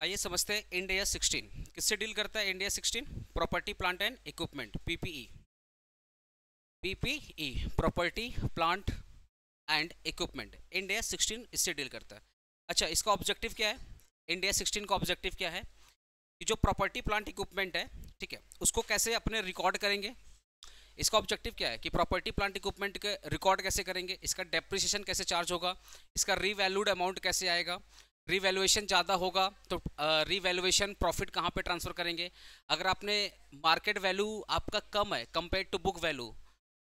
आइए समझते हैं इंड एस 16 किससे डील करता है। End S 16 property plant and equipment, PPE. PPE property plant and equipment, end S 16 इससे डील करता है। अच्छा, इसका ऑब्जेक्टिव क्या है? इंड एस 16 का ऑब्जेक्टिव क्या है कि जो प्रॉपर्टी प्लांट इक्विपमेंट है, ठीक है, उसको कैसे अपने रिकॉर्ड करेंगे। इसका ऑब्जेक्टिव क्या है कि प्रॉपर्टी प्लांट इक्विपमेंट के रिकॉर्ड कैसे करेंगे, इसका डेप्रिसिएशन कैसे चार्ज होगा, इसका रीवैल्यूड अमाउंट कैसे आएगा, रीवैल्यूएशन ज़्यादा होगा तो रीवैल्यूएशन प्रॉफिट कहाँ पे ट्रांसफर करेंगे। अगर आपने मार्केट वैल्यू आपका कम है compare to book value,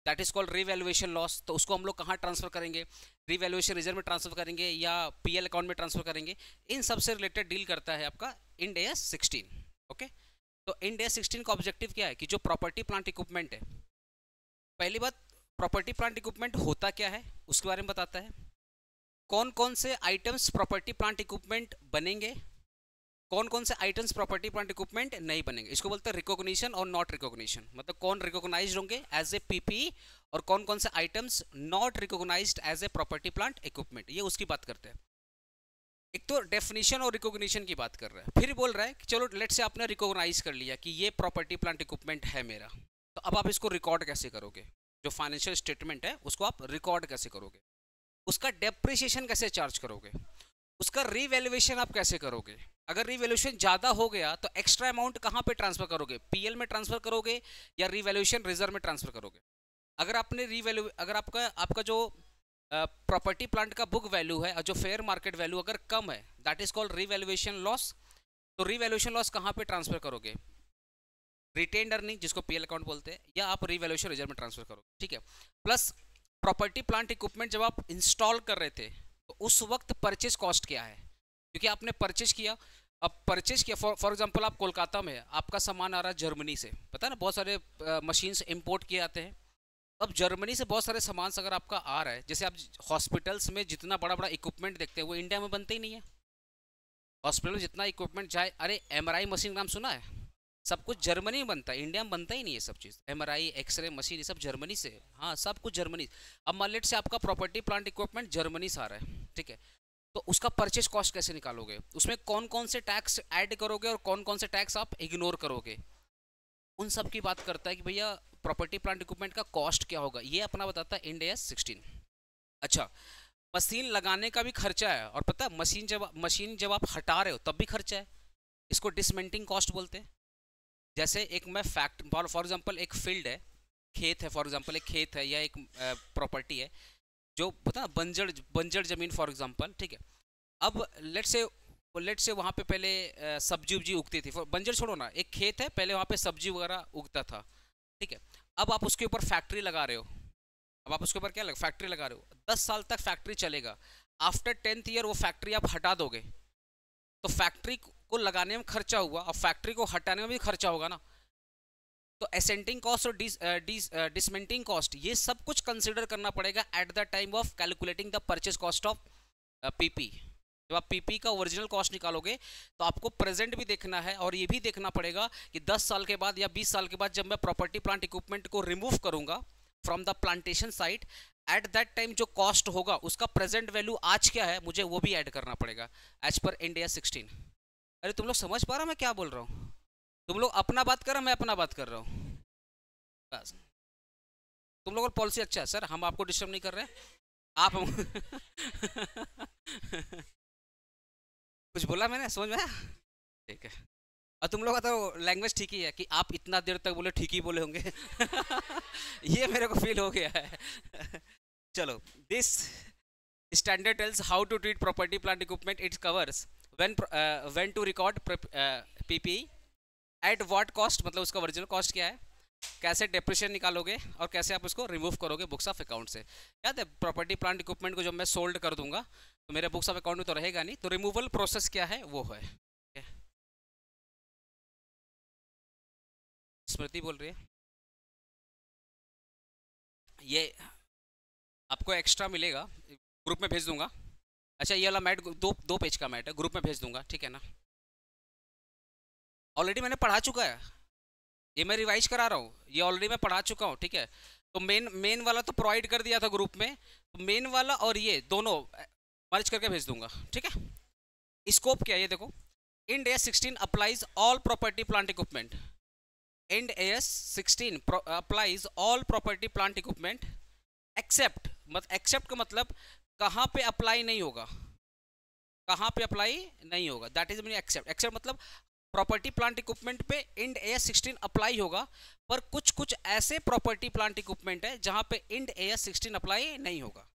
that is called revaluation loss, तो उसको हम लोग कहाँ ट्रांसफर करेंगे, रीवैल्यूएशन रिजर्व में ट्रांसफर करेंगे या पीएल अकाउंट में ट्रांसफर करेंगे। इन सबसे रिलेटेड डील करता है आपका इंड एस 16। ओके, तो इंड एस 16 का ऑब्जेक्टिव क्या है कि जो प्रॉपर्टी प्लांट इक्विपमेंट है, पहली बात प्रॉपर्टी प्लांट इक्विपमेंट होता क्या है उसके बारे में बताता है। कौन कौन से आइटम्स प्रॉपर्टी प्लांट इक्विपमेंट बनेंगे, कौन कौन से आइटम्स प्रॉपर्टी प्लांट इक्विपमेंट नहीं बनेंगे। इसको बोलते हैं रिकॉग्निशन और नॉट रिकॉग्निशन, मतलब कौन रिकॉग्नाइज होंगे एज ए पीपीई और कौन कौन से items not recognised as a property plant equipment, ये उसकी बात करते हैं। एक तो डेफिनेशन और रिकॉग्निशन की बात कर रहा है, फिर बोल रहा है कि चलो लेट से आपने रिकॉग्नाइज कर लिया कि ये प्रॉपर्टी प्लांट इक्विपमेंट है मेरा, तो अब आप इसको रिकॉर्ड कैसे करोगे। जो फाइनेंशियल स्टेटमेंट है उसको आप रिकॉर्ड कैसे करोगे, उसका डेप्रिसिएशन कैसे चार्ज करोगे, उसका रीवैल्यूएशन आप कैसे करोगे। अगर रीवैल्यूएशन ज़्यादा हो गया तो एक्स्ट्रा अमाउंट कहाँ पे ट्रांसफर करोगे, पीएल में ट्रांसफर करोगे या रीवैल्यूएशन रिजर्व में ट्रांसफर करोगे। अगर आपने रीवैल्यू, अगर आपका आपका जो प्रॉपर्टी प्लांट का बुक वैल्यू है और जो फेयर मार्केट वैल्यू अगर कम है, that is called revaluation loss. तो रीवैल्यूएशन लॉस कहाँ पे ट्रांसफर करोगे, रिटेन्ड अर्निंग जिसको पीएल अकाउंट बोलते हैं, या आप रीवैल्यूएशन रिजर्व में ट्रांसफर करोगे। ठीक है, प्लस प्रॉपर्टी प्लांट इक्विपमेंट जब आप इंस्टॉल कर रहे थे तो उस वक्त परचेज कॉस्ट क्या है, क्योंकि आपने परचेज किया। अब परचेज किया फॉर एग्जांपल आप कोलकाता में है, आपका सामान आ रहा है जर्मनी से, पता है ना, बहुत सारे मशीन्स इंपोर्ट किए जाते हैं। अब जर्मनी से बहुत सारे सामान अगर आपका आ रहा है, जैसे आप हॉस्पिटल्स में जितना बड़ा बड़ा इक्विपमेंट देखते हैं वो इंडिया में बनते ही नहीं है। हॉस्पिटल में जितना इक्विपमेंट चाहे, अरे एमआरआई मशीन नाम सुना है, सब कुछ जर्मनी में बनता है, इंडिया में बनता ही नहीं है सब चीज़। एमआरआई एक्सरे मशीन ये सब जर्मनी से है। हाँ, सब कुछ जर्मनी। अब मान लेट से आपका प्रॉपर्टी प्लांट इक्विपमेंट जर्मनी से आ रहा है, ठीक है, तो उसका परचेज कॉस्ट कैसे निकालोगे, उसमें कौन कौन से टैक्स ऐड करोगे और कौन कौन से टैक्स आप इग्नोर करोगे, उन सब की बात करता है कि भैया प्रॉपर्टी प्लांट इक्विपमेंट का कॉस्ट क्या होगा, ये अपना बताता है इंड एस 16। अच्छा, मशीन लगाने का भी खर्चा है, और पता है मशीन जब आप हटा रहे हो तब भी खर्चा है। इसको डिसमेंटिंग कॉस्ट बोलते हैं। जैसे एक मैं फैक्ट फॉर एग्जांपल एक फील्ड है, खेत है, फॉर एग्जांपल एक खेत है या एक प्रॉपर्टी है जो पता ना बंजर बंजर जमीन फॉर एग्जांपल, ठीक है। अब लेट से वहाँ पे पहले सब्जी उब्जी उगती थी, बंजर छोड़ो ना, एक खेत है पहले वहाँ पे सब्जी वगैरह उगता था, ठीक है। अब आप उसके ऊपर फैक्ट्री लगा रहे हो, अब आप उसके ऊपर क्या फैक्ट्री लगा रहे हो, 10 साल तक फैक्ट्री चलेगा। आफ्टर 10th ईयर वो फैक्ट्री आप हटा दोगे, तो फैक्ट्री को लगाने में खर्चा हुआ और फैक्ट्री को हटाने में भी खर्चा होगा ना। तो एसेंटिंग कॉस्ट और डिसमेंटिंग कॉस्ट ये सब कुछ कंसिडर करना पड़ेगा at the time of calculating the purchase cost of PP. जब आप पीपी का ओरिजिनल कॉस्ट निकालोगे तो आपको प्रेजेंट भी देखना है और ये भी देखना पड़ेगा कि 10 साल के बाद या 20 साल के बाद जब मैं प्रॉपर्टी प्लांट इक्विपमेंट को रिमूव करूंगा from the plantation site, at that time जो कॉस्ट होगा उसका प्रेजेंट वैल्यू आज क्या है मुझे वो भी ऐड करना पड़ेगा एज पर इंडिया 16। अरे तुम लोग समझ पा रहा मैं क्या बोल रहा हूँ? तुम लोग अपना बात कर रहे हो, मैं अपना बात कर रहा हूँ, बस। तुम लोगों का पॉलिसी अच्छा है सर, हम आपको डिस्टर्ब नहीं कर रहे, आप हम कुछ बोला मैंने, समझ में आया? ठीक है। और तुम लोग का तो लैंग्वेज ठीक ही है कि आप इतना देर तक बोले ठीक ही बोले होंगे ये मेरे को फील हो गया है चलो, this standard tells how to treat property plant equipment, it covers when to record PPE, at what cost, मतलब उसका ओरिजिनल कॉस्ट क्या है, कैसे डेप्रिसिएशन निकालोगे और कैसे आप उसको रिमूव करोगे बुक्स ऑफ अकाउंट से। याद है प्रॉपर्टी प्लांट इक्विपमेंट को जब मैं सोल्ड कर दूंगा तो मेरे बुक्स ऑफ अकाउंट में तो रहेगा नहीं, तो रिमूवल प्रोसेस क्या है वो है। स्मृति बोल रही है ये आपको एक्स्ट्रा मिलेगा, ग्रुप में भेज दूंगा। अच्छा, ये वाला मैट दो दो पेज का मैट है, ग्रुप में भेज दूंगा, ठीक है ना। ऑलरेडी मैंने पढ़ा चुका है, ये मैं रिवाइज करा रहा हूँ, ये ऑलरेडी मैं पढ़ा चुका हूँ, ठीक है। तो मेन मेन वाला तो प्रोवाइड कर दिया था ग्रुप में, तो मेन वाला और ये दोनों मर्ज करके भेज दूंगा, ठीक है। स्कोप क्या है ये देखो, Ind AS 16 applies all property plant equipment. Ind AS 16 applies all property plant equipment except, except का मतलब कहाँ पे अप्लाई नहीं होगा, कहाँ पे अप्लाई नहीं होगा, that is meaning except. Except मतलब प्रॉपर्टी प्लांट इक्विपमेंट पे इंड AS 16 अप्लाई होगा, पर कुछ कुछ ऐसे प्रॉपर्टी प्लांट इक्विपमेंट है जहां पे इंड AS 16 अप्लाई नहीं होगा।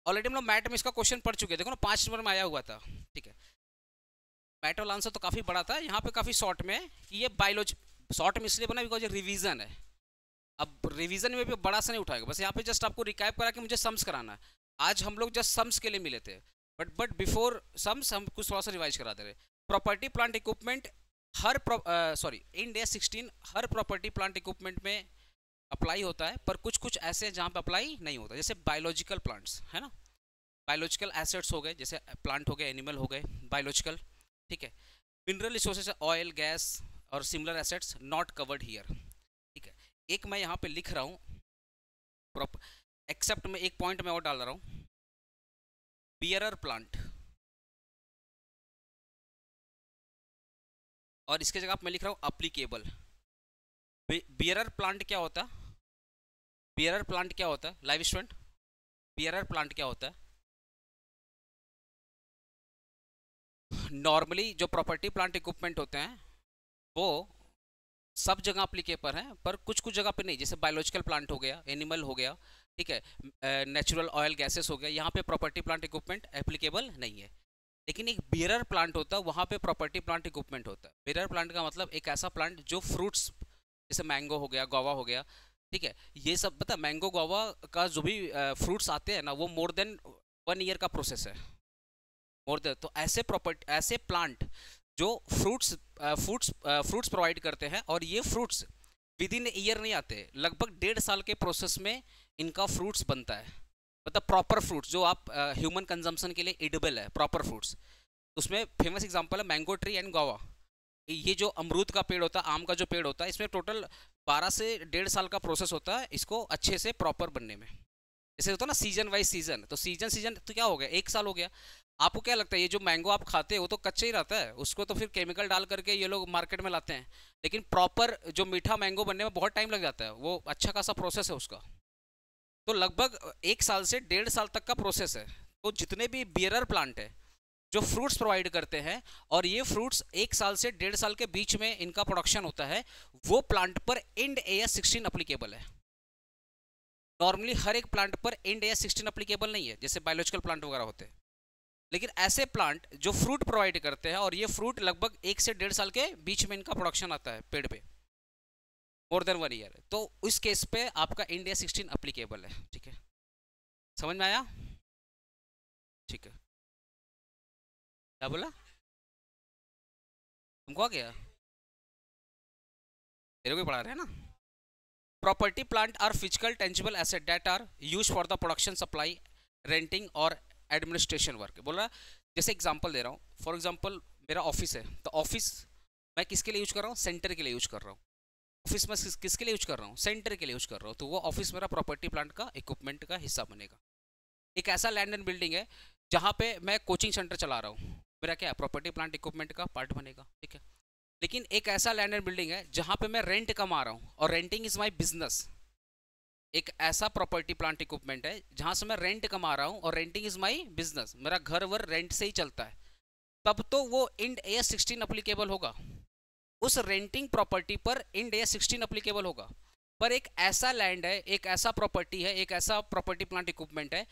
ऑलरेडी हम लोग मैट में इसका क्वेश्चन पढ़ चुके हैं, देखो ना 5 नंबर में आया हुआ था, ठीक है। मैट वाला आंसर तो काफी बड़ा था, यहाँ पे काफी शॉर्ट में है कि ये बायोलॉजी, शॉर्ट में इसलिए बना बिकॉज ये रिवीजन है। अब रिवीजन में भी बड़ा सा नहीं उठाएगा, बस यहाँ पे जस्ट आपको रिकैप करा कि मुझे सम्स कराना है। आज हम लोग जस्ट सम्स के लिए मिले थे, बट बिफोर सम्स हम कुछ थोड़ा सा रिवाइज करा दे रहे। प्रॉपर्टी प्लांट इक्विपमेंट हर इंड AS 16 हर प्रॉपर्टी प्लांट इक्विपमेंट में अप्लाई होता है, पर कुछ कुछ ऐसे हैं जहाँ पे अप्लाई नहीं होता, जैसे बायोलॉजिकल प्लांट्स है ना, बायोलॉजिकल एसेट्स हो गए, जैसे प्लांट हो गए, एनिमल हो गए बायोलॉजिकल, ठीक है। मिनरल रिसोर्सेज, ऑयल, गैस और similar assets not covered here, ठीक है। एक मैं यहाँ पे लिख रहा हूँ एक्सेप्ट में, एक पॉइंट में और डाल रहा हूँ, बियरर प्लांट, और इसके जगह मैं लिख रहा हूँ अप्लीकेबल। बियरर प्लांट क्या होता है, बियरर प्लांट क्या होता है लाइव स्टूडेंट, बियरर प्लांट क्या होता है? नॉर्मली जो प्रॉपर्टी प्लांट इक्विपमेंट होते हैं वो सब जगह अप्लीकेबल हैं, पर कुछ कुछ जगह पे नहीं, जैसे बायोलॉजिकल प्लांट हो गया, एनिमल हो गया, ठीक है, नेचुरल ऑयल गैसेस हो गया, यहाँ पे प्रॉपर्टी प्लांट इक्विपमेंट एप्लीकेबल नहीं है। लेकिन एक बियरर प्लांट होता है, वहाँ पे प्रॉपर्टी प्लांट इक्विपमेंट होता है। बियरर प्लांट का मतलब एक ऐसा प्लांट जो फ्रूट्स, जैसे मैंगो हो गया, गुआवा हो गया, ठीक है, ये सब पता, मैंगो गुआवा का जो भी फ्रूट्स आते हैं ना, वो मोर देन 1 ईयर का प्रोसेस है, मोर देन। तो ऐसे प्रॉपर्टी, ऐसे प्लांट जो फ्रूट्स प्रोवाइड करते हैं, और ये फ्रूट्स विद इन ईयर नहीं आते, लगभग 1.5 साल के प्रोसेस में इनका फ्रूट्स बनता है, मतलब प्रॉपर फ्रूट्स जो आप ह्यूमन कंजम्पशन के लिए एडिबल है, प्रॉपर फ्रूट्स। उसमें फेमस एग्जांपल है मैंगो ट्री एंड गुआवा। ये जो अमरूद का पेड़ होता है, आम का जो पेड़ होता है, इसमें टोटल 12 से 1.5 साल का प्रोसेस होता है इसको अच्छे से प्रॉपर बनने में। जैसे होता है ना सीजन वाइज सीजन, तो सीजन तो क्या हो गया, 1 साल हो गया। आपको क्या लगता है ये जो मैंगो आप खाते हो वो तो कच्चा ही रहता है, उसको तो फिर केमिकल डाल करके ये लोग मार्केट में लाते हैं, लेकिन प्रॉपर जो मीठा मैंगो बनने में बहुत टाइम लग जाता है, वो अच्छा खासा प्रोसेस है उसका। तो लगभग 1 साल से 1.5 साल तक का प्रोसेस है। तो जितने भी बियरर प्लांट है जो फ्रूट्स प्रोवाइड करते हैं, और ये फ्रूट्स 1 साल से 1.5 साल के बीच में इनका प्रोडक्शन होता है, वो प्लांट पर इंड AS 16 अप्लीकेबल है। नॉर्मली हर एक प्लांट पर इंड AS 16 अप्लीकेबल नहीं है, जैसे बायोलॉजिकल प्लांट वगैरह होते हैं। लेकिन ऐसे प्लांट जो फ्रूट प्रोवाइड करते हैं, और ये फ्रूट लगभग 1 से 1.5 साल के बीच में इनका प्रोडक्शन आता है पेड़ पे, मोर देन 1 ईयर, तो उस केस पे आपका इंड AS 16 अप्लीकेबल है, ठीक है। समझ में आया? ठीक है, क्या बोला तुमको, आ गया? तेरे को पढ़ा रहे हैं ना। Property plant are physical tangible asset that are use for the production, supply, renting और एडमिनिस्ट्रेशन वर्क। बोल रहा, जैसे एग्जांपल दे रहा हूँ, फॉर एग्जांपल मेरा ऑफिस है, तो ऑफिस मैं किसके लिए यूज कर रहा हूँ, सेंटर के लिए यूज कर रहा हूँ। ऑफिस में किसके लिए यूज कर रहा हूँ, सेंटर के लिए यूज कर रहा हूँ, तो वो ऑफिस मेरा प्रॉपर्टी प्लांट का इक्विपमेंट का हिस्सा बनेगा। एक ऐसा लैंड एंड बिल्डिंग है जहाँ पे मैं कोचिंग सेंटर चला रहा हूँ, मेरा क्या है, प्रॉपर्टी प्लांट इक्विपमेंट का पार्ट बनेगा, ठीक है। लेकिन एक ऐसा लैंड एंड बिल्डिंग है जहाँ पे मैं रेंट कमा रहा हूँ, और रेंटिंग इज माई बिजनेस। एक ऐसा प्रॉपर्टी प्लांट इक्विपमेंट है जहाँ से मैं रेंट कमा रहा हूँ, और रेंटिंग इज माई बिजनेस, मेरा घर वर रेंट से ही चलता है, तब तो वो इंड AS 16 अप्लीकेबल होगा, उस रेंटिंग प्रॉपर्टी पर इंड AS 16 अप्लीकेबल होगा। पर एक ऐसा लैंड है, एक ऐसा प्रॉपर्टी है, एक ऐसा प्रॉपर्टी प्लांट इक्विपमेंट है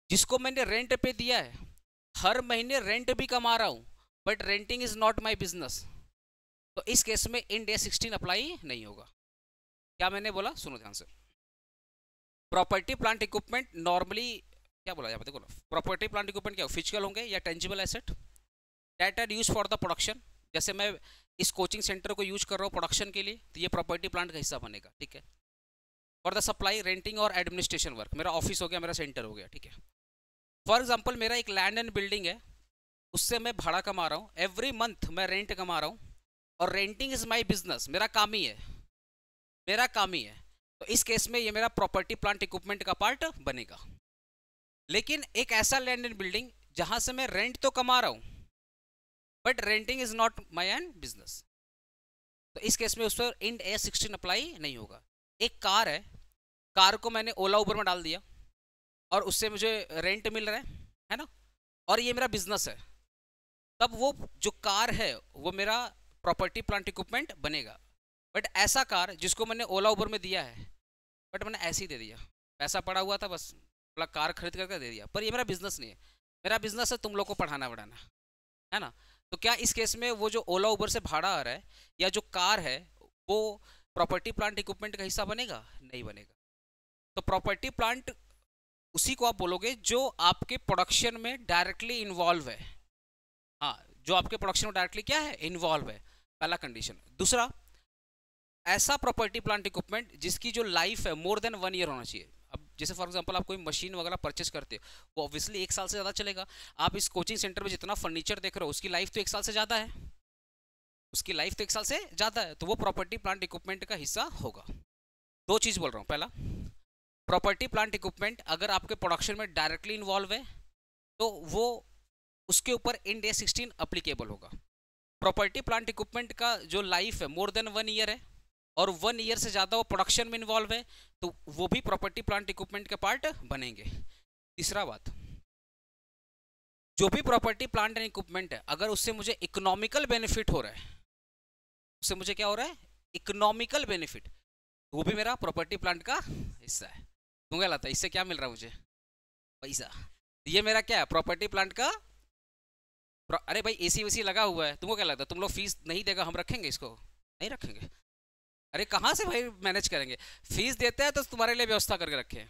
जिसको मैंने रेंट पे दिया है, हर महीने रेंट भी कमा रहा हूँ, but renting is not my business, तो इस केस में इंड AS 16 अप्लाई नहीं होगा। क्या मैंने बोला, सुनो ध्यान से। प्रॉपर्टी प्लांट इक्विपमेंट नॉर्मली, क्या बोला यहाँ पे देखो ना, प्रॉपर्टी प्लांट इक्विपमेंट क्या फिजिकल होंगे या tangible asset that are use for the production. जैसे मैं इस कोचिंग सेंटर को यूज कर रहा हूँ प्रोडक्शन के लिए, तो ये प्रॉपर्टी प्लांट का हिस्सा बनेगा, ठीक है। फॉर द सप्लाई, रेंटिंग और एडमिनिस्ट्रेशन वर्क, मेरा ऑफिस हो गया, मेरा सेंटर हो गया, ठीक है। फॉर एग्जाम्पल मेरा एक लैंड एंड बिल्डिंग है, उससे मैं भाड़ा कमा रहा हूँ, एवरी मंथ मैं रेंट कमा रहा हूँ, और रेंटिंग इज माई बिजनेस, मेरा काम ही है, मेरा काम ही है, तो इस केस में ये मेरा प्रॉपर्टी प्लांट इक्विपमेंट का पार्ट बनेगा। लेकिन एक ऐसा लैंड एंड बिल्डिंग जहां से मैं रेंट तो कमा रहा हूं, but renting is not my an business, तो इस केस में उस पर इंड AS 16 अप्लाई नहीं होगा। एक कार है, कार को मैंने ओला उबर में डाल दिया और उससे मुझे रेंट मिल रहा है ना, और ये मेरा बिजनेस है, तब वो जो कार है वो मेरा प्रॉपर्टी प्लांट इक्विपमेंट बनेगा। बट ऐसा कार जिसको मैंने ओला उबर में दिया है, बट मैंने ऐसे ही दे दिया, पैसा पड़ा हुआ था बस, बोला कार खरीद करके दे दिया, पर ये मेरा बिजनेस नहीं है। मेरा बिजनेस है तुम लोग को पढ़ाना बढ़ाना, है ना। तो क्या इस केस में वो जो ओला उबर से भाड़ा आ रहा है या जो कार है वो प्रॉपर्टी प्लांट इक्विपमेंट का हिस्सा बनेगा? नहीं बनेगा। तो प्रॉपर्टी प्लांट उसी को आप बोलोगे जो आपके प्रोडक्शन में डायरेक्टली इन्वॉल्व है। हाँ, जो आपके प्रोडक्शन में डायरेक्टली क्या है, इन्वॉल्व है, पहला कंडीशन। दूसरा, ऐसा प्रॉपर्टी प्लांट इक्विपमेंट जिसकी जो लाइफ है मोर देन 1 ईयर होना चाहिए। अब जैसे फॉर एग्जांपल आप कोई मशीन वगैरह परचेस करते हो, वो ऑब्वियसली 1 साल से ज़्यादा चलेगा। आप इस कोचिंग सेंटर में जितना फर्नीचर देख रहे हो उसकी लाइफ तो 1 साल से ज़्यादा है, उसकी लाइफ तो 1 साल से ज़्यादा है, तो वो प्रॉपर्टी प्लांट इक्विपमेंट का हिस्सा होगा। 2 चीज़ बोल रहा हूँ, पहला प्रॉपर्टी प्लांट इक्विपमेंट अगर आपके प्रोडक्शन में डायरेक्टली इन्वॉल्व है तो वो उसके ऊपर इंड AS 16 अप्लीकेबल होगा। प्रॉपर्टी प्लांट इक्विपमेंट का जो लाइफ है मोर देन 1 ईयर है और 1 ईयर से ज़्यादा वो प्रोडक्शन में इन्वॉल्व है, तो वो भी प्रॉपर्टी प्लांट इक्विपमेंट के पार्ट बनेंगे। तीसरा बात, जो भी प्रॉपर्टी प्लांट एंड इक्विपमेंट है अगर उससे मुझे इकोनॉमिकल बेनिफिट हो रहा है, उससे मुझे क्या हो रहा है, इकोनॉमिकल बेनिफिट, वो भी मेरा प्रॉपर्टी प्लांट का हिस्सा है। तुम क्या लगता है इससे क्या मिल रहा है मुझे? पैसा। ये मेरा क्या है, प्रॉपर्टी प्लांट का। अरे भाई AC वेसी लगा हुआ है, तुमको क्या लगता है तुम लोग फीस नहीं देगा हम रखेंगे इसको? नहीं रखेंगे। अरे कहाँ से भाई मैनेज करेंगे, फीस देते हैं तो तुम्हारे लिए व्यवस्था करके रखे हैं।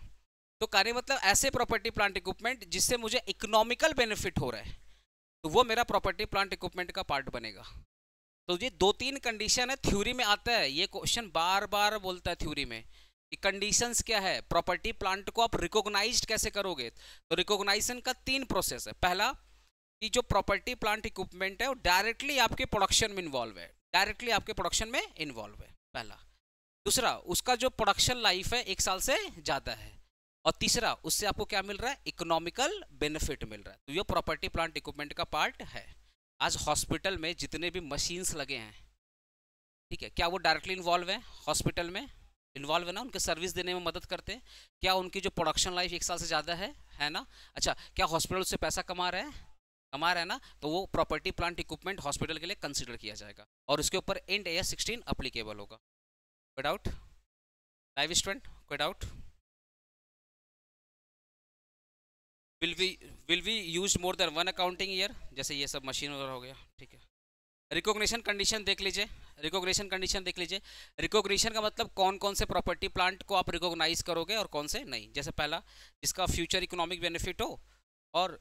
तो कहने मतलब ऐसे प्रॉपर्टी प्लांट इक्विपमेंट जिससे मुझे इकोनॉमिकल बेनिफिट हो रहा है, तो वो मेरा प्रॉपर्टी प्लांट इक्विपमेंट का पार्ट बनेगा। तो ये 2-3 कंडीशन है, थ्योरी में आता है ये क्वेश्चन, बार बार बोलता है थ्योरी में कि कंडीशंस क्या है, प्रॉपर्टी प्लांट को आप रिकॉग्नाइज्ड कैसे करोगे। तो रिकॉग्नाइजेशन का 3 प्रोसेस है। पहला कि जो प्रॉपर्टी प्लांट इक्विपमेंट है वो डायरेक्टली आपके प्रोडक्शन में इन्वॉल्व है, डायरेक्टली आपके प्रोडक्शन में इन्वॉल्व है, पहला। दूसरा, उसका जो प्रोडक्शन लाइफ है 1 साल से ज़्यादा है। और तीसरा, उससे आपको क्या मिल रहा है, इकोनॉमिकल बेनिफिट मिल रहा है। तो ये प्रॉपर्टी प्लांट इक्विपमेंट का पार्ट है। आज हॉस्पिटल में जितने भी मशीन्स लगे हैं, ठीक है, क्या वो डायरेक्टली इन्वॉल्व है, हॉस्पिटल में इन्वॉल्व है ना, उनके सर्विस देने में मदद करते हैं। क्या उनकी जो प्रोडक्शन लाइफ 1 साल से ज़्यादा है ना। अच्छा, क्या हॉस्पिटल से पैसा कमा रहा है ना, तो वो प्रॉपर्टी प्लांट इक्विपमेंट हॉस्पिटल के लिए कंसिडर किया जाएगा और उसके ऊपर इंड AS 16 अप्लीकेबल होगा। कोई डाउट? लाइव स्टूडेंट कोई doubt? Will we use more than 1 accounting year, जैसे ये सब मशीन वगैरह हो गया, ठीक है। रिकॉग्निशन कंडीशन देख लीजिए, रिकॉग्निशन कंडीशन देख लीजिए। रिकॉग्निशन का मतलब कौन कौन से प्रॉपर्टी प्लांट को आप रिकॉग्नाइज करोगे और कौन से नहीं। जैसे पहला, जिसका फ्यूचर इकोनॉमिक बेनिफिट हो और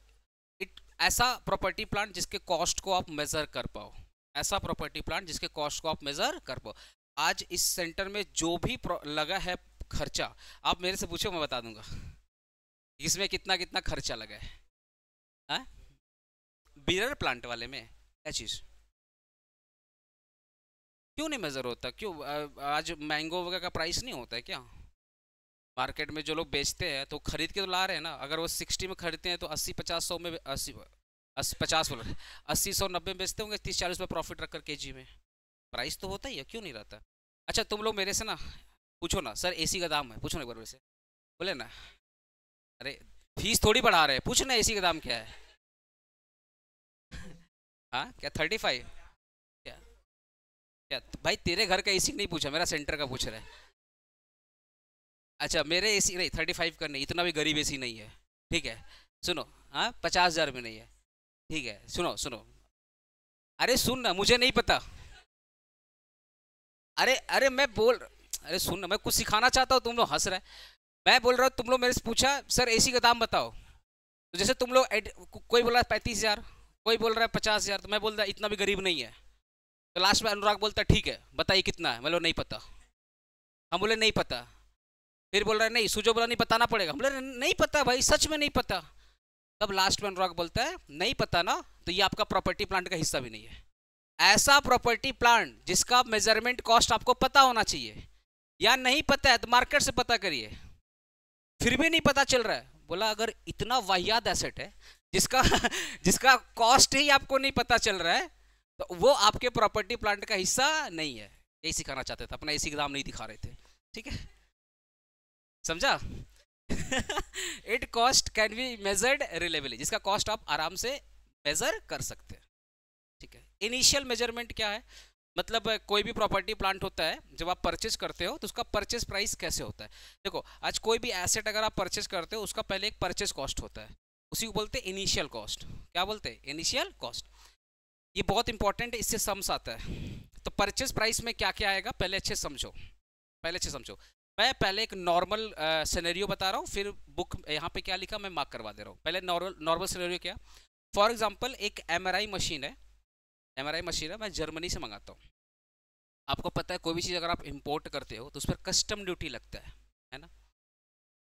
ऐसा प्रॉपर्टी प्लांट जिसके कॉस्ट को आप मेजर कर पाओ, ऐसा प्रॉपर्टी प्लांट जिसके कॉस्ट को आप मेजर कर पाओ। आज इस सेंटर में जो भी लगा है खर्चा, आप मेरे से पूछो मैं बता दूंगा इसमें कितना कितना खर्चा लगा है। बीरर प्लांट वाले में क्या चीज़ क्यों नहीं मेजर होता? क्यों आज मैंगो वगैरह का प्राइस नहीं होता है क्या? मार्केट में जो लोग बेचते हैं तो खरीद के तो ला रहे हैं ना। अगर वो 60 में खरीदते हैं तो 80-50-100 में 80-100-90 में बेचते होंगे, 30-40 में प्रॉफिट रखकर केजी में। प्राइस तो होता ही है, क्यों नहीं रहता? अच्छा, तुम लोग मेरे से ना पूछो ना, सर AC का दाम है, पूछो ना एक बार वैसे, बोले ना। अरे फीस थोड़ी बढ़ा रहे हैं, पूछो ना AC का दाम क्या है। हाँ क्या 35? क्या क्या भाई, तेरे घर का AC नहीं पूछा, मेरा सेंटर का पूछ रहा है। अच्छा, मेरे AC नहीं, 35 का नहीं, इतना भी गरीब AC नहीं है, ठीक है। सुनो, हाँ 50,000 में नहीं है, ठीक है। सुनो सुनो, अरे सुन ना, मुझे नहीं पता। अरे अरे मैं बोल, अरे सुन ना, मैं कुछ सिखाना चाहता हूँ, तुम लोग हंस रहे। मैं बोल रहा हूँ, तुम लोग मेरे से पूछा सर AC का दाम बताओ, तो जैसे तुम लोग कोई बोल रहा है 35,000, कोई बोल रहा है 50,000, तो मैं बोल रहा इतना भी गरीब नहीं है। तो लास्ट में अनुराग बोलता ठीक है बताइए कितना है, मैं बोला नहीं पता। हम बोले नहीं पता। फिर बोल रहा है नहीं, सुजो बोला नहीं बताना पड़ेगा। हम बोले नहीं पता भाई, सच में नहीं पता। तब लास्ट में अनुराग बोलता है नहीं पता ना, तो ये आपका प्रॉपर्टी प्लांट का हिस्सा भी नहीं है। ऐसा प्रॉपर्टी प्लांट जिसका मेजरमेंट कॉस्ट आपको पता होना चाहिए, या नहीं पता है तो मार्केट से पता करिए। फिर भी नहीं पता चल रहा है, बोला अगर इतना वाहियात एसेट है जिसका जिसका कॉस्ट ही आपको नहीं पता चल रहा है, तो वो आपके प्रॉपर्टी प्लांट का हिस्सा नहीं है। यही सिखाना चाहते थे, अपना इसी एग्जाम नहीं दिखा रहे थे। ठीक है, समझा? It cost can be measured reliably, जिसका कॉस्ट आप आराम से मेजर कर सकते हैं। ठीक है, इनिशियल मेजरमेंट क्या है? मतलब कोई भी प्रॉपर्टी प्लांट होता है, जब आप परचेज करते हो तो उसका परचेज प्राइस कैसे होता है? देखो, आज कोई भी एसेट अगर आप परचेज करते हो, उसका पहले एक परचेज कॉस्ट होता है, उसी को बोलते हैं इनिशियल कॉस्ट। क्या बोलते हैं? Initial cost. ये बहुत इंपॉर्टेंट है, इससे सम्स आता है। तो परचेज प्राइस में क्या क्या आएगा, पहले अच्छे समझो, पहले अच्छे समझो। मैं पहले एक नॉर्मल सिनेरियो बता रहा हूँ, फिर बुक यहाँ पे क्या लिखा मैं मार्क करवा दे रहा हूँ। पहले नॉर्मल सिनेरियो क्या? फॉर एग्जांपल एक एमआरआई मशीन है, एमआरआई मशीन है, मैं जर्मनी से मंगाता हूँ। आपको पता है कोई भी चीज़ अगर आप इंपोर्ट करते हो तो उस पर कस्टम ड्यूटी लगता है ना?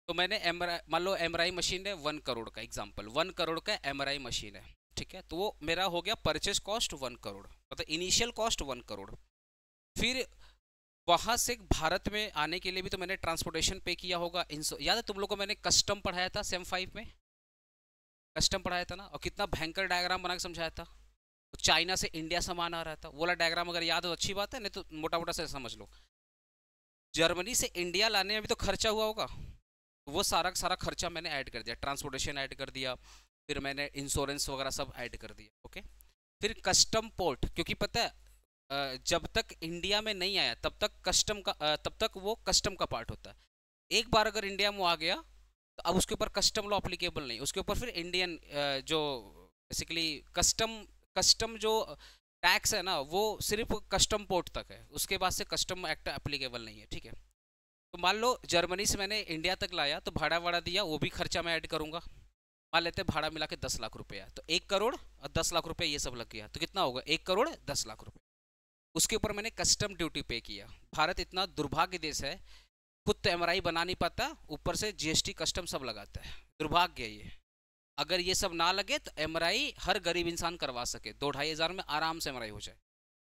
तो मैंने एमआरआई, मान लो एमआरआई मशीन है 1 करोड़ का, एग्जाम्पल 1 करोड़ का एमआरआई मशीन है। ठीक है, तो वो मेरा हो गया परचेज कॉस्ट 1 करोड़, मतलब इनिशियल कॉस्ट 1 करोड़। फिर वहां से भारत में आने के लिए भी तो मैंने ट्रांसपोर्टेशन पे किया होगा। याद है तुम लोग को मैंने कस्टम पढ़ाया था सेम 5 में, कस्टम पढ़ाया था ना, और कितना भयंकर डायग्राम बना के समझाया था। तो चाइना से इंडिया सामान आ रहा था, वो वाला डायग्राम अगर याद हो अच्छी बात है, नहीं तो मोटा मोटा से समझ लो। जर्मनी से इंडिया लाने में भी तो खर्चा हुआ होगा, वो सारा सारा खर्चा मैंने ऐड कर दिया, ट्रांसपोर्टेशन ऐड कर दिया, फिर मैंने इंश्योरेंस वगैरह सब ऐड कर दिया। ओके, फिर कस्टम पोर्ट, क्योंकि पता है जब तक इंडिया में नहीं आया तब तक कस्टम का तब तक वो कस्टम का पार्ट होता है। एक बार अगर इंडिया में आ गया तो अब उसके ऊपर कस्टम लॉ अप्लीकेबल नहीं, उसके ऊपर फिर इंडियन जो बेसिकली कस्टम कस्टम जो टैक्स है ना, वो सिर्फ कस्टम पोर्ट तक है, उसके बाद से कस्टम एक्ट अप्लीकेबल नहीं है। ठीक है, तो मान लो जर्मनी से मैंने इंडिया तक लाया, तो भाड़ा वाड़ा दिया, वो भी खर्चा मैं ऐड करूंगा। मान लेते हैं भाड़ा मिला के 10 लाख रुपया, तो 1 करोड़ और 10 लाख रुपया ये सब लग गया, तो कितना होगा? 1 करोड़ 10 लाख रुपये। उसके ऊपर मैंने कस्टम ड्यूटी पे किया। भारत इतना दुर्भाग्य देश है, खुद तो एमआरआई बना नहीं पाता, ऊपर से जीएसटी कस्टम सब लगाता है। दुर्भाग्य है ये। अगर ये सब ना लगे तो एमआरआई हर गरीब इंसान करवा सके, 2-2.5 हज़ार में आराम से एमआरआई हो जाए।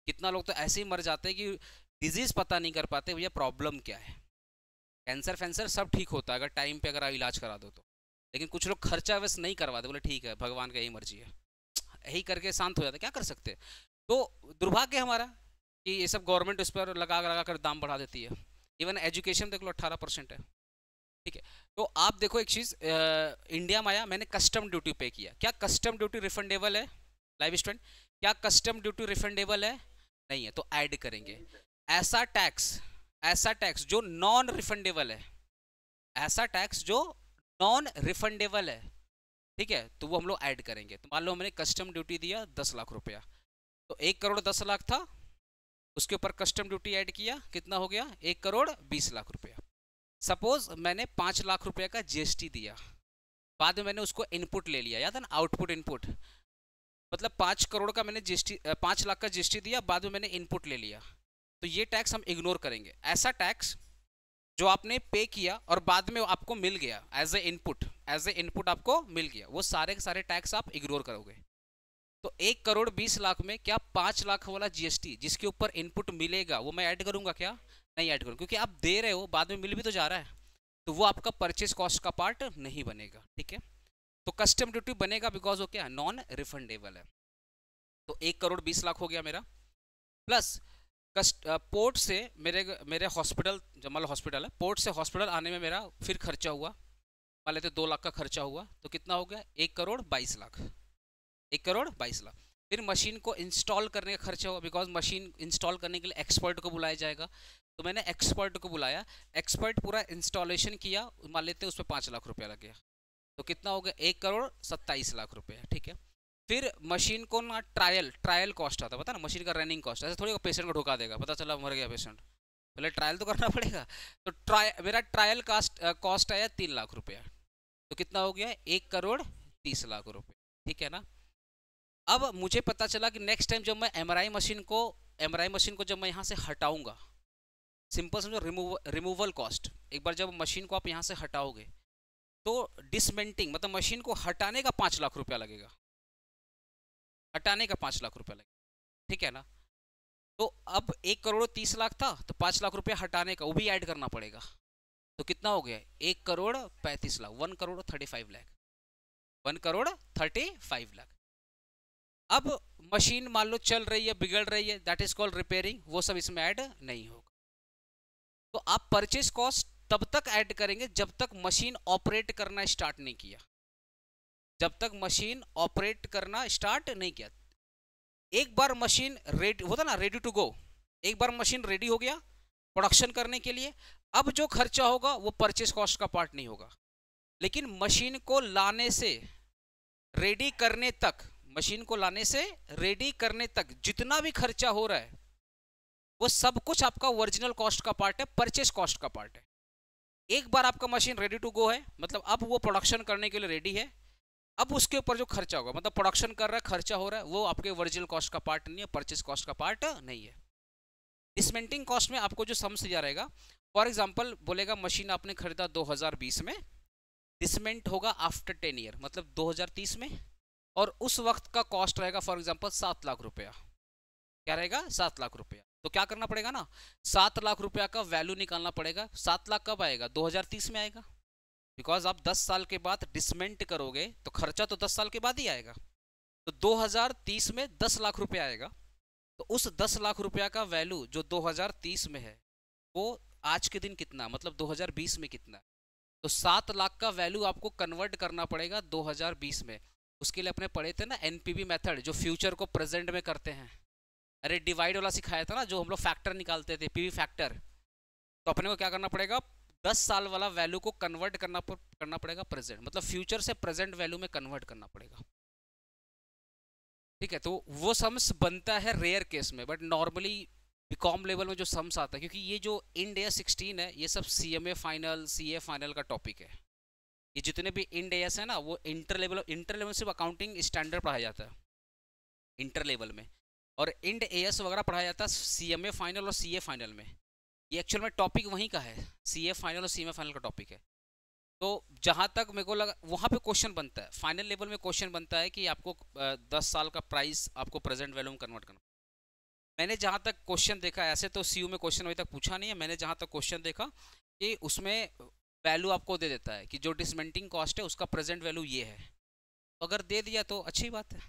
कितना लोग तो ऐसे ही मर जाते हैं कि डिजीज पता नहीं कर पाते भैया प्रॉब्लम क्या है। कैंसर फैंसर सब ठीक होता है अगर टाइम पे अगर आप इलाज करा दो तो, लेकिन कुछ लोग खर्चा वैसे नहीं करवाते, बोले ठीक है भगवान का यही मर्जी है, यही करके शांत हो जाता है। क्या कर सकते हैं? तो दुर्भाग्य हमारा कि ये सब गवर्नमेंट उस पर लगा लगा कर दाम बढ़ा देती है। इवन एजुकेशन देख लो 18% है। ठीक है, तो आप देखो एक चीज़, इंडिया में आया, मैंने कस्टम ड्यूटी पे किया। क्या कस्टम ड्यूटी रिफंडेबल है? लाइव स्टूडेंट, क्या कस्टम ड्यूटी रिफंडेबल है? नहीं है, तो ऐड करेंगे। ऐसा टैक्स जो नॉन रिफंडेबल है, ऐसा टैक्स जो नॉन रिफंडेबल है, ठीक है, तो वो हम लोग ऐड करेंगे। तो मान लो मैंने कस्टम ड्यूटी दिया 10 लाख रुपया, तो 1 करोड़ 10 लाख था, उसके ऊपर कस्टम ड्यूटी ऐड किया, कितना हो गया? 1 करोड़ 20 लाख रुपया। सपोज मैंने 5 लाख रुपया का जीएसटी दिया, बाद में मैंने उसको इनपुट ले लिया, याद है ना, आउटपुट इनपुट, मतलब 5 करोड़ का मैंने जीएसटी 5 लाख का जीएसटी दिया, बाद में मैंने इनपुट ले लिया, तो ये टैक्स हम इग्नोर करेंगे। ऐसा टैक्स जो आपने पे किया और बाद में आपको मिल गया एज ए इनपुट आपको मिल गया, वो सारे के सारे टैक्स आप इग्नोर करोगे। तो 1 करोड़ 20 लाख में क्या 5 लाख वाला जीएसटी जिसके ऊपर इनपुट मिलेगा वो मैं ऐड करूंगा? क्या नहीं ऐड करूंगा, क्योंकि आप दे रहे हो, बाद में मिल भी तो जा रहा है, तो वो आपका परचेज कॉस्ट का पार्ट नहीं बनेगा। ठीक है, तो कस्टम ड्यूटी बनेगा बिकॉज वो क्या नॉन रिफंडेबल है। तो 1 करोड़ 20 लाख हो गया मेरा, प्लस पोर्ट से मेरे हॉस्पिटल, जमल हॉस्पिटल है, पोर्ट से हॉस्पिटल आने में मेरा फिर खर्चा हुआ, मान लेते 2 लाख का खर्चा हुआ, तो कितना हो गया? 1 करोड़ 22 लाख, 1 करोड़ 22 लाख। फिर मशीन को इंस्टॉल करने का खर्चा हुआ, बिकॉज मशीन इंस्टॉल करने के लिए एक्सपर्ट को बुलाया जाएगा, तो मैंने एक्सपर्ट को बुलाया, एक्सपर्ट पूरा इंस्टॉलेशन किया, मान लेते उस पर 5 लाख रुपया लग गया, तो कितना हो गया? 1 करोड़ 27 लाख रुपया। ठीक है, फिर मशीन को ना ट्रायल कॉस्ट आता है, पता ना, मशीन का रनिंग कॉस्ट, ऐसे थोड़ी पेशेंट को ढुका देगा, पता चला मर गया पेशेंट, पहले ट्रायल तो करना पड़ेगा। तो मेरा ट्रायल कॉस्ट आया 3 लाख रुपया, तो कितना हो गया? 1 करोड़ 30 लाख रुपये। ठीक है ना? अब मुझे पता चला कि नेक्स्ट टाइम जब मैं एमआरआई मशीन को जब मैं यहाँ से हटाऊंगा, सिंपल समझो, रिमूवल कॉस्ट, एक बार जब मशीन को आप यहाँ से हटाओगे तो डिसमेंटिंग, मतलब मशीन को हटाने का 5 लाख रुपया लगेगा, हटाने का 5 लाख रुपया लगेगा। ठीक है ना? तो अब 1 करोड़ 30 लाख था, तो 5 लाख रुपया हटाने का वो भी ऐड करना पड़ेगा, तो कितना हो गया? 1 करोड़ 35 लाख, 1 करोड़ 35 लाख, 1 करोड़ 35 लाख। अब मशीन मान लो चल रही है, बिगड़ रही है, दैट इज कॉल्ड रिपेयरिंग, वो सब इसमें ऐड नहीं होगा। तो आप परचेज कॉस्ट तब तक ऐड करेंगे जब तक मशीन ऑपरेट करना स्टार्ट नहीं किया, जब तक मशीन ऑपरेट करना स्टार्ट नहीं किया। एक बार मशीन रेडी होता ना, रेडी टू गो, एक बार मशीन रेडी हो गया प्रोडक्शन करने के लिए, अब जो खर्चा होगा वो परचेज कॉस्ट का पार्ट नहीं होगा। लेकिन मशीन को लाने से रेडी करने तक, मशीन को लाने से रेडी करने तक जितना भी खर्चा हो रहा है वो सब कुछ आपका ओरिजिनल कॉस्ट का पार्ट है, परचेज कॉस्ट का पार्ट है। एक बार आपका मशीन रेडी टू गो है, मतलब अब वो प्रोडक्शन करने के लिए रेडी है, अब उसके ऊपर जो खर्चा होगा, मतलब प्रोडक्शन कर रहा है, खर्चा हो रहा है, वो आपके ओरिजिनल कॉस्ट का पार्ट नहीं है, परचेज कॉस्ट का पार्ट नहीं है। डिसमेंटिंग कॉस्ट में आपको जो समझ दिया रहेगा, फॉर एग्जांपल बोलेगा मशीन आपने खरीदा 2020 में, डिसमेंट होगा आफ्टर 10 ईयर, मतलब 2030 में, और उस वक्त का कॉस्ट रहेगा फॉर एग्जांपल 7 लाख रुपया। क्या रहेगा? 7 लाख रुपया। तो क्या करना पड़ेगा ना, 7 लाख रुपया का वैल्यू निकालना पड़ेगा। 7 लाख कब आएगा? 2030 में आएगा, बिकॉज आप 10 साल के बाद डिसमेंट करोगे तो खर्चा तो 10 साल के बाद ही आएगा। तो 2030 में 10 लाख रुपया आएगा, तो उस 10 लाख रुपया का वैल्यू जो 2030 में है वो आज के दिन कितना, मतलब 2020 में कितना, तो 7 लाख का वैल्यू आपको कन्वर्ट करना पड़ेगा 2020 में। उसके लिए अपने पढ़े थे ना एनपीवी मेथड, जो फ्यूचर को प्रेजेंट में करते हैं। अरे डिवाइड वाला सिखाया था ना, जो हम लोग फैक्टर निकालते थे, पीवी फैक्टर। तो अपने को क्या करना पड़ेगा, 10 साल वाला वैल्यू को कन्वर्ट करना पड़ेगा प्रेजेंट, मतलब फ्यूचर से प्रेजेंट वैल्यू में कन्वर्ट करना पड़ेगा। ठीक है, तो वो सम्स बनता है रेयर केस में, बट नॉर्मली बीकॉम लेवल में जो सम्स आता है, क्योंकि ये जो इंड AS 16 है ये सब CMA फाइनल, CA फाइनल का टॉपिक है। ये जितने भी इंड AS है ना वो इंटर लेवल सिर्फ अकाउंटिंग स्टैंडर्ड पढ़ाया जाता है इंटर लेवल में, और इंड AS वगैरह पढ़ाया जाता है CMA फाइनल और CA फाइनल में। ये एक्चुअल में टॉपिक वहीं का है, CA फाइनल और CMA फाइनल का टॉपिक है। तो जहाँ तक मेरे को लगा वहाँ पे क्वेश्चन बनता है, फाइनल लेवल में क्वेश्चन बनता है कि आपको 10 साल का प्राइस आपको प्रेजेंट वैल्यू में कन्वर्ट करना। मैंने जहाँ तक क्वेश्चन देखा, ऐसे तो CU में क्वेश्चन अभी तक पूछा नहीं है, मैंने जहाँ तक क्वेश्चन देखा कि उसमें वैल्यू आपको दे देता है कि जो डिसमेंटिंग कॉस्ट है उसका प्रेजेंट वैल्यू ये है। अगर दे दिया तो अच्छी बात है,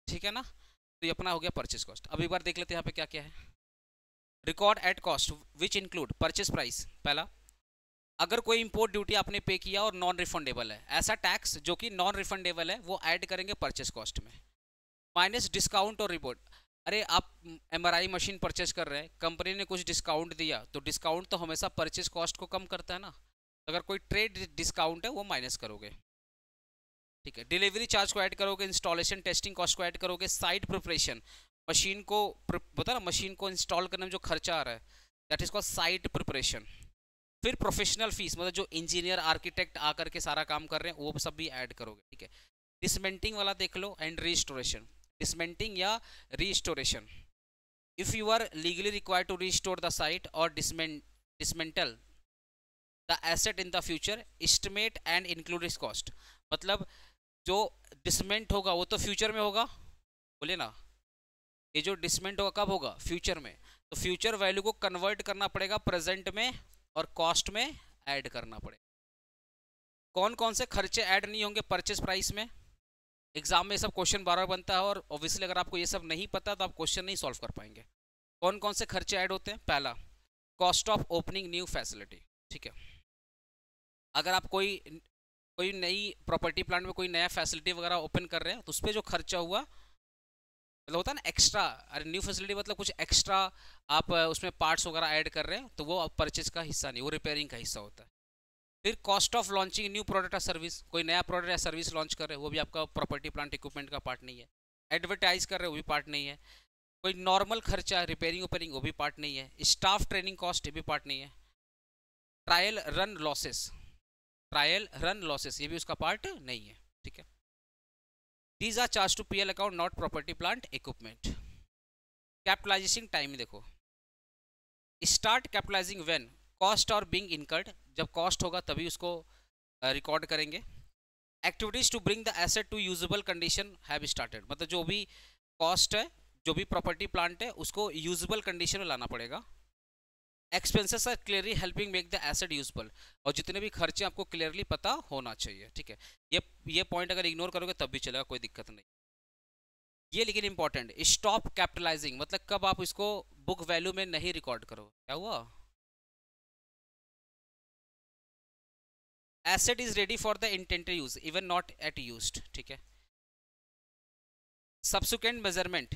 ठीक है ना। तो ये अपना हो गया परचेज कॉस्ट। अब एक बार देख लेते हैं यहाँ पे क्या क्या है। Record at cost which include purchase price. पहला, अगर कोई इंपोर्ट ड्यूटी आपने पे किया और नॉन रिफंडेबल है, ऐसा टैक्स जो कि नॉन रिफंडेबल है वो ऐड करेंगे परचेज कॉस्ट में। माइनस डिस्काउंट और रिपोर्ट। अरे आप MRI मशीन परचेज कर रहे हैं, कंपनी ने कुछ डिस्काउंट दिया, तो डिस्काउंट तो हमेशा परचेज कॉस्ट को कम करता है ना। अगर कोई ट्रेड डिस्काउंट है वो माइनस करोगे, ठीक है। डिलीवरी चार्ज को ऐड करोगे, इंस्टॉलेशन टेस्टिंग कॉस्ट को ऐड करोगे, साइट प्रिपरेशन, मशीन को बता ना, मशीन को इंस्टॉल करने में जो खर्चा आ रहा है that is called site preparation. फिर प्रोफेशनल फीस, मतलब जो इंजीनियर आर्किटेक्ट आकर के सारा काम कर रहे हैं वो सब भी ऐड करोगे, ठीक है। डिसमेंटिंग वाला देख लो, एंड रीस्टोरेशन। डिसमेंटिंग या restoration, if you are legally required to restore the site और dismantle the asset in the future, estimate and include इस कॉस्ट। मतलब जो डिसमेंट होगा वो तो फ्यूचर में होगा, बोले ना, ये जो डिसमेंट होगा कब होगा? फ्यूचर में। तो फ्यूचर वैल्यू को कन्वर्ट करना पड़ेगा प्रेजेंट में और कॉस्ट में ऐड करना पड़ेगा। कौन कौन से खर्चे ऐड नहीं होंगे परचेज प्राइस में? एग्जाम में सब क्वेश्चन बार बार बनता है, और ऑब्वियसली अगर आपको ये सब नहीं पता तो आप क्वेश्चन नहीं सॉल्व कर पाएंगे। कौन कौन से खर्चे ऐड होते हैं? पहला, cost of opening new facility, ठीक है। अगर आप कोई नई प्रॉपर्टी प्लांट में कोई नया फैसिलिटी वगैरह ओपन कर रहे हैं तो उस पर जो खर्चा हुआ, मतलब होता है ना एक्स्ट्रा, अरे न्यू फैसिलिटी मतलब कुछ एक्स्ट्रा आप उसमें पार्ट्स वगैरह ऐड कर रहे हैं, तो वो परचेज का हिस्सा नहीं, वो रिपेयरिंग का हिस्सा होता है। फिर cost of launching new product या सर्विस, कोई नया प्रोडक्ट या सर्विस लॉन्च कर रहे हैं वो भी आपका प्रॉपर्टी प्लांट इक्विपमेंट का पार्ट नहीं है। एडवर्टाइज कर रहे हैं वो भी पार्ट नहीं है। कोई नॉर्मल खर्चा रिपेयरिंग वेपेयरिंग वो भी पार्ट नहीं है। स्टाफ ट्रेनिंग कॉस्ट ये भी पार्ट नहीं है। ट्रायल रन लॉसेस ये भी उसका पार्ट नहीं है, ठीक है। These are charged to PL account, not property plant equipment. Capitalization time देखो, start capitalizing when cost are being incurred, जब कॉस्ट होगा तभी उसको रिकॉर्ड करेंगे। Activities to bring the asset to usable condition have started, मतलब जो भी cost है, जो भी प्रॉपर्टी प्लांट है उसको यूजेबल कंडीशन में लाना पड़ेगा। Expenses are clearly helping make the asset useful, और जितने भी खर्चे आपको क्लियरली पता होना चाहिए, ठीक है। ये पॉइंट अगर इग्नोर करोगे तब भी चलेगा, कोई दिक्कत नहीं। ये लेकिन इंपॉर्टेंट, स्टॉप कैपिटलाइजिंग मतलब कब आप इसको बुक वैल्यू में नहीं रिकॉर्ड करो। क्या हुआ? Asset is ready for the intended use even not at used, ठीक है। सब्सिक्वेंट मेजरमेंट,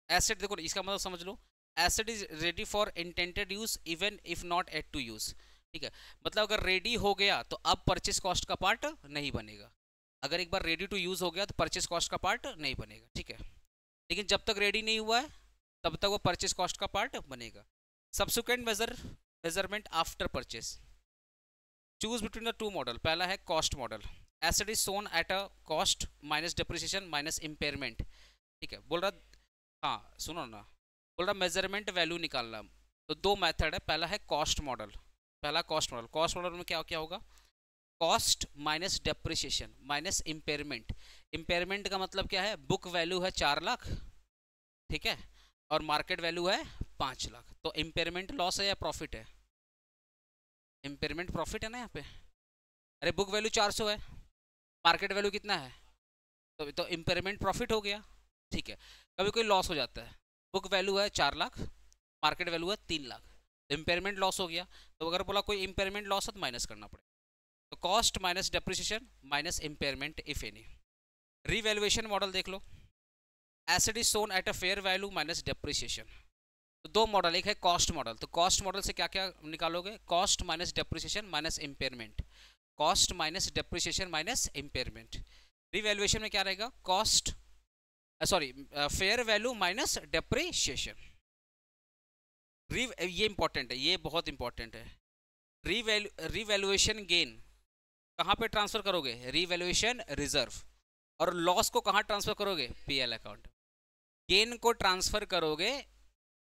एसेट देखो इसका मतलब समझ लो, asset is ready for intended use even if not at to use, ठीक है। मतलब अगर रेडी हो गया तो अब परचेस कॉस्ट का पार्ट नहीं बनेगा, अगर एक बार रेडी टू यूज हो गया तो परचेस कॉस्ट का पार्ट नहीं बनेगा, ठीक है। लेकिन जब तक रेडी नहीं हुआ है तब तक वो परचेस कॉस्ट का पार्ट बनेगा। Subsequent measurement after purchase, choose between the two model, पहला है cost model, asset is shown at a cost minus depreciation minus impairment, ठीक है। बोल रहा, हाँ सुनो ना, बोल रहा मेजरमेंट वैल्यू निकालना, तो दो मेथड है, पहला है कॉस्ट मॉडल, पहला कॉस्ट मॉडल, कॉस्ट मॉडल में क्या क्या होगा, cost minus depreciation minus impairment, impairment का मतलब क्या है, बुक वैल्यू है 4 लाख, ठीक है, और मार्केट वैल्यू है 5 लाख, तो इम्पेयरमेंट लॉस है या प्रॉफिट है, इम्पेयरमेंट प्रॉफिट है ना यहाँ पे। अरे बुक वैल्यू 400 है, मार्केट वैल्यू कितना है, तो इम्पेयरमेंट प्रॉफिट हो गया, ठीक है। कभी कोई लॉस हो जाता है, बुक वैल्यू है 4 लाख, मार्केट वैल्यू है 3 लाख, तो इम्पेयरमेंट लॉस हो गया, तो अगर बोला कोई इम्पेयरमेंट लॉस है तो माइनस करना पड़ेगा, तो cost minus depreciation minus impairment if any. Revaluation model देख लो, asset is shown at a fair value minus depreciation, तो दो मॉडल, एक है कॉस्ट मॉडल, तो कॉस्ट मॉडल से क्या क्या निकालोगे, cost minus depreciation minus impairment, cost minus depreciation minus impairment. Revaluation में क्या रहेगा, cost sorry fair value minus depreciation. ये इंपॉर्टेंट है, ये बहुत इंपॉर्टेंट है। रीवैल्यूएशन गेन कहाँ पे ट्रांसफर करोगे, रीवैल्यूएशन रिजर्व, और लॉस को कहाँ ट्रांसफर करोगे, पीएल अकाउंट, गेन को ट्रांसफर करोगे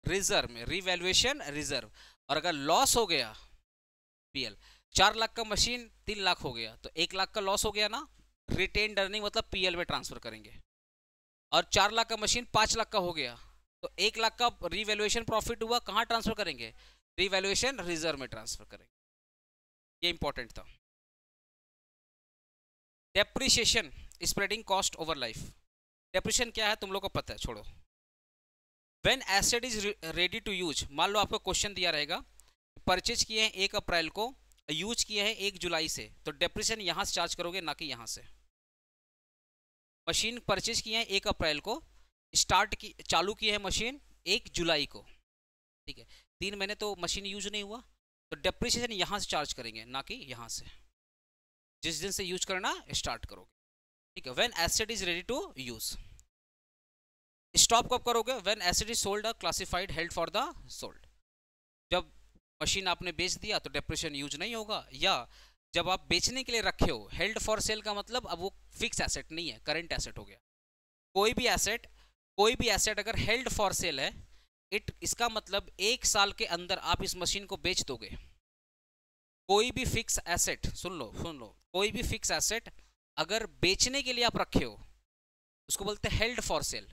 रिजर्व में, रीवैल्यूएशन रिजर्व, और अगर लॉस हो गया पीएल, 4 लाख का मशीन 3 लाख हो गया तो 1 लाख का लॉस हो गया ना, रिटेन्ड अर्निंग मतलब पीएल में ट्रांसफर करेंगे, और 4 लाख का मशीन 5 लाख का हो गया तो 1 लाख का रीवैल्यूएशन प्रॉफिट हुआ, कहाँ ट्रांसफर करेंगे, रीवैल्यूएशन रिजर्व में ट्रांसफर करेंगे, ये इंपॉर्टेंट था। Depreciation spreading cost over life, depreciation क्या है तुम लोग को पता है, छोड़ो। When asset is ready to use, मान लो आपको क्वेश्चन दिया रहेगा, परचेज किए हैं 1 अप्रैल को, यूज किए हैं 1 जुलाई से, तो डेप्रिसिएशन यहां से चार्ज करोगे ना कि यहां से। मशीन परचेज किए हैं 1 अप्रैल को, स्टार्ट की चालू की है मशीन 1 जुलाई को, ठीक है, 3 महीने तो मशीन यूज नहीं हुआ, तो डेप्रिसिएशन यहां से चार्ज करेंगे ना कि यहां से, जिस दिन से यूज करना स्टार्ट करोगे, ठीक है। When asset is ready to use, stop कब करोगे, when asset is sold a classified held for the sold, जब मशीन आपने बेच दिया तो डेप्रिसिएशन यूज नहीं होगा, या जब आप बेचने के लिए रखे हो, हेल्ड फॉर सेल का मतलब अब वो फिक्स एसेट नहीं है, करंट एसेट हो गया। कोई भी एसेट अगर हेल्ड फॉर सेल है, इसका मतलब 1 साल के अंदर आप इस मशीन को बेच दोगे। कोई भी फिक्स एसेट, सुन लो, कोई भी फिक्स एसेट अगर बेचने के लिए आप रखे हो उसको बोलते हैं हेल्ड फॉर सेल,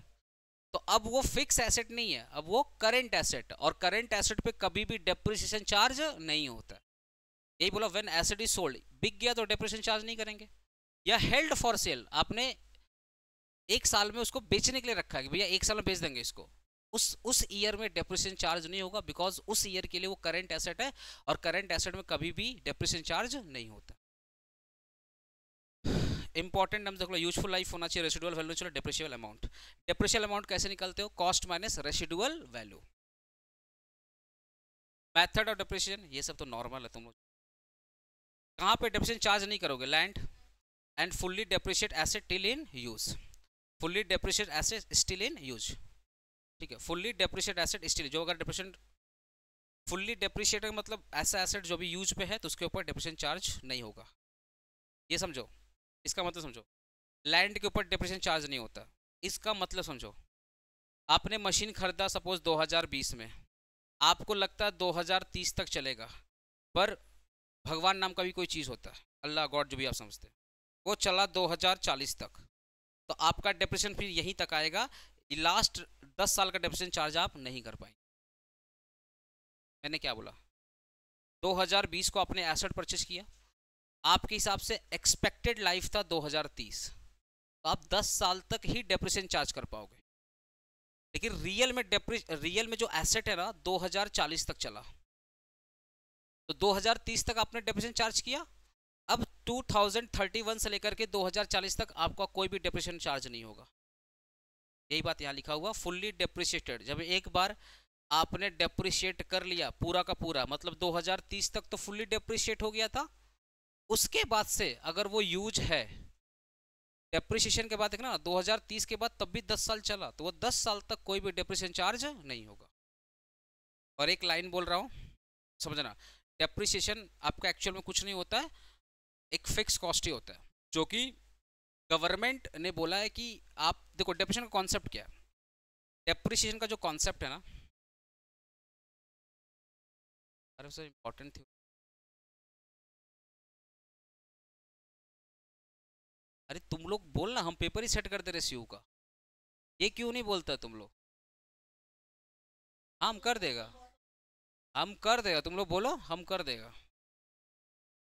तो अब वो फिक्स एसेट नहीं है, अब वो करंट एसेट, और करंट एसेट पे कभी भी डेप्रिसिएशन चार्ज नहीं होता। यही बोला, व्हेन एसेट इज सोल्ड, बिक गया तो डेप्रिसिएशन चार्ज नहीं करेंगे। या हेल्ड फॉर सेल, आपने 1 साल में उसको बेचने के लिए रखा है कि भैया 1 साल में बेच देंगे इसको, उस ईयर में डेप्रिसिएशन चार्ज नहीं होगा, बिकॉज उस ईयर के लिए वो करंट एसेट है, और करंट एसेट में कभी भी डेप्रिसिएशन चार्ज नहीं होता। इंपॉर्टेंट हम देख लो, यूजफुल लाइफ होना चाहिए, रेसिडुअल वैल्यू चाहिए, डेप्रिशिएबल अमाउंट। डेप्रिशिएबल अमाउंट कैसे निकालते हो, cost minus residual value. Method of depreciation ये सब तो नॉर्मल है, तुम लोग कहाँ पे डेप्रिसिएशन चार्ज नहीं करोगे, land and fully depreciate asset till in use, fully depreciate asset still in use, ठीक है। फुल्ली डेप्रिशिएट एसेट स्टिल, जो अगर डेप्रिसिएशन फुल्ली डेप्रिशिएट मतलब ऐसा एसेट जो भी यूज पे है तो उसके ऊपर डेप्रिसिएशन चार्ज नहीं होगा, ये समझो, इसका मतलब समझो। लैंड के ऊपर डेप्रिसिएशन चार्ज नहीं होता, इसका मतलब समझो। आपने मशीन खरीदा सपोज 2020 में, आपको लगता है 2030 तक चलेगा, पर भगवान नाम का भी कोई चीज़ होता है, अल्लाह गॉड जो भी आप समझते हैं, वो चला 2040 तक, तो आपका डेप्रिसिएशन फिर यहीं तक आएगा, लास्ट 10 साल का डेप्रिसिएशन चार्ज आप नहीं कर पाएंगे। मैंने क्या बोला, 2020 को आपने एसेट परचेज किया, आपके हिसाब से एक्सपेक्टेड लाइफ था 2030, तो आप 10 साल तक ही डेप्रिसिएशन चार्ज कर पाओगे। लेकिन रियल में जो एसेट है ना 2040 तक चला, तो 2030 तक आपने डेप्रिसिएशन चार्ज किया। अब 2031 से लेकर के 2040 तक आपका कोई भी डेप्रिसिएशन चार्ज नहीं होगा। यही बात यहाँ लिखा हुआ, फुल्ली डेप्रिशिएटेड। जब एक बार आपने डेप्रिशिएट कर लिया पूरा का पूरा, मतलब 2030 तक तो फुल्ली डेप्रिशिएट हो गया था, उसके बाद से अगर वो यूज है, डेप्रिसिएशन के बाद देखना 2030 के बाद तब भी 10 साल चला, तो वो 10 साल तक कोई भी डेप्रिसिएशन चार्ज नहीं होगा। और एक लाइन बोल रहा हूँ समझना, डेप्रिसिएशन आपका एक्चुअल में कुछ नहीं होता है, एक फिक्स कॉस्ट ही होता है, जो कि गवर्नमेंट ने बोला है कि आप देखो डेप्रिसिएशन का कॉन्सेप्ट क्या है। डेप्रिसिएशन का जो कॉन्सेप्ट है ना, अरे सर इंपॉर्टेंट थी, अरे तुम लोग बोलना, हम पेपर ही सेट कर दे रहे सीयू का, ये क्यों नहीं बोलता तुम लोग? हम कर देगा, हम कर देगा, तुम लोग बोलो हम कर देगा।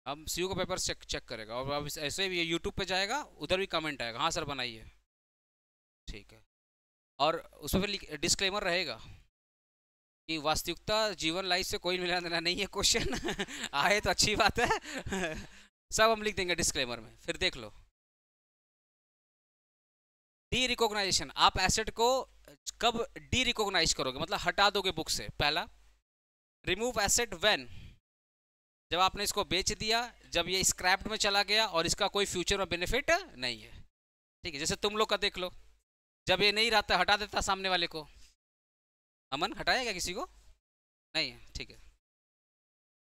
हम सीयू का पेपर चेक करेगा, और अब ऐसे भी यूट्यूब पे जाएगा, उधर भी कमेंट आएगा हाँ सर बनाइए, ठीक है। और उसमें फिर डिस्क्लेमर रहेगा कि वास्तविकता जीवन लाइफ से कोई मिला देना नहीं है क्वेश्चन आए तो अच्छी बात है सब हम लिख देंगे डिस्क्लेमर में, फिर देख लो। डी रिकॉग्नाइजेशन, आप एसेट को कब डी रिकॉग्नाइज करोगे, मतलब हटा दोगे बुक से। पहला, रिमूव एसेट व्हेन, जब आपने इसको बेच दिया, जब ये स्क्रैप्ड में चला गया और इसका कोई फ्यूचर में बेनिफिट नहीं है, ठीक है। जैसे तुम लोग का देख लो, जब ये नहीं रहता हटा देता सामने वाले को। अमन हटाया क्या किसी को? नहीं है, ठीक है।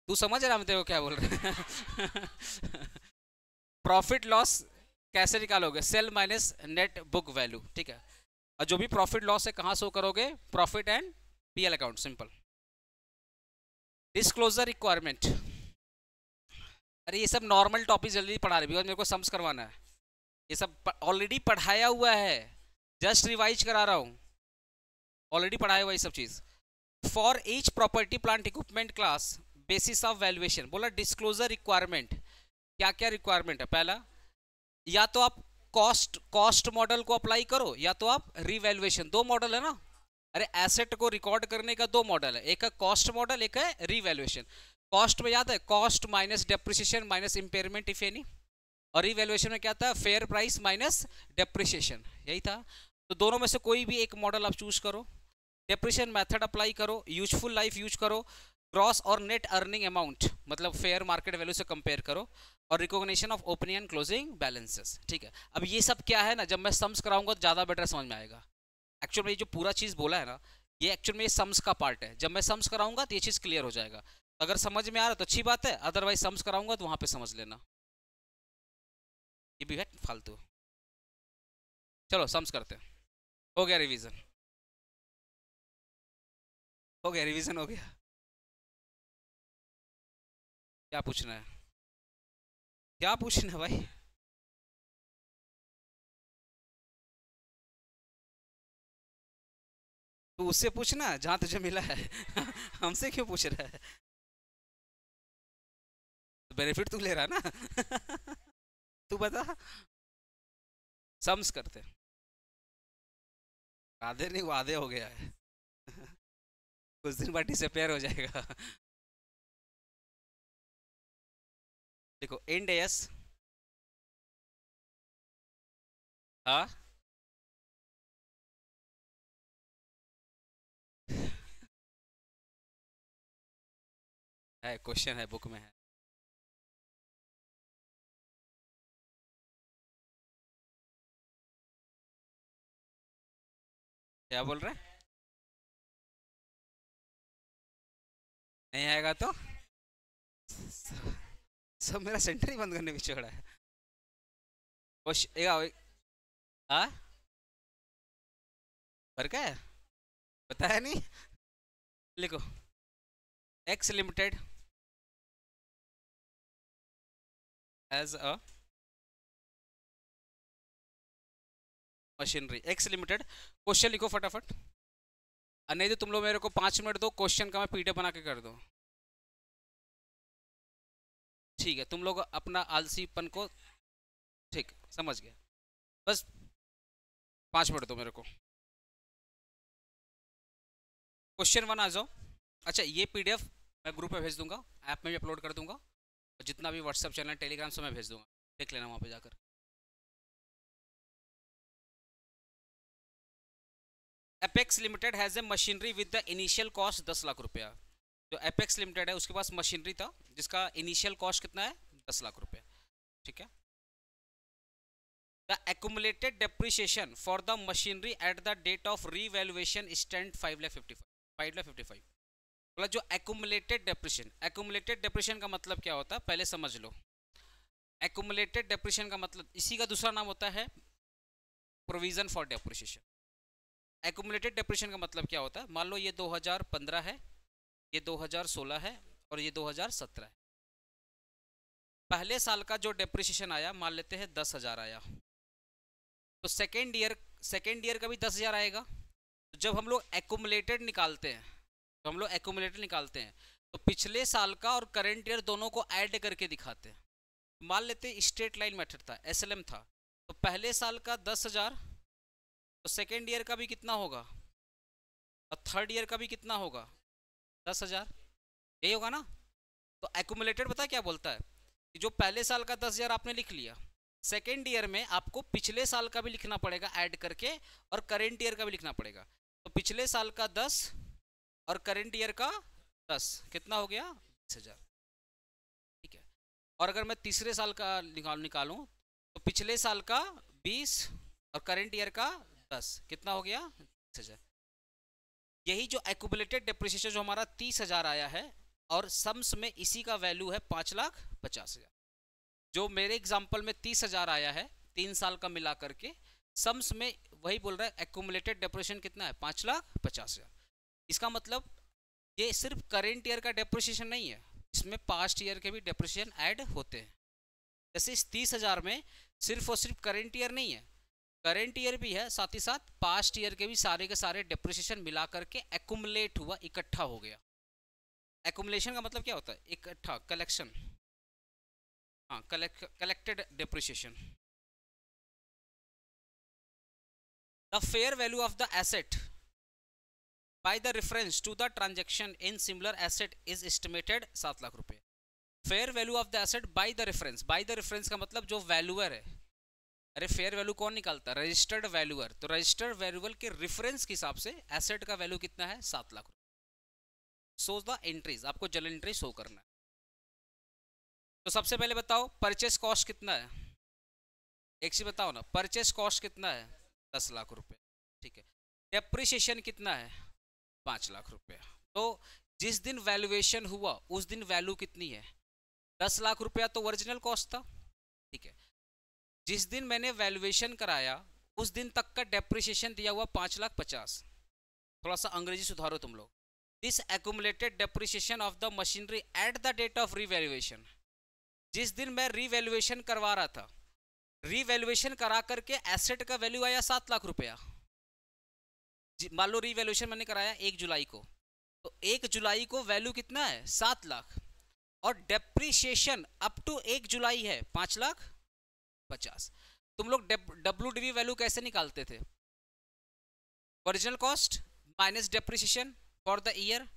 तू समझ रहा, हम तेरे को क्या बोल रहे प्रॉफिट लॉस कैसे निकालोगे? Sale minus net book value, ठीक है। और जो भी प्रॉफिट लॉस है कहाँ शो करोगे? Profit and PL account, simple. Disclosure requirement, अरे ये सब नॉर्मल टॉपिक जल्दी पढ़ा रहे, बिकॉज मेरे को सम्स करवाना है। ये सब ऑलरेडी पढ़ाया हुआ है, जस्ट रिवाइज करा रहा हूँ, ऑलरेडी पढ़ाया हुआ ये सब चीज। For each property plant equipment class basis of valuation, बोला डिस्क्लोजर रिक्वायरमेंट। क्या क्या रिक्वायरमेंट है? पहला, या तो आप कॉस्ट मॉडल को अप्लाई करो, या तो आप रिवैल्यूएशन। दो मॉडल है ना, अरे एसेट को रिकॉर्ड करने का दो मॉडल है, एक है कॉस्ट मॉडल, एक है रिवैल्यूएशन। कॉस्ट में याद है cost minus depreciation minus impairment if any, और रिवैल्यूएशन में क्या था? फेयर प्राइस माइनस डेप्रिसिएशन, यही था। तो दोनों में से कोई भी एक मॉडल आप चूज करो, डेप्रिसिएशन मेथड अप्लाई करो, यूजफुल लाइफ यूज करो, ग्रॉस और नेट अर्निंग अमाउंट मतलब फेयर मार्केट वैल्यू से कंपेयर करो, और recognition of opening and closing balances, ठीक है। अब ये सब क्या है ना, जब मैं सम्स कराऊंगा तो ज़्यादा बेटर समझ में आएगा। एक्चुअल में ये जो पूरा चीज़ बोला है ना, ये एक्चुअल में ये सम्स का पार्ट है। जब मैं सम्स कराऊंगा तो ये चीज़ क्लियर हो जाएगा। अगर समझ में आ रहा तो अच्छी बात है, अदरवाइज सम्स कराऊंगा तो वहाँ पे समझ लेना, ये भी है फालतू। चलो सम्स करते हैं। हो गया रिवीजन, हो गया रिवीजन, हो गया। क्या पूछना है, क्या पूछना है भाई? तू उससे पूछना जहाँ तुझे मिला है हमसे क्यों पूछ रहा है? बेनिफिट तू ले रहा है ना तू बता। सम्स करते हैं। आधे नहीं, वो आधे हो गया है कुछ दिन बाद डिसअपेयर हो जाएगा देखो इंड एस, हाँ है, क्वेश्चन है बुक में है। क्या बोल रहे हैं? नहीं आएगा तो सब मेरा सेंटर ही बंद करने पीछे खड़ा है। क्वेश्चन हाँ पर क्या है बताया नहीं, लिखो X limited as a machinery, X limited. Question लिखो फटाफट, नहीं तो तुम लोग मेरे को 5 मिनट दो, क्वेश्चन का मैं पीडीएफ बना के कर दो, ठीक है। तुम लोग अपना आलसीपन को, ठीक समझ गया, बस 5 मिनट दो मेरे को। क्वेश्चन 1 आ जाओ। अच्छा, ये पीडीएफ मैं ग्रुप में भेज दूंगा, ऐप में भी अपलोड कर दूंगा, और जितना भी व्हाट्सएप चैनल टेलीग्राम से मैं भेज दूंगा, देख लेना वहाँ पे जाकर। Apex limited has a machinery with the initial cost 10 lakh रुपया। जो एपेक्स लिमिटेड है उसके पास मशीनरी था जिसका इनिशियल कॉस्ट कितना है, 10 लाख रुपया। ठीक है। The accumulated depreciation for the machinery at the date of revaluation stand 5,55,000। मतलब जो एक्यूमुलेटेड डेप्रिसिएशन, एक्यूमुलेटेड डेप्रिसिएशन का मतलब क्या होता है पहले समझ लो। एक्यूमुलेटेड डेप्रिसिएशन का मतलब, इसी का दूसरा नाम होता है provision for depreciation. Accumulated depreciation का मतलब क्या होता है, मान लो ये 2015 है, ये 2016 है और ये 2017 है। पहले साल का जो डेप्रिसिएशन आया मान लेते हैं 10,000 आया, तो सेकेंड ईयर का भी 10,000 आएगा। तो जब हम लोग एक्यूमुलेटेड निकालते हैं, तो पिछले साल का और करंट ईयर दोनों को ऐड करके दिखाते हैं। मान लेते हैं स्ट्रेट लाइन मेथड था, एसएलएम था, तो पहले साल का 10,000, तो सेकेंड ईयर का भी कितना होगा और थर्ड ईयर का भी कितना होगा, 10,000, यही होगा ना। तो एक्यूमुलेटेड पता क्या बोलता है कि जो पहले साल का 10,000 आपने लिख लिया, सेकेंड ईयर में आपको पिछले साल का भी लिखना पड़ेगा ऐड करके, और करेंट ईयर का भी लिखना पड़ेगा। तो पिछले साल का 10 और करेंट ईयर का 10 कितना हो गया, 20,000। ठीक है। और अगर मैं तीसरे साल का निकालूं तो पिछले साल का 20 और करेंट ईयर का 10 कितना हो गया, 20,000। यही जो एक्यूमुलेटेड डेप्रिसिएशन जो हमारा 30,000 आया है, और सम्स में इसी का वैल्यू है 5,50,000। जो मेरे एग्जांपल में 30,000 आया है 3 साल का मिला करके, सम्स में वही बोल रहा है एक्यूमुलेटेड डेप्रिसिएशन कितना है, 5,50,000। इसका मतलब ये सिर्फ करेंट ईयर का डेप्रिसिएशन नहीं है, इसमें पास्ट ईयर के भी डेप्रिसिएशन ऐड होते हैं। जैसे इस 30,000 में सिर्फ और सिर्फ करेंट ईयर नहीं है, करेंट ईयर भी है, साथ ही साथ पास्ट ईयर के भी सारे डेप्रिसिएशन मिला करके एक्यूमुलेट हुआ, इकट्ठा हो गया। एक्यूमुलेशन का मतलब क्या होता है, इकट्ठा, कलेक्शन, हाँ, collected depreciation. The fair value of the asset by the reference to the transaction in similar asset is estimated 7 lakh रुपए। Fair value of the asset by the reference, by the reference का मतलब जो valuer है। अरे fair value कौन निकालता है, registered valuer. तो रजिस्टर्ड वैल्यूअर के रेफरेंस के हिसाब से एसेट का वैल्यू कितना है, 7 लाख रुपए। सो द एंट्रीज, आपको जर्नल एंट्री शो करना है। तो सबसे पहले बताओ परचेस कॉस्ट कितना है, एक चीज बताओ ना, परचेस कॉस्ट कितना है, 10 लाख रुपए। ठीक है। डेप्रिसिएशन कितना है, 5 लाख रुपए। तो जिस दिन वैल्यूएशन हुआ उस दिन वैल्यू कितनी है, 10 लाख रुपया तो ओरिजिनल कॉस्ट था। ठीक है। जिस दिन मैंने वैल्यूएशन कराया उस दिन तक का डेप्रिसिएशन दिया हुआ 5,50,000। थोड़ा सा अंग्रेजी सुधारो तुम लोग। This accumulated depreciation of the machinery at the date of revaluation, जिस दिन मैं रीवैल्यूएशन करवा रहा था, रीवैल्यूएशन करा करके एसेट का वैल्यू आया 7 लाख रुपया। मान लो रीवैल्यूएशन मैंने कराया 1 जुलाई को, तो 1 जुलाई को वैल्यू कितना है, 7 लाख, और डेप्रिसिएशन अप टू 1 जुलाई है 5,50,000। तुम लोग WDV वैल्यू कैसे निकालते थे, original cost minus depreciation for the year,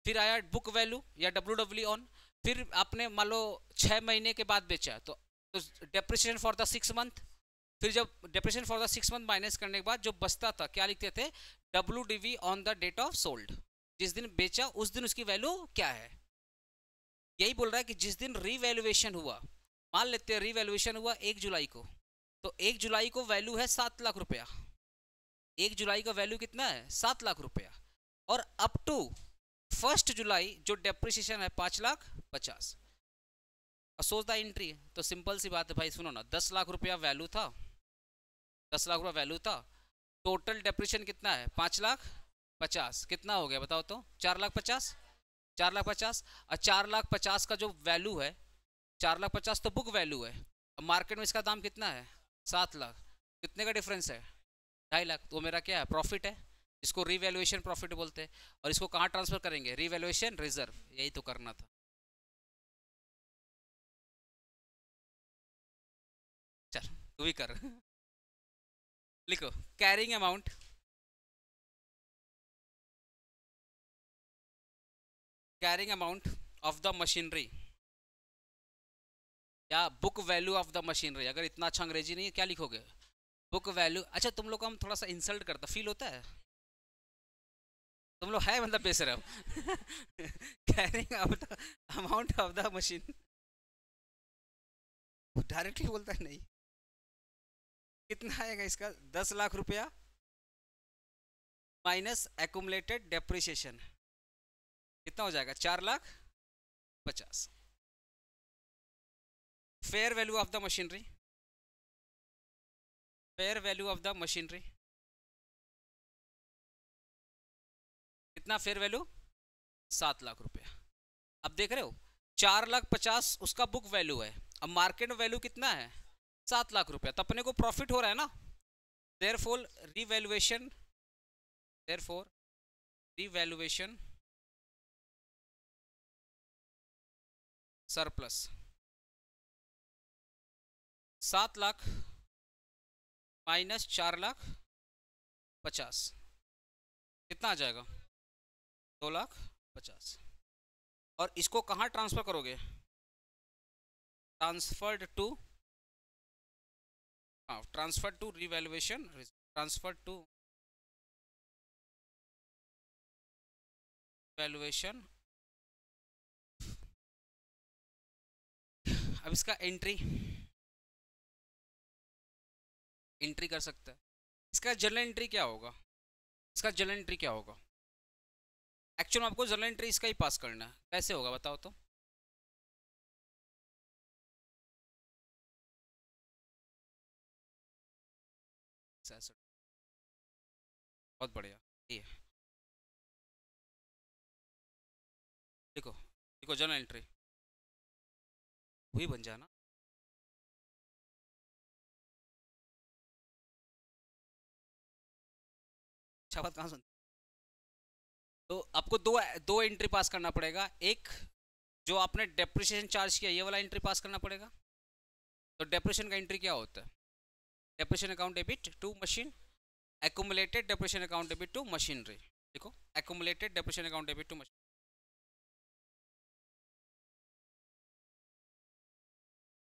फिर आया बुक वैल्यू या WW ऑन, फिर आपने मान लो 6 महीने के बाद बेचा तो डेप्रिसिएशन फॉर द 6 मंथ, फिर जब depreciation for the 6 month minus करने के बाद जो बचता था क्या लिखते थे, WDV on the date of sold, जिस दिन बेचा उस दिन उसकी वैल्यू क्या है। यही बोल रहा है कि जिस दिन रीवैल्यूएशन हुआ, मान लेते हैं रीवैल्यूएशन हुआ 1 जुलाई को, तो 1 जुलाई को वैल्यू है 7 लाख रुपया। 1 जुलाई का वैल्यू कितना है, 7 लाख रुपया, और अप टू 1 जुलाई जो डेप्रिसिएशन है 5,50,000। सोच द एंट्री, तो सिंपल सी बात है भाई, सुनो ना, 10 लाख रुपया वैल्यू था, 10 लाख रुपया वैल्यू था, टोटल डेप्रिसिएशन कितना है, 5,50,000, कितना हो गया बताओ तो, 4,50,000, 4,50,000। और 4,50,000 का जो वैल्यू है, 4,50,000 तो बुक वैल्यू है, मार्केट में इसका दाम कितना है, 7 लाख, कितने का डिफरेंस है, 2.5 लाख। तो मेरा क्या है, प्रॉफिट है, इसको रीवैल्यूएशन प्रॉफिट बोलते हैं। और इसको कहाँ ट्रांसफर करेंगे, रीवैल्यूएशन रिजर्व, यही तो करना था। चल तू भी कर लिखो carrying amount, carrying amount of the machinery या book value of the machinery. अगर इतना अच्छा अंग्रेजी नहीं है क्या लिखोगे? Book value. अच्छा तुम लोग को हम थोड़ा सा इंसल्ट करता फील होता है? तुम लोग है मतलब बेशरम। Carrying of the amount of the machine, directly बोलता है नहीं। कितना आएगा इसका? 10 लाख रुपया माइनस एकुमुलेटेड डेप्रिसिएशन, कितना हो जाएगा? 4,50,000। Fair value of the machinery, fair value of the machinery कितना? फेयर वैल्यू 7 लाख रुपया। अब देख रहे हो 4,50,000 उसका बुक वैल्यू है, अब मार्केट वैल्यू कितना है? 7 लाख रुपया, तो अपने को प्रॉफिट हो रहा है ना। Therefore revaluation, therefore revaluation surplus 7 lakh minus 4,50,000 कितना आ जाएगा? 2,50,000। और इसको कहाँ ट्रांसफर करोगे? Transferred to, transfer to revaluation, transfer to valuation. अब इसका एंट्री, एंट्री कर सकता है। इसका जर्नल एंट्री क्या होगा? इसका जर्नल एंट्री क्या होगा? एक्चुअल में आपको जर्नल एंट्री इसका ही पास करना है, कैसे होगा बताओ तो? बहुत बढ़िया, ये देखो, देखो जर्नल एंट्री वही बन जाना। अच्छा बात कहाँ सुन, तो आपको दो दो एंट्री पास करना पड़ेगा। एक जो आपने डेप्रिसिएशन चार्ज किया ये वाला एंट्री पास करना पड़ेगा। तो डेप्रिसिएशन का एंट्री क्या होता है? Depreciation account debit to machine, accumulated depreciation account debit to machinery. देखो accumulated depreciation account debit to machine,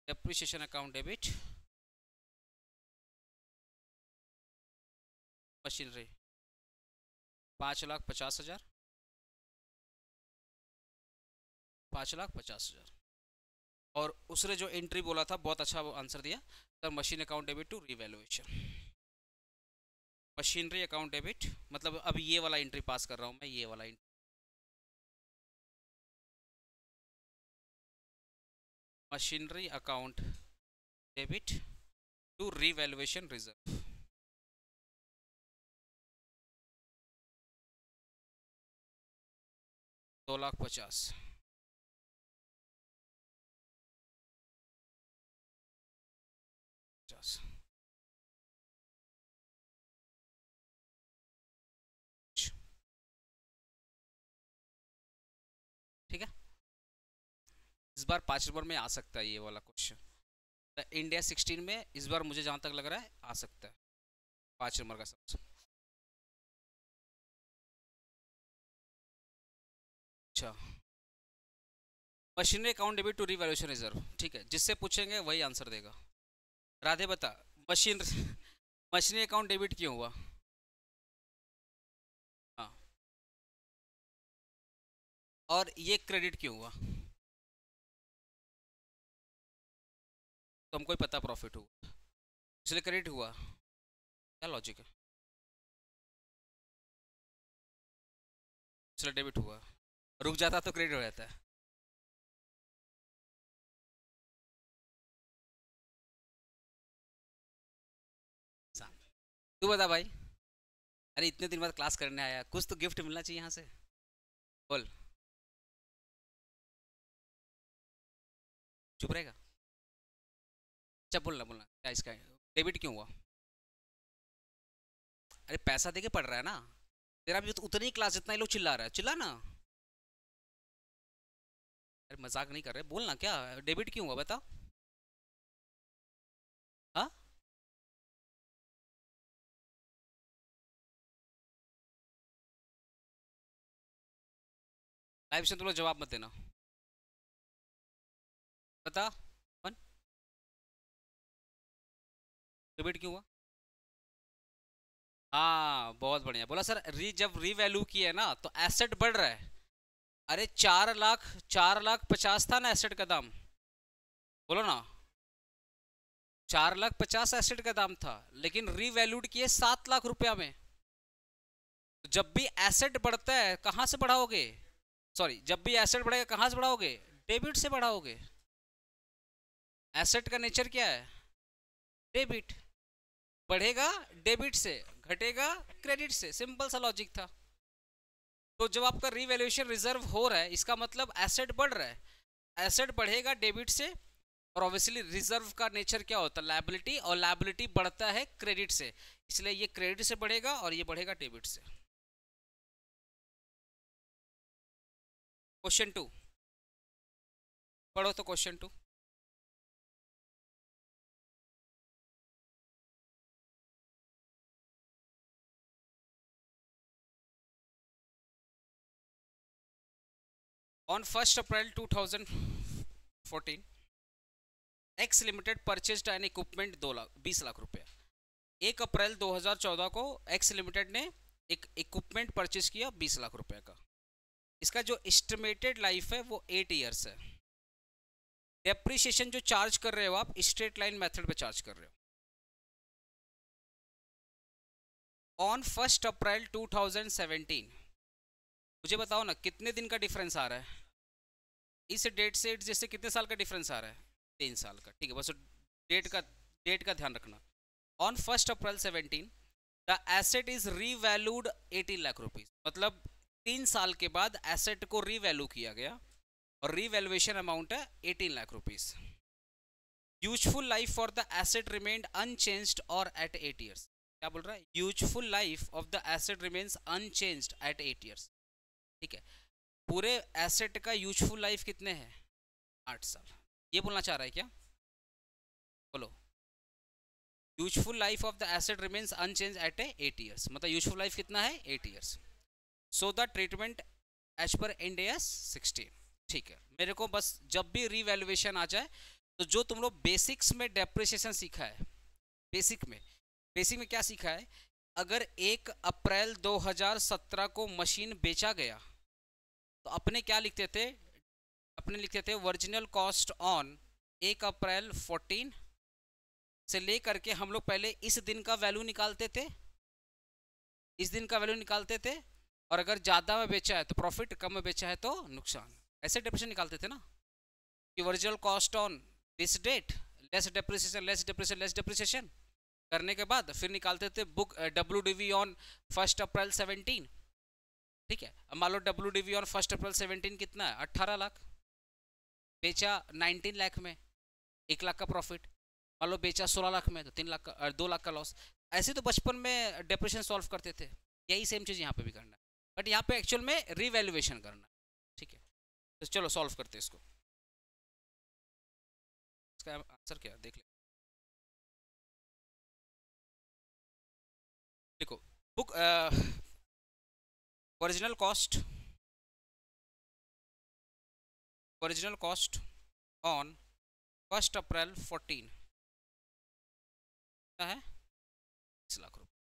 depreciation account debit machinery 5,50,000, 5,50,000। और उसने जो एंट्री बोला था बहुत अच्छा आंसर दिया sir, machine account debit to revaluation, machinery account debit. मतलब अब ये वाला एंट्री पास कर रहा हूँ मैं, ये वाला entry, machinery account debit to revaluation reserve. 2,50,000, ठीक है। इस बार 5 नंबर में आ सकता है ये वाला क्वेश्चन। इंडिया 16 में इस बार मुझे जहां तक लग रहा है आ सकता है 5 नंबर का सवाल। अच्छा, machinery account debit to revaluation reserve, ठीक है, जिससे पूछेंगे वही आंसर देगा। राधे बता, मशीन मशीनरी अकाउंट डेबिट क्यों हुआ? हाँ, और ये क्रेडिट क्यों हुआ? तो हमको ही पता प्रॉफिट हुआ इसलिए क्रेडिट हुआ, क्या लॉजिक है? इसलिए डेबिट हुआ, रुक जाता तो क्रेडिट हो जाता है। तू बता भाई, अरे इतने दिन बाद क्लास करने आया, कुछ तो गिफ्ट मिलना चाहिए यहाँ से, बोल। चुप रहेगा? अच्छा बोलना बोलना, क्या इसका डेबिट क्यों हुआ? अरे पैसा देके पढ़ रहा है ना, तेरा भी तो उतनी ही क्लास जितना ये लोग चिल्ला रहा है, चिल्ला ना। अरे मजाक नहीं कर रहे, बोलना क्या डेबिट क्यों हुआ बता। हाँ, लाइव से तुम लोग जवाब मत देना। बता वन, डेबिट क्यों हुआ? हाँ बहुत बढ़िया बोला सर। जब रीवैल्यू किया है ना तो एसेट बढ़ रहा है। अरे 4 लाख, 4,50,000 था ना एसेट का दाम, बोलो ना। 4,50,000 एसेट का दाम था, लेकिन रीवैल्यूड किए 7 लाख रुपया में। तो जब भी एसेट बढ़ता है कहां से बढ़ाओगे? सॉरी, जब भी एसेट बढ़ेगा कहां से बढ़ाओगे? डेबिट से बढ़ाओगे। एसेट का नेचर क्या है? डेबिट। बढ़ेगा डेबिट से, घटेगा क्रेडिट से, सिंपल सा लॉजिक था। तो जब आपका रीवैल्यूएशन रिजर्व हो रहा है इसका मतलब एसेट बढ़ रहा है। एसेट बढ़ेगा डेबिट से, और ऑब्वियसली रिजर्व का नेचर क्या होता है? लायबिलिटी, और लायबिलिटी बढ़ता है क्रेडिट से, इसलिए ये क्रेडिट से बढ़ेगा और ये बढ़ेगा डेबिट से। क्वेश्चन 2 पढ़ो तो। Question 2, on 1 April 2014 x limited purchased N equipment 20 lakh रुपया। 1 अप्रैल 2014 को एक्स लिमिटेड ने एक इक्विपमेंट परचेज किया 20 लाख रुपए का। इसका जो एस्टिमेटेड लाइफ है वो 8 ईयर्स है। डेप्रिसिएशन जो चार्ज कर रहे हो आप स्ट्रेट लाइन मेथड पे चार्ज कर रहे हो। ऑन 1 अप्रैल 2017, मुझे बताओ ना कितने दिन का डिफरेंस आ रहा है? इस डेट से जैसे कितने साल का डिफरेंस आ रहा है? 3 साल का। ठीक है, बस डेट का ध्यान रखना। On 1 April 17 the asset is revalued 18 lakh rupees, मतलब 3 साल के बाद एसेट को रीवैल्यू किया गया और रीवैल्यूएशन अमाउंट है 18 lakh rupees. Useful life for the asset remained unchanged और एट 8 ईयर्स। क्या बोल रहा है? Useful life of the asset remains unchanged at 8 years. ठीक है, पूरे एसेट का यूजफुल लाइफ कितने हैं? 8 साल। ये बोलना चाह रहा है क्या? बोलो। Useful life of the asset remains unchange at 8 years, मतलब यूजफुल लाइफ कितना है? 8 years. So the treatment as per Ind AS 16। ठीक है, मेरे को बस जब भी रीवैल्यूएशन आ जाए तो जो तुम लोग बेसिक्स में डेप्रिसिएशन सीखा है, बेसिक में क्या सीखा है? अगर 1 अप्रैल 2017 को मशीन बेचा गया तो अपने क्या लिखते थे? अपने लिखते थे ओरिजिनल कॉस्ट ऑन 1 अप्रैल 14 से लेकर के हम लोग पहले इस दिन का वैल्यू निकालते थे, इस दिन का वैल्यू निकालते थे, और अगर ज़्यादा में बेचा है तो प्रॉफिट, कम में बेचा है तो नुकसान। ऐसे डेप्रिसिएशन निकालते थे ना कि original cost on this date less depreciation, less depreciation, less depreciation करने के बाद फिर निकालते थे बुक WDV ऑन 1 अप्रैल 17। ठीक है, अब मान लो WDV ऑन 1 अप्रैल 17 कितना है? 18 लाख। बेचा 19 लाख में, 1 लाख का प्रॉफिट। मान लो बेचा 16 लाख में तो 3 लाख का, 2 लाख का लॉस। ऐसे तो बचपन में डेप्रिसिएशन सॉल्व करते थे, यही सेम चीज़ यहाँ पे भी करना है, बट यहाँ पे एक्चुअल में रीवैल्यूएशन करना है। ठीक है, तो चलो सॉल्व करते हैं इसको। इसका आंसर क्या देख ले। देखो, book original cost, original cost on 1 अप्रैल 14 क्या है? 20 लाख रुपये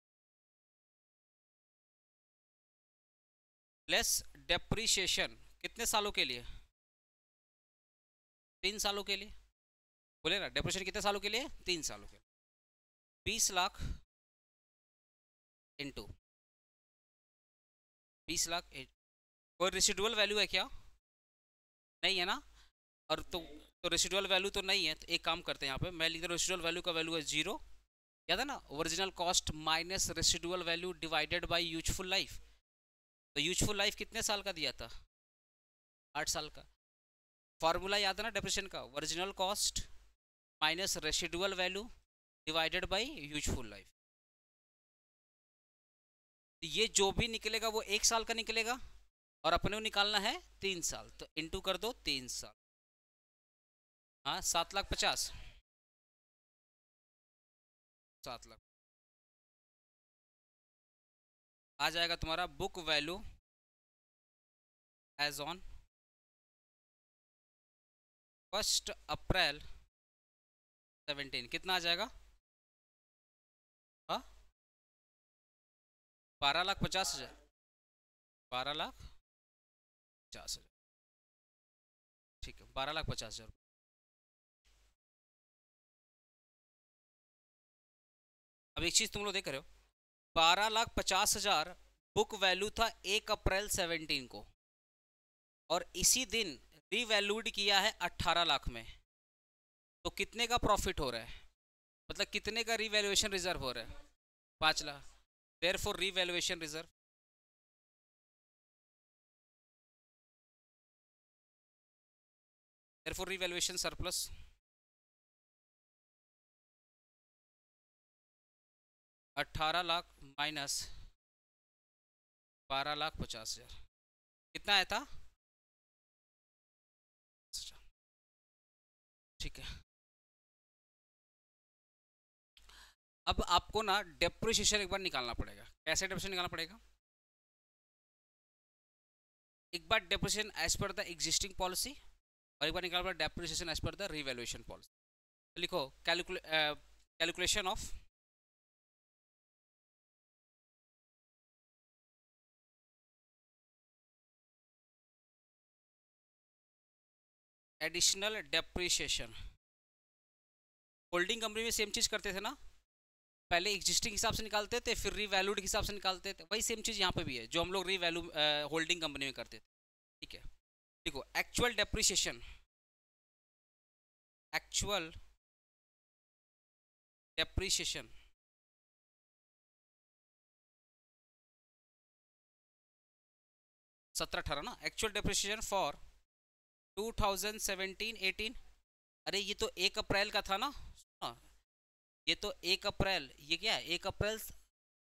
लेस डेप्रिसिएशन कितने सालों के लिए? 3 सालों के लिए। बोले ना, डेप्रिसिएशन कितने सालों के लिए? 3 सालों के लिए। 20 लाख इंटू 20 लाख। कोई रेसिडुअल वैल्यू है क्या? नहीं है ना। और तो रेसिडुअल वैल्यू तो नहीं है, तो एक काम करते हैं यहाँ पे मैं लिख रहा हूँ रेसिडुअल वैल्यू का वैल्यू है 0। याद है ना, original cost minus residual value divided by useful life. तो यूजफुल लाइफ कितने साल का दिया था? 8 साल का। फॉर्मूला याद है ना डेप्रिसिएशन का? Original cost minus residual value divided by useful life. ये जो भी निकलेगा वो 1 साल का निकलेगा, और अपने को निकालना है 3 साल, तो इंटू कर दो 3 साल। हाँ 7,50,000, 7 लाख आ जाएगा तुम्हारा बुक वैल्यू एज ऑन 1 अप्रैल 17 कितना आ जाएगा? 12,50,000। 12,50,000, ठीक है, 12,50,000। अब एक चीज तुम लोग देख रहे हो, 12,50,000 बुक वैल्यू था 1 अप्रैल 17 को, और इसी दिन रीवैल्यूड किया है 18 लाख में। तो कितने का प्रॉफिट हो रहा है, मतलब कितने का रीवैल्यूएशन रिजर्व हो रहा है? 5 lakh. Therefore revaluation reserve, therefore revaluation surplus, $18 lakh minus 12,50,000 कितना आया था? ठीक है। अब आपको ना डेप्रिसिएशन एक बार निकालना पड़ेगा। कैसे डेप्रिसिएशन निकालना पड़ेगा? एक बार depreciation as per the existing policy, और एक बार निकालना पड़ेगा depreciation as per the revaluation policy. लिखो calculation of additional depreciation. Holding company में सेम चीज करते थे ना, पहले एग्जिस्टिंग हिसाब से निकालते थे, फिर रीवैल्यूड हिसाब से निकालते थे। वही सेम चीज यहाँ पे भी है जो हम लोग रीवैल्यू होल्डिंग कंपनी में करते थे। ठीक है, देखो एक्चुअल डेप्रिसिएशन, एक्चुअल डेप्रिसिएशन सत्रह अठारह ना, एक्चुअल डेप्रिसिएशन फॉर 2017-18। अरे ये तो 1 अप्रैल का था ना, ये तो 1 अप्रैल, ये क्या है 1 अप्रैल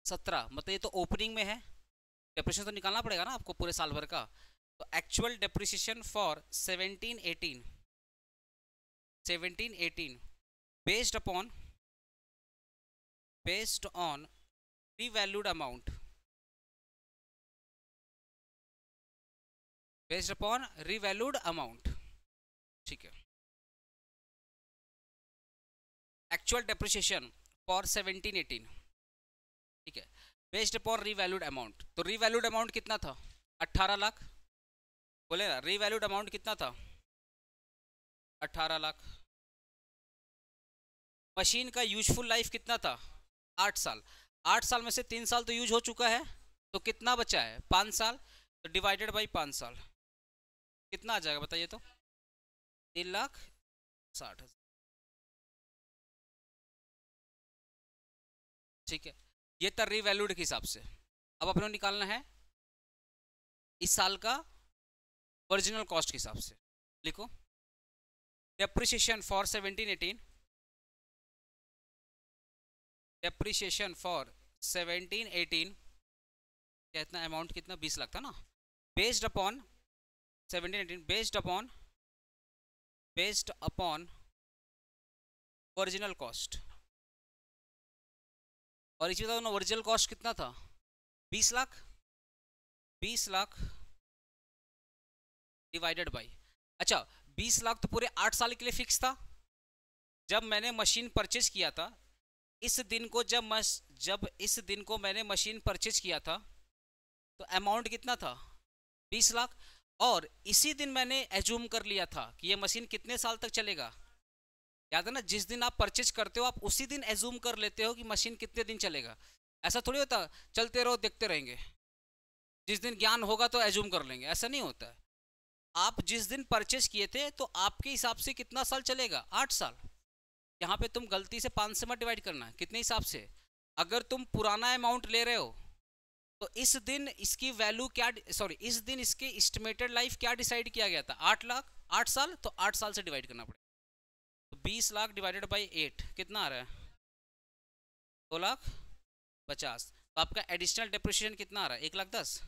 17, मतलब ये तो ओपनिंग में है। डेप्रिसिएशन तो निकालना पड़ेगा ना आपको पूरे साल भर का। तो actual depreciation for 17-18 based on revalued amount, based upon revalued amount. ठीक है, एक्चुअल डेप्रिसिएशन फॉर 17-18, ठीक है, बेस्ड अपॉन रीवैल्यूड अमाउंट। तो रीवैल्यूड अमाउंट कितना था? 18 लाख। बोले ना रीवैल्यूड अमाउंट कितना था? 18 लाख। मशीन का यूजफुल लाइफ कितना था? 8 साल। 8 साल में से 3 साल तो यूज हो चुका है, तो कितना बचा है? 5 साल। तो डिवाइडेड बाई 5 साल कितना आ जाएगा बताइए तो? 3,60,000। ठीक है, ये था रीवैल्यूड के हिसाब से। अब अपने निकालना है इस साल का ओरिजिनल कॉस्ट के हिसाब से। लिखो डेप्रिसिएशन फॉर 17-18, डेप्रिसिएशन फॉर 17-18 कितना अमाउंट, कितना 20 लाख था ना, based upon 17-18 based upon original cost. और इसी बताओ ना ओरिजिनल कॉस्ट कितना था? 20 लाख। 20 लाख डिवाइडेड बाई, अच्छा 20 लाख तो पूरे 8 साल के लिए फिक्स था। जब मैंने मशीन परचेज किया था, इस दिन को जब इस दिन को मैंने मशीन परचेज किया था, तो अमाउंट कितना था? 20 लाख। और इसी दिन मैंने एज्यूम कर लिया था कि ये मशीन कितने साल तक चलेगा। याद है ना, जिस दिन आप परचेज करते हो आप उसी दिन एज्यूम कर लेते हो कि मशीन कितने दिन चलेगा। ऐसा थोड़ी होता चलते रहो देखते रहेंगे, जिस दिन ज्ञान होगा तो एज्यूम कर लेंगे, ऐसा नहीं होता है। आप जिस दिन परचेज किए थे तो आपके हिसाब से कितना साल चलेगा? 8 साल। यहाँ पे तुम गलती से 5 से मत डिवाइड करना, कितने हिसाब से। अगर तुम पुराना अमाउंट ले रहे हो तो इस दिन इसकी वैल्यू क्या, सॉरी इस दिन इसकी एस्टिमेटेड लाइफ क्या डिसाइड किया गया था? 8 लाख। 8 साल, तो 8 साल से डिवाइड करना पड़ेगा। तो 20 लाख डिवाइडेड बाई 8 कितना आ रहा है? 2,50,000। तो आपका एडिशनल डेप्रिसिएशन कितना आ रहा है? 1,10,000।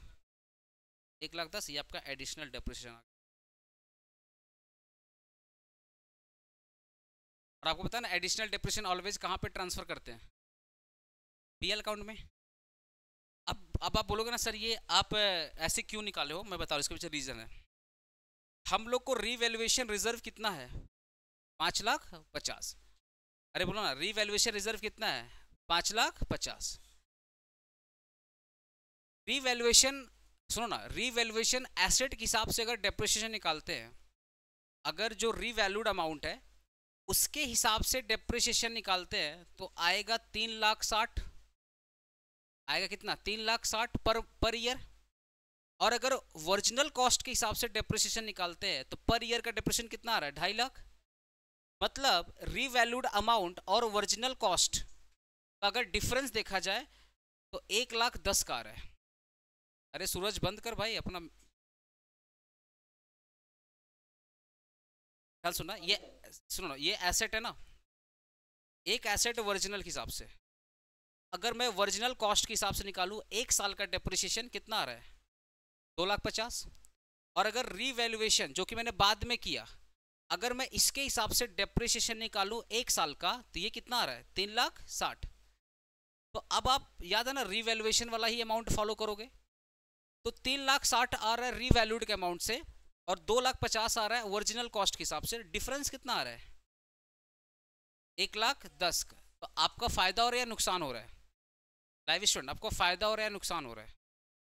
1,10,000 ये आपका एडिशनल डेप्रिसिएशन आ गया। और आपको पता है ना एडिशनल डेप्रिसिएशन ऑलवेज कहाँ पे ट्रांसफर करते हैं? पीएल अकाउंट में। अब आप बोलोगे ना सर ये आप ऐसे क्यों निकाले हो, मैं बता रहा हूँ इसके पीछे रीजन है। हम लोग को रीवैल्यूएशन रिजर्व कितना है? 5,50,000। अरे बोलो ना, रीवैल्यूएशन रिजर्व कितना है? 5,50,000। रीवैल्यूएशन, सुनो ना, रीवैल्यूएशन एसेट के हिसाब से अगर डेप्रिसिएशन निकालते हैं, अगर जो रीवैल्यूड अमाउंट है उसके हिसाब से डेप्रिसिएशन निकालते हैं तो आएगा 3,60,000। आएगा कितना? 3,60,000 पर ईयर। और अगर ओरिजिनल कॉस्ट के हिसाब से डेप्रिसिएशन निकालते हैं तो पर ईयर का डेप्रिसिएशन कितना आ रहा है? 2.5 लाख। मतलब रीवैल्यूड अमाउंट और ओरिजिनल कॉस्ट का अगर डिफरेंस देखा जाए तो 1,10,000 का आ रहा है। अरे सूरज बंद कर भाई अपना ख्याल। सुनना, ये सुनो ना, ये एसेट है ना, एक एसेट ओरिजिनल के हिसाब से अगर मैं ओरिजिनल कॉस्ट के हिसाब से निकालूं, 1 साल का डेप्रिसिएशन कितना आ रहा है? 2,50,000। और अगर रीवैल्यूएशन जो कि मैंने बाद में किया, अगर मैं इसके हिसाब से डेप्रिसिएशन निकालूं 1 साल का, तो ये कितना आ रहा है? 3,60,000। तो अब आप याद है ना, रीवैल्यूएशन वाला ही अमाउंट फॉलो करोगे तो 3,60,000 आ रहा है रीवैल्यूड के अमाउंट से, और 2,50,000 आ रहा है ओरिजिनल कॉस्ट के हिसाब से। डिफरेंस कितना आ रहा है? 1,10,000 का। तो आपका फायदा हो रहा है या नुकसान हो रहा है? लाइव स्टूडेंट, आपको फायदा हो रहा है या नुकसान हो रहा है?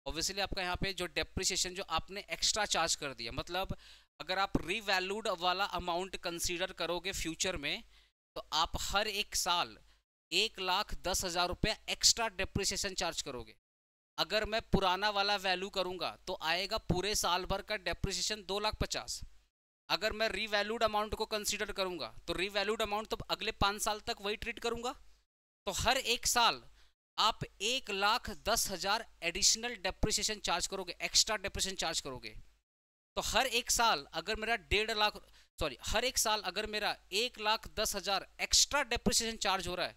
ऑब्वियसली आपका यहाँ पे जो डेप्रिसिएशन जो आपने एक्स्ट्रा चार्ज कर दिया, मतलब अगर आप रीवैल्यूड वाला अमाउंट कंसीडर करोगे फ्यूचर में, तो आप हर एक साल 1,10,000 रुपया एक्स्ट्रा डेप्रिसिएशन चार्ज करोगे। अगर मैं पुराना वाला वैल्यू करूंगा तो आएगा पूरे साल भर का डेप्रिसिएशन 2,50,000। अगर मैं रीवैल्यूड अमाउंट को कंसीडर करूंगा तो रीवैल्यूड अमाउंट तो अगले 5 साल तक वही ट्रीट करूंगा। तो हर एक साल आप 1,10,000 एडिशनल डेप्रिसिएशन चार्ज करोगे, एक्स्ट्रा डेप्रिसिएशन चार्ज करोगे। तो हर एक साल अगर मेरा 1.5 लाख, सॉरी, हर एक साल अगर मेरा 1,10,000 एक्स्ट्रा डेप्रिसिएशन चार्ज हो रहा है,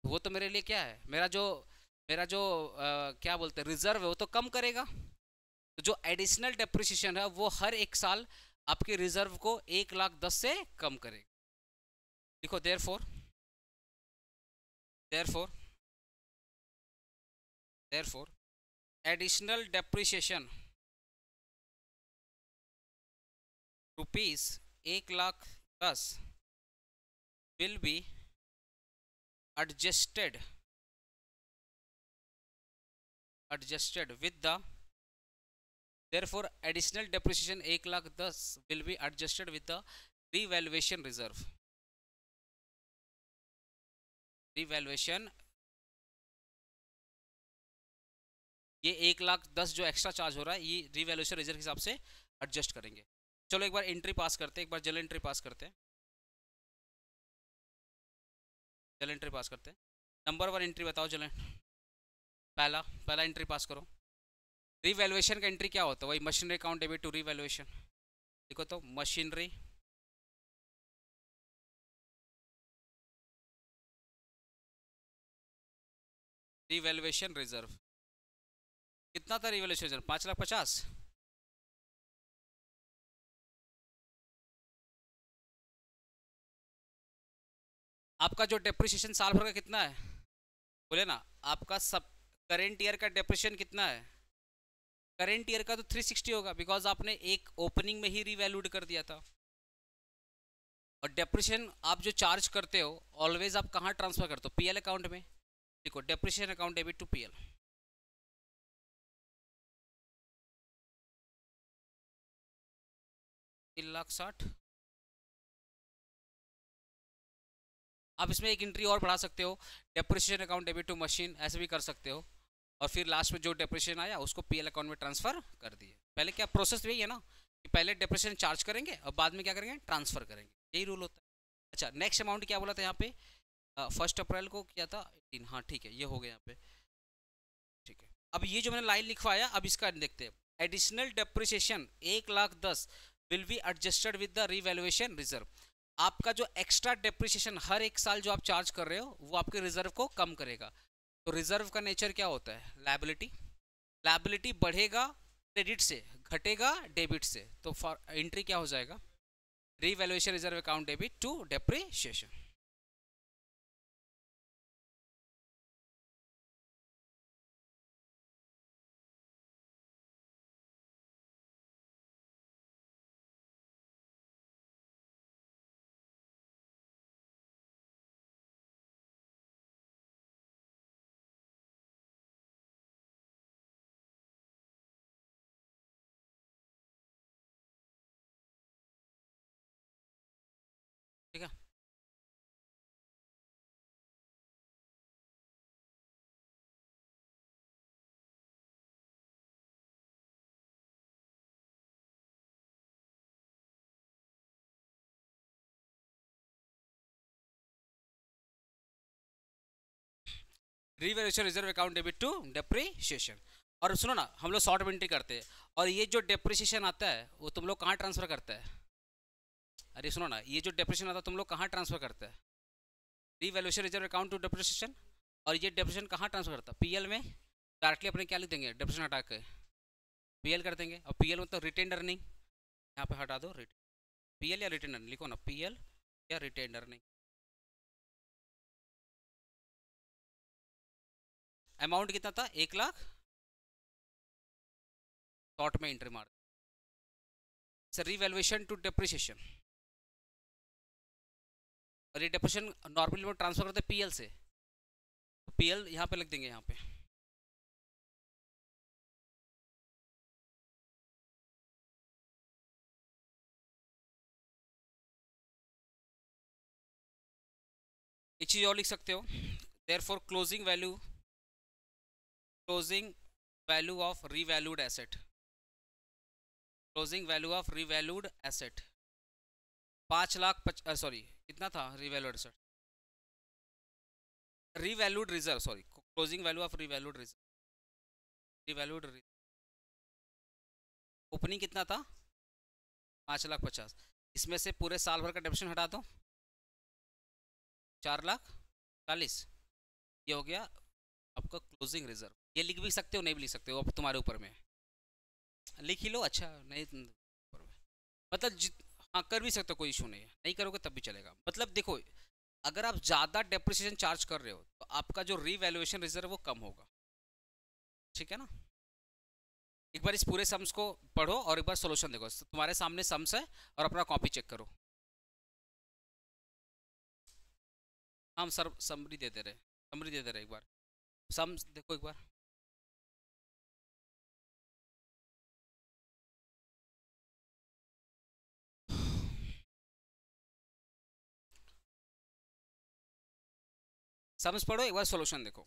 वो तो मेरे लिए क्या है? मेरा जो क्या बोलते हैं, रिजर्व है, वो तो कम करेगा। तो जो एडिशनल डेप्रिसिएशन है वो हर एक साल आपके रिजर्व को 1,10,000 से कम करेगा। लिखो therefore, therefore, therefore additional depreciation rupees 1,10,000 will be adjusted with the, therefore additional depreciation 1,10,000 will be adjusted with the revaluation reserve। revaluation, ये 1,10,000 जो एक्स्ट्रा चार्ज हो रहा है ये रिवैल्यूएशन रिजर्व के हिसाब से एडजस्ट करेंगे। चलो एक बार एंट्री पास करते हैं, एक बार जल एंट्री पास करते हैं, जल एंट्री पास करते हैं। नंबर 1 एंट्री बताओ जल। पहला एंट्री पास करो। रिवैल्यूएशन का एंट्री क्या होता है? वही machinery account debit to revaluation. देखो तो मशीनरी रिवैल्यूएशन रिजर्व कितना था? Revaluation reserve 5,50,000। आपका जो डेप्रिसिएशन साल भर का कितना है? बोले ना, आपका सब करेंट ईयर का डेप्रिसिएशन कितना है? करेंट ईयर का तो 360 होगा, बिकॉज आपने एक ओपनिंग में ही रिवैल्यूड कर दिया था। और डेप्रिसिएशन आप जो चार्ज करते हो ऑलवेज आप कहाँ ट्रांसफर करते हो? पीएल अकाउंट में। देखो depreciation account debit to PL. 3,60,000। आप इसमें एक एंट्री और बढ़ा सकते हो, depreciation account debit to machine, ऐसे भी कर सकते हो। और फिर लास्ट में जो डेप्रिसिएशन आया उसको पीएल अकाउंट में ट्रांसफर कर दिए। पहले क्या प्रोसेस यही है ना, कि पहले डेप्रिसिएशन चार्ज करेंगे और बाद में क्या करेंगे? ट्रांसफर करेंगे। यही रूल होता है। अच्छा, नेक्स्ट अमाउंट क्या बोला था यहाँ पे? 1 अप्रैल को किया था 18। हाँ ठीक है, ये हो गया यहाँ पे। ठीक है, अब ये जो मैंने लाइन लिखवाया, अब इसका देखते हैं। Additional depreciation 1,10,000 will be adjusted with the revaluation reserve. आपका जो एक्स्ट्रा डेप्रिसिएशन हर एक साल जो आप चार्ज कर रहे हो वो आपके रिजर्व को कम करेगा। तो रिजर्व का नेचर क्या होता है? लायबिलिटी। लायबिलिटी बढ़ेगा क्रेडिट से, घटेगा डेबिट से। तो फॉर एंट्री क्या हो जाएगा? Revaluation reserve account debit to depreciation. ठीक है। Revaluation reserve account debit to depreciation. और सुनो ना, हम लोग शॉर्ट एंट्री करते हैं, और ये जो डेप्रिसिएशन आता है वो तुम लोग कहाँ ट्रांसफर करता है? अरे सुनो ना, ये जो डेप्रिसिएशन आता है तुम लोग कहाँ ट्रांसफर करता है? Revaluation reserve account to depreciation. और ये डेप्रिसिएशन कहाँ ट्रांसफर करता है? पीएल में डायरेक्टली अपने क्या लिख देंगे, डेप्रिसिएशन हटा के पीएल कर देंगे। और पीएल मतलब रिटेन अर्निंग, यहाँ पे हटा दो पीएल या रिटेन अर्निंग लिखो ना, पीएल या रिटेन अर्निंग। अमाउंट कितना था? 1,00,000। शॉर्ट में एंट्री मार सर, रिवैल्यूएशन टू डेप्रिसिएशन। और ये डेप्रिसिएशन नॉर्मली में ट्रांसफर करते हैं पीएल से, तो पीएल यहाँ पे लिख देंगे, यहाँ पे एक चीज और लिख सकते हो, therefore closing value of revalued asset, closing value of revalued asset 5,00,000, sorry कितना था revalued asset, revalued reserve, sorry closing value of revalued opening कितना था? 5,50,000। इसमें से पूरे साल भर का डेप्रिसिएशन हटा दो, 4,40,000। ये हो गया आपका क्लोजिंग रिजर्व। ये लिख भी सकते हो, नहीं भी लिख सकते हो, अब तुम्हारे ऊपर में, लिख ही लो। अच्छा नहीं मतलब हाँ कर भी सकते हो, कोई इशू नहीं है, नहीं करोगे तब भी चलेगा। मतलब देखो, अगर आप ज़्यादा डेप्रिसिएशन चार्ज कर रहे हो तो आपका जो रीवैल्यूएशन रिजर्व वो कम होगा, ठीक है ना। एक बार इस पूरे सम्स को पढ़ो और एक बार सॉल्यूशन देखो, तुम्हारे सामने सम्स है और अपना कॉपी चेक करो। हम सर समरी देते रहे एक बार, सम्स देखो एक बार। सम्स पढ़ो एक बार, सॉल्यूशन देखो।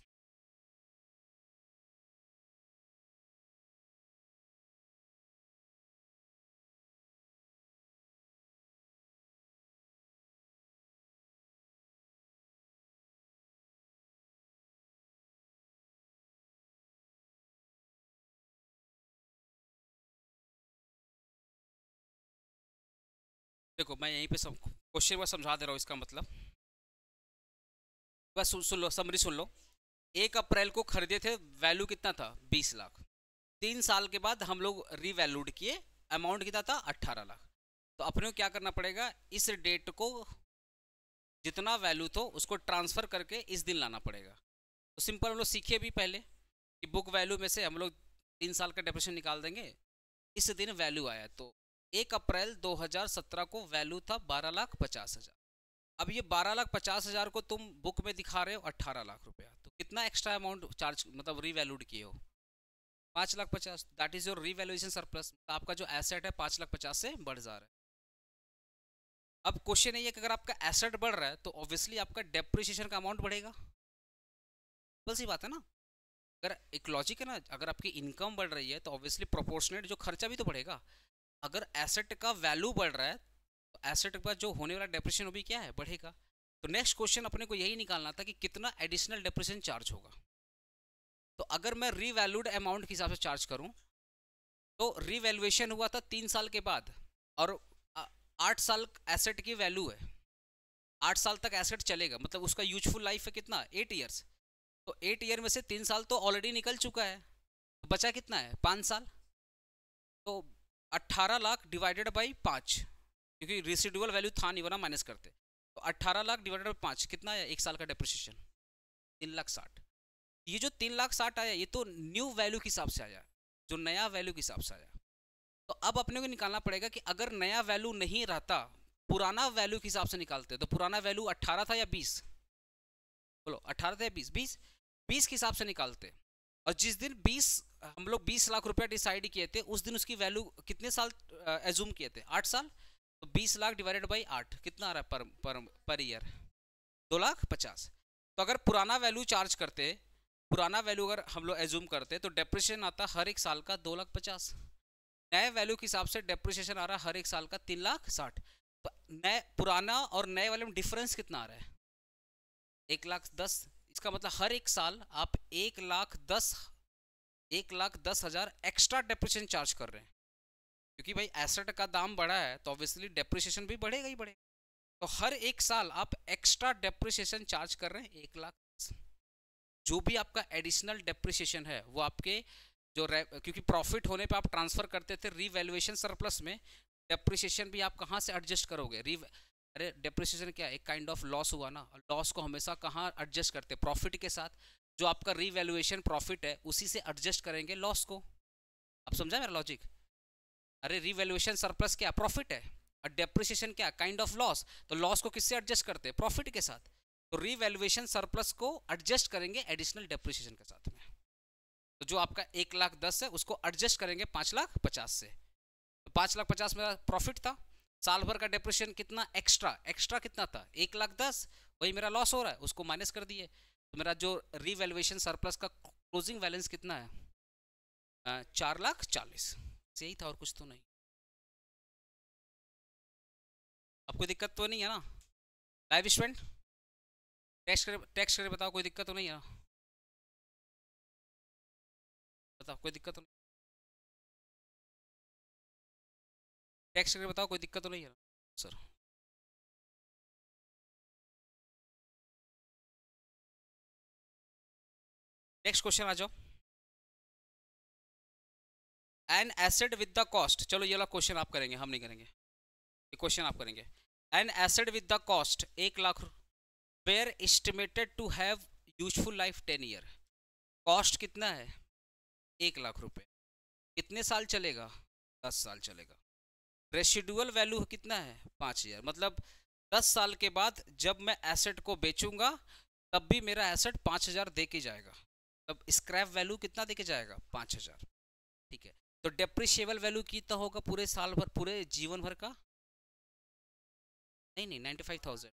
देखो मैं यहीं पे क्वेश्चन में समझा दे रहा हूँ, इसका मतलब बस सुन लो, समरी सुन लो। 1 अप्रैल को खरीदे थे, वैल्यू कितना था? 20,00,000। 3 साल के बाद हम लोग रीवैल्यूड किए, अमाउंट कितना था? 18,00,000। तो अपने को क्या करना पड़ेगा, इस डेट को जितना वैल्यू तो उसको ट्रांसफर करके इस दिन लाना पड़ेगा। तो सिंपल हम लोग सीखे भी पहले कि बुक वैल्यू में से हम लोग 3 साल का डेप्रिसिएशन निकाल देंगे, इस दिन वैल्यू आया। तो 1 अप्रैल 2017 को वैल्यू था 12,50,000। अब ये 12,50,000 को तुम बुक में दिखा रहे हो 18,00,000 रुपया, तो कितना एक्स्ट्रा अमाउंट चार्ज मतलब रीवैल्यूड किए हो? 5,50,000। That is your revaluation surplus. आपका जो एसेट है 5,50,000 से बढ़ जा रहा है। अब क्वेश्चन ये है कि अगर आपका एसेट बढ़ रहा है तो ऑब्वियसली आपका डेप्रिसिएशन का अमाउंट बढ़ेगा, बस ही बात है ना। अगर एक लॉजिक है ना, अगर आपकी इनकम बढ़ रही है तो ऑब्वियसली प्रोपोर्शनेट जो खर्चा भी तो बढ़ेगा। अगर एसेट का वैल्यू बढ़ रहा है तो एसेट पर जो होने वाला डेप्रिसिएशन वो भी क्या है, बढ़ेगा। तो नेक्स्ट क्वेश्चन अपने को यही निकालना था कि कितना एडिशनल डेप्रिसिएशन चार्ज होगा। तो अगर मैं रीवैल्यूड अमाउंट के हिसाब से चार्ज करूं तो रीवैल्यूएशन हुआ था 3 साल के बाद, और 8 साल एसेट की वैल्यू है, 8 साल तक एसेट चलेगा, मतलब उसका यूजफुल लाइफ है कितना? 8 ईयर्स। तो 8 ईयर में से 3 साल तो ऑलरेडी निकल चुका है, तो बचा कितना है? 5 साल। तो 18,00,000 डिवाइडेड बाई 5, क्योंकि रिसिडुअल वैल्यू था नहीं वरना माइनस करते। तो 18,00,000 डिवाइडेड बाई 5 कितना है 1 साल का डेप्रिसिएशन? 3,60,000। ये जो 3,60,000 आया ये तो न्यू वैल्यू के हिसाब से आया, जो नया वैल्यू के हिसाब से आया। तो अब अपने को निकालना पड़ेगा कि अगर नया वैल्यू नहीं रहता, पुराना वैल्यू के हिसाब से निकालते, तो पुराना वैल्यू 18 था या 20? बोलो 18 था या 20? 20 के हिसाब से निकालते। और जिस दिन 20 हम लोग 20 लाख रुपया डिसाइड किए थे, उस दिन उसकी वैल्यू कितने साल एज्यूम किए थे? 8 साल। तो 20 लाख डिवाइडेड बाई 8 कितना आ रहा है पर ईयर? 2,50,000। तो अगर पुराना वैल्यू चार्ज करते, पुराना वैल्यू अगर हम लोग एज्यूम करते तो डेप्रिसिएशन आता हर एक साल का 2,50,000। नए वैल्यू के हिसाब से डेप्रिसिएशन आ रहा है हर एक साल का 3,60,000। तो नए पुराना और नए वाले में डिफरेंस कितना आ रहा है? 1,10,000। इसका मतलब हर एक साल आप 1,10,000 एक्स्ट्रा डेप्रिसिएशन चार्ज कर रहे हैं, क्योंकि भाई एसेट का दाम बढ़ा है तो ऑब्वियसली डेप्रिसिएशन भी बढ़ेगा ही बढ़ेगा। तो हर एक साल आप एक्स्ट्रा डेप्रिसिएशन चार्ज कर रहे हैं 1,00,000। जो भी आपका एडिशनल डेप्रिसिएशन है वो आपके जो क्योंकि प्रॉफिट होने पे आप ट्रांसफर करते थे रीवैल्यूएशन सरप्लस में, डेप्रिसिएशन भी आप कहाँ से एडजस्ट करोगे? अरे डेप्रिसिएशन क्या, एक काइंड ऑफ लॉस हुआ ना, लॉस को हमेशा कहाँ एडजस्ट करते? प्रॉफिट के साथ। जो आपका रीवैल्यूएशन प्रॉफिट है उसी से एडजस्ट करेंगे लॉस को। आप समझा मेरा लॉजिक? अरे रीवैल्यूएशन सरप्लस क्या, प्रॉफिट है, और डेप्रिसिएशन क्या, काइंड ऑफ लॉस। तो लॉस को किससे एडजस्ट करते हैं? प्रॉफिट के साथ। तो रीवैल्यूएशन सरप्लस को एडजस्ट करेंगे एडिशनल डेप्रिसिएशन के साथ में। तो जो आपका 1,10,000 है उसको एडजस्ट करेंगे 5,50,000 से। तो 5,50,000 मेरा प्रॉफिट था, साल भर का डेप्रिसिएशन कितना एक्स्ट्रा कितना था? 1,10,000। वही मेरा लॉस हो रहा है, उसको माइनस कर दिए। तो मेरा जो रीवैल्यूएशन सरप्लस का क्लोजिंग बैलेंस कितना है? 4,40,000। यही था और कुछ तो नहीं। आपको दिक्कत तो नहीं है ना? लाइव स्टूडेंट टेक्स्ट करके बताओ, कोई दिक्कत तो नहीं है? बताओ कोई दिक्कत तो नहीं? टेक्स्ट करके बताओ, कोई दिक्कत तो नहीं है सर? नेक्स्ट क्वेश्चन आ जाओ। N asset with the cost, चलो ये वाला क्वेश्चन आप करेंगे, हम नहीं करेंगे। ये क्वेश्चन आप करेंगे। An asset with the cost 1,00,000 where estimated to have useful life 10 year. Cost कितना है? 1,00,000 रुपए। कितने साल चलेगा? 10 साल चलेगा। रेसिडुअल वैल्यू कितना है? 5,000। मतलब 10 साल के बाद जब मैं एसेट को बेचूंगा तब भी मेरा एसेट 5,000 दे के जाएगा। तब स्क्रैप वैल्यू कितना दे के जाएगा? 5,000। ठीक है। तो डेप्रिशिएबल वैल्यू कितना होगा पूरे साल भर, पूरे जीवन भर का? नहीं 95,000।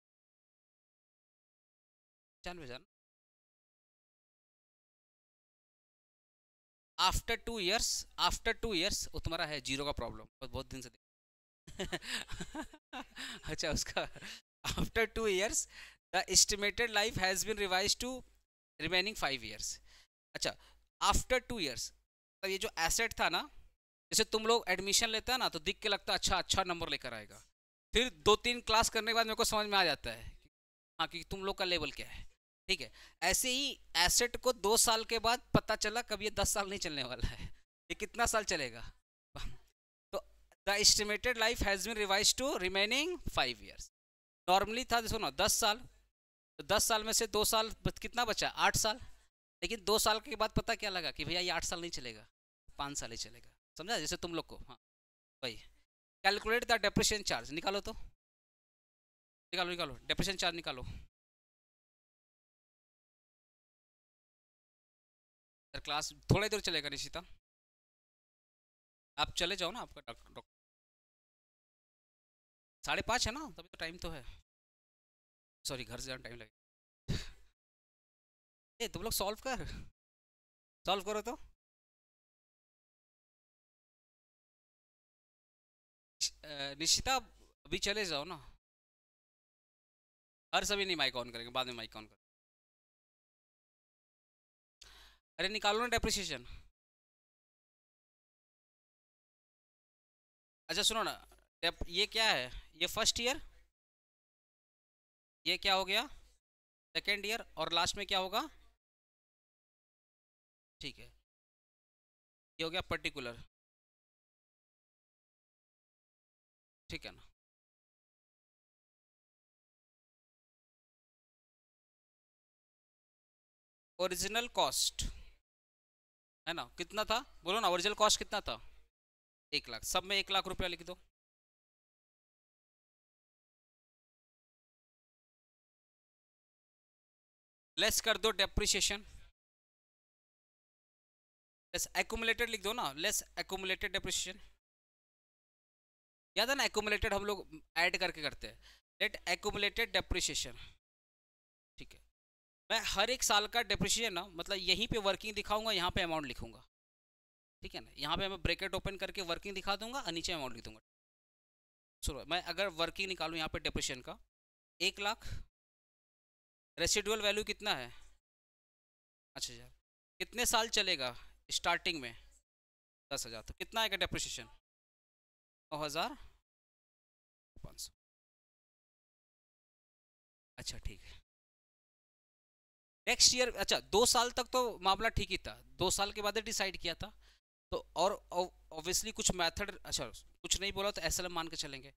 95,000। आफ्टर टू ईयर्स वो तुम्हारा है जीरो का प्रॉब्लम, बहुत दिन से अच्छा उसका after 2 years the estimated life has been revise to remaining 5 years। अच्छा, आफ्टर 2 years तो ये जो एसेट था ना, जैसे तुम लोग एडमिशन लेते हैं ना तो दिख के लगता है अच्छा नंबर लेकर आएगा, फिर 2-3 क्लास करने के बाद मेरे को समझ में आ जाता है हाँ कि तुम लोग का लेवल क्या है। ठीक है, ऐसे ही एसेट को 2 साल के बाद पता चला कब ये 10 साल नहीं चलने वाला है, ये कितना साल चलेगा? तो the estimated life has been revise to remaining 5 years। Normally था देखो ना 10 साल, तो 10 साल में से 2 साल कितना बचा? 8 साल। लेकिन 2 साल के बाद पता क्या लगा कि भैया ये 8 साल नहीं चलेगा, 5 साल ही चलेगा। समझा? जैसे तुम लोग को, हाँ भाई। कैलकुलेट द डेप्रिसिएशन चार्ज, निकालो तो, निकालो डेप्रिसिएशन चार्ज निकालो। सर क्लास थोड़ा देर चलेगा निशिता, आप चले जाओ ना, आपका डॉक्टर 5:30 है ना, तभी तो टाइम तो है। सॉरी घर से जाना टाइम लगेगा। ए तुम लोग सॉल्व करो तो। निशिता अभी चले जाओ ना। हर सभी नहीं माइक ऑन करेंगे, बाद में माइक ऑन करेंगे। अरे निकालो ना डेप्रिसिएशन। अच्छा सुनो ना, ये क्या है? ये फर्स्ट ईयर, ये क्या हो गया? सेकेंड ईयर, और लास्ट में क्या होगा? ठीक है, ये हो गया पर्टिकुलर। ठीक है ना? ओरिजिनल कॉस्ट है ना, कितना था बोलो ना? ओरिजिनल कॉस्ट कितना था? 1,00,000। सब में 1,00,000 रुपया लिख दो। लेस कर दो डेप्रिसिएशन, लेस एक्यूमुलेटेड लिख दो ना, लेस एक्यूमुलेटेड डेप्रिसिएशन। याद है ना, एक्यूमुलेटेड हम लोग ऐड करके करते हैं। लेट एक्यूमुलेटेड डेप्रिसिएशन, ठीक है। मैं हर एक साल का डेप्रिसिएशन ना, मतलब यहीं पे वर्किंग दिखाऊंगा, यहाँ पे अमाउंट लिखूंगा, ठीक है ना। यहाँ पे मैं ब्रैकेट ओपन करके वर्किंग दिखा दूंगा और नीचे अमाउंट लिख दूंगा। सुनो, मैं अगर वर्किंग निकालूँ यहाँ पे डेप्रिसिएशन का, 1 लाख, रेसिडुअल वैल्यू कितना है, 5,000, कितने साल चलेगा, स्टार्टिंग में 10,000, तो कितना आएगा डेप्रिसिएशन, 9,500। अच्छा ठीक है, नेक्स्ट ईयर, अच्छा 2 साल तक तो मामला ठीक ही था, 2 साल के बाद डिसाइड किया था। तो और ऑब्वियसली कुछ मेथड, अच्छा कुछ नहीं बोला तो एसएलएम मान के चलेंगे।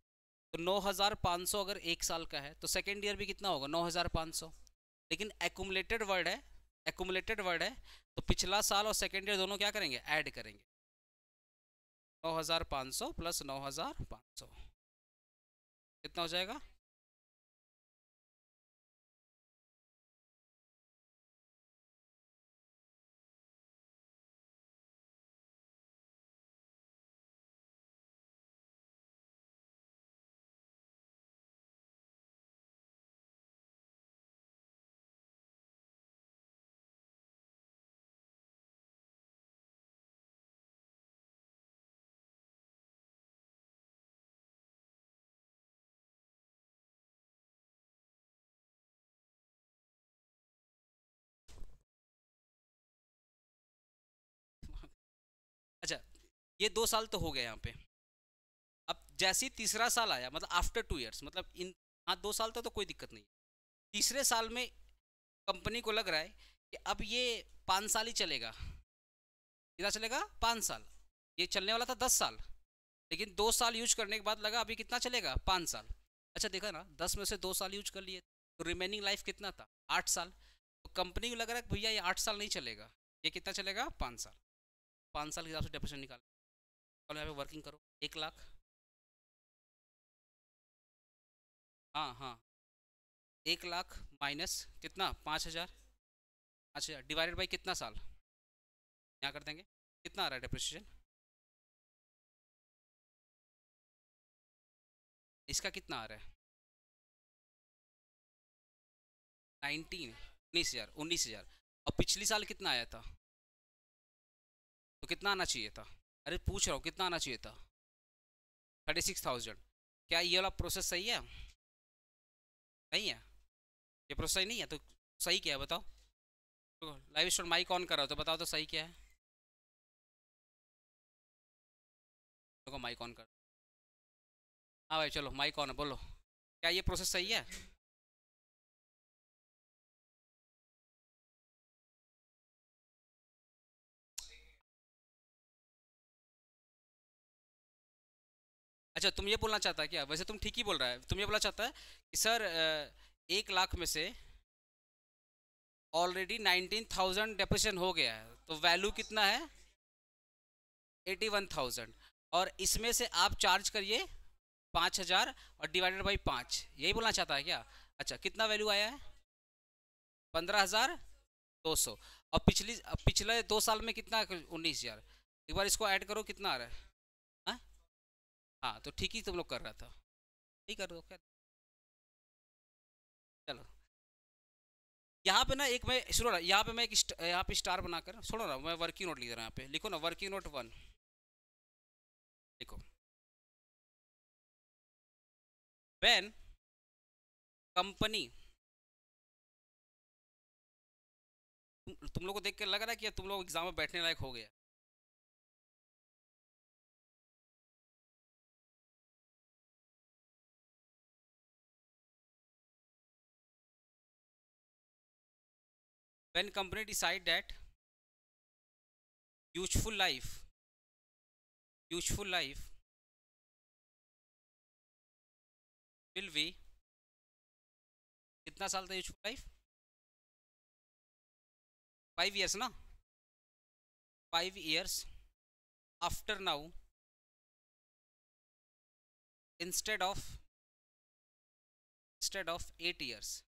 तो 9,500 अगर 1 साल का है तो सेकेंड ईयर भी कितना होगा, 9,500। लेकिन एक्यूमुलेटेड वर्ड है, तो पिछला साल और सेकेंड ईयर दोनों क्या करेंगे, ऐड करेंगे। 9,500 प्लस 9,500 कितना हो जाएगा, अच्छा ये 2 साल तो हो गया यहाँ पे। अब जैसे ही तीसरा साल आया, मतलब आफ्टर 2 इयर्स, मतलब इन, हाँ 2 साल तक तो कोई दिक्कत नहीं। तीसरे साल में कंपनी को लग रहा है कि अब ये 5 साल ही चलेगा। कितना चलेगा, 5 साल। ये चलने वाला था 10 साल, लेकिन 2 साल यूज करने के बाद लगा अभी कितना चलेगा, 5 साल। अच्छा देखा ना, 10 में से 2 साल यूज कर लिए, तो रिमेनिंग लाइफ कितना था, 8 साल। तो कंपनी को लग रहा है भैया ये 8 साल नहीं चलेगा, ये कितना चलेगा, 5 साल। 5 साल के हिसाब से डेप्रिसिएशन निकाल, और यहाँ पे वर्किंग करो, 1 लाख, हाँ हाँ, 1 लाख माइनस कितना, 5,000, 5,000 डिवाइडेड बाई कितना साल, यहाँ कर देंगे, कितना आ रहा है डेप्रिसिएशन, इसका कितना आ रहा है, 19,000 और पिछली साल कितना आया था, तो कितना आना चाहिए था, अरे पूछ रहा हूँ कितना आना चाहिए था, 36,000। क्या ये वाला प्रोसेस सही है, नहीं है, ये प्रोसेस सही नहीं है, तो सही क्या है बताओ। तो लाइव स्टोर माइक ऑन कर रहा हो तो बताओ तो सही क्या है, देखो माइक ऑन कर, हाँ भाई चलो माइक ऑन है, बोलो क्या ये प्रोसेस सही है। अच्छा तुम ये बोलना चाहता है क्या, वैसे तुम ठीक ही बोल रहा है, तुम ये बोलना चाहता है कि सर 1 लाख में से ऑलरेडी 19,000 डेप्रिसिएशन हो गया है, तो वैल्यू कितना है, 81,000, और इसमें से आप चार्ज करिए 5,000 और डिवाइडेड बाई 5, यही बोलना चाहता है क्या। अच्छा कितना वैल्यू आया है, 15,200, और पिछले 2 साल में कितना, 19,000। एक बार इसको ऐड करो कितना आ रहा है, हाँ हाँ, तो ठीक ही तुम लोग कर रहा था, ठीक कर दो क्या। चलो यहाँ पे ना एक मैं, सुनो ना, यहाँ पे मैं एक यहाँ पे स्टार बनाकर, सुनो ना, मैं वर्किंग नोट लिख रहा हूँ, यहाँ पे लिखो ना, वर्किंग नोट 1 लिखो। व्हेन कंपनी, तुम लोग को देख के लग रहा है कि तुम लोग एग्जाम में बैठने लायक हो गया। When company decide that useful life, useful life will B, कितना साल था यूजफुल लाइफ, 5 years ना, 5 years after now, instead of 8 years।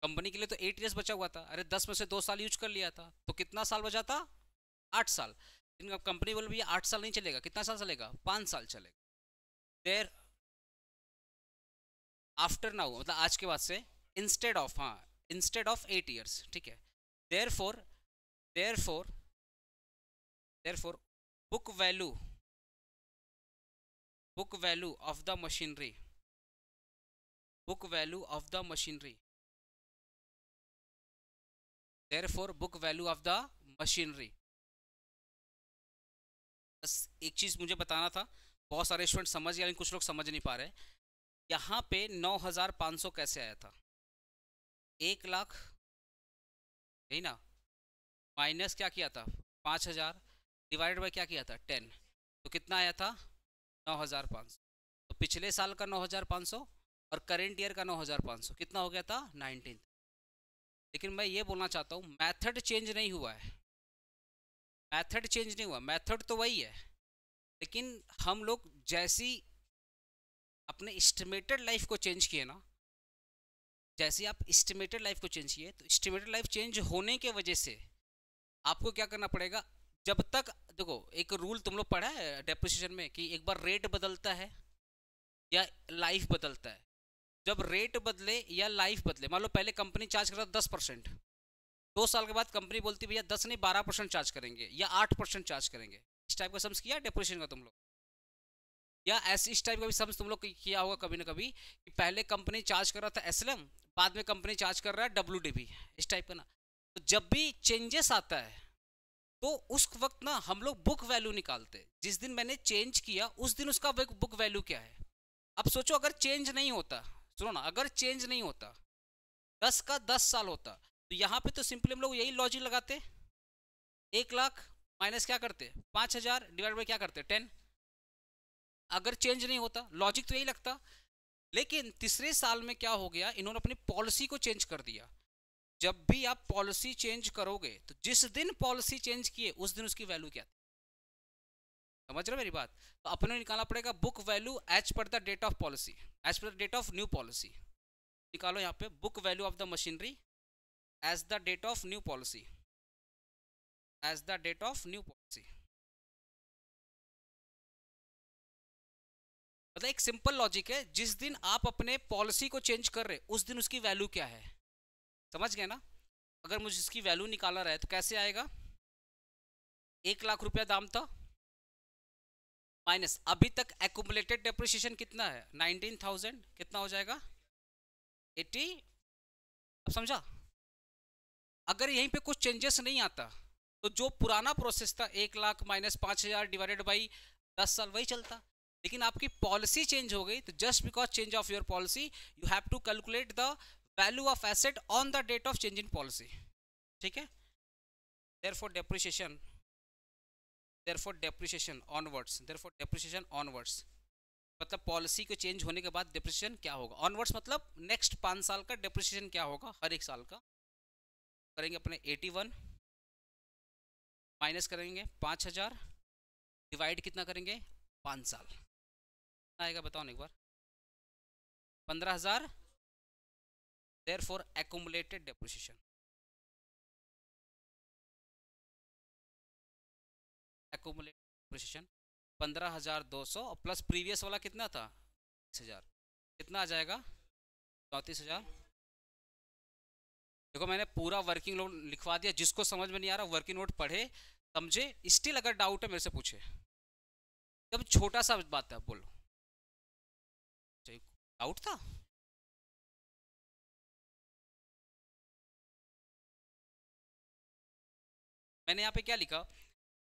Company के लिए तो 8 years बचा हुआ था, अरे 10 में से 2 साल यूज कर लिया था, तो कितना साल बचा था, 8 साल। इनका कंपनी बोले भैया 8 साल नहीं चलेगा, कितना साल चलेगा, 5 साल चलेगा। देर आफ्टर नाउ मतलब आज के बाद से, इंस्टेड ऑफ, हाँ इंस्टेड ऑफ 8 ईयर्स, ठीक है। Therefore therefore therefore book value of the machinery, book value of the machinery, therefore book value of the machinery। बस एक चीज मुझे बताना था, बहुत सारे स्टूडेंट समझ गए लेकिन कुछ लोग समझ नहीं पा रहे। यहाँ पे 9,500 कैसे आया था, 1 लाख, यही ना, माइनस क्या किया था 5,000, डिवाइडेड बाय क्या किया था 10, तो कितना आया था 9,500। तो पिछले साल का 9,500 और करेंट ईयर का 9,500 कितना हो गया था 19। लेकिन मैं ये बोलना चाहता हूँ मेथड चेंज नहीं हुआ है, मेथड चेंज नहीं हुआ, मेथड तो वही है, लेकिन हम लोग जैसी अपने एस्टिमेटेड लाइफ को चेंज किए ना, जैसे आप एस्टिमेटेड लाइफ को चेंज किए, तो एस्टिमेटेड लाइफ चेंज होने के वजह से आपको क्या करना पड़ेगा, जब तक देखो एक रूल तुम लोग पढ़ा है डेप्रिसिएशन में कि एक बार रेट बदलता है या लाइफ बदलता है। जब रेट बदले या लाइफ बदले, मान लो पहले कंपनी चार्ज कर रहा था 10%, 2 साल के बाद कंपनी बोलती भैया 10 नहीं 12% चार्ज करेंगे या 8% चार्ज करेंगे। इस टाइप का सम्स किया डेप्रिसिएशन का तुम लोग, या ऐसे इस टाइप का भी सम्स तुम लोग किया होगा कभी ना कभी, कि पहले कंपनी चार्ज कर रहा था एसएलएम, बाद में कंपनी चार्ज कर रहा है डब्ल्यूडीबी, इस टाइप का ना। तो जब भी चेंजेस आता है तो उस वक्त ना हम लोग बुक वैल्यू निकालते, जिस दिन मैंने चेंज किया उस दिन उसका बुक वैल्यू क्या है। अब सोचो अगर चेंज नहीं होता, सुनो ना, अगर चेंज नहीं होता 10 का 10 साल होता, तो यहाँ पे तो सिंपली हम लोग यही लॉजिक लगाते, 1 लाख माइनस क्या करते 5,000 डिवाइड बाई क्या करते 10। अगर चेंज नहीं होता लॉजिक तो यही लगता, लेकिन तीसरे साल में क्या हो गया, इन्होंने अपनी पॉलिसी को चेंज कर दिया। जब भी आप पॉलिसी चेंज करोगे तो जिस दिन पॉलिसी चेंज किए उस दिन उसकी वैल्यू क्या थी, समझ रहे हो मेरी बात। तो अपने निकालना पड़ेगा book value as per the date of policy, as per the date of new policy. निकालो यहाँ पे book value of the machinery as the date of new policy, as the date of new policy. मतलब एक simple logic है, जिस दिन आप अपने पॉलिसी को चेंज कर रहे उस दिन उसकी वैल्यू क्या है, समझ गए ना। अगर मुझे इसकी वैल्यू निकालना रहे तो कैसे आएगा, 1 लाख रुपया दाम था, माइनस अभी तक एक्यूमुलेटेड डेप्रिसिएशन कितना है 19,000, कितना हो जाएगा 80। अब समझा, अगर यहीं पे कुछ चेंजेस नहीं आता तो जो पुराना प्रोसेस था 1 लाख माइनस 5,000 डिवाइडेड बाई 10 साल वही चलता। लेकिन आपकी पॉलिसी चेंज हो गई, तो just because change of your policy you have to calculate the value of asset on the date of change in policy, ठीक है। देयरफॉर डेप्रिसिएशन ऑनवर्ड्स, मतलब पॉलिसी को चेंज होने के बाद डेप्रिसिएशन क्या होगा, ऑनवर्ड्स मतलब नेक्स्ट 5 साल का डेप्रिसिएशन क्या होगा, हर एक साल का करेंगे अपने 81 माइनस करेंगे 5,000 डिवाइड कितना करेंगे 5 साल, कितना आएगा बताओ ना एक बार, 15,000। Therefore accumulated depreciation, accumulated depreciation 15,200 plus previous वाला कितना था 30,000, कितना आ जाएगा 34,000। देखो मैंने पूरा वर्किंग नोट लिखवा दिया, जिसको समझ में नहीं आ रहा वर्किंग नोट पढ़े समझे, स्टिल अगर डाउट है मेरे से पूछे, जब छोटा सा बात है बोलो, डाउट था। मैंने यहाँ पे क्या लिखा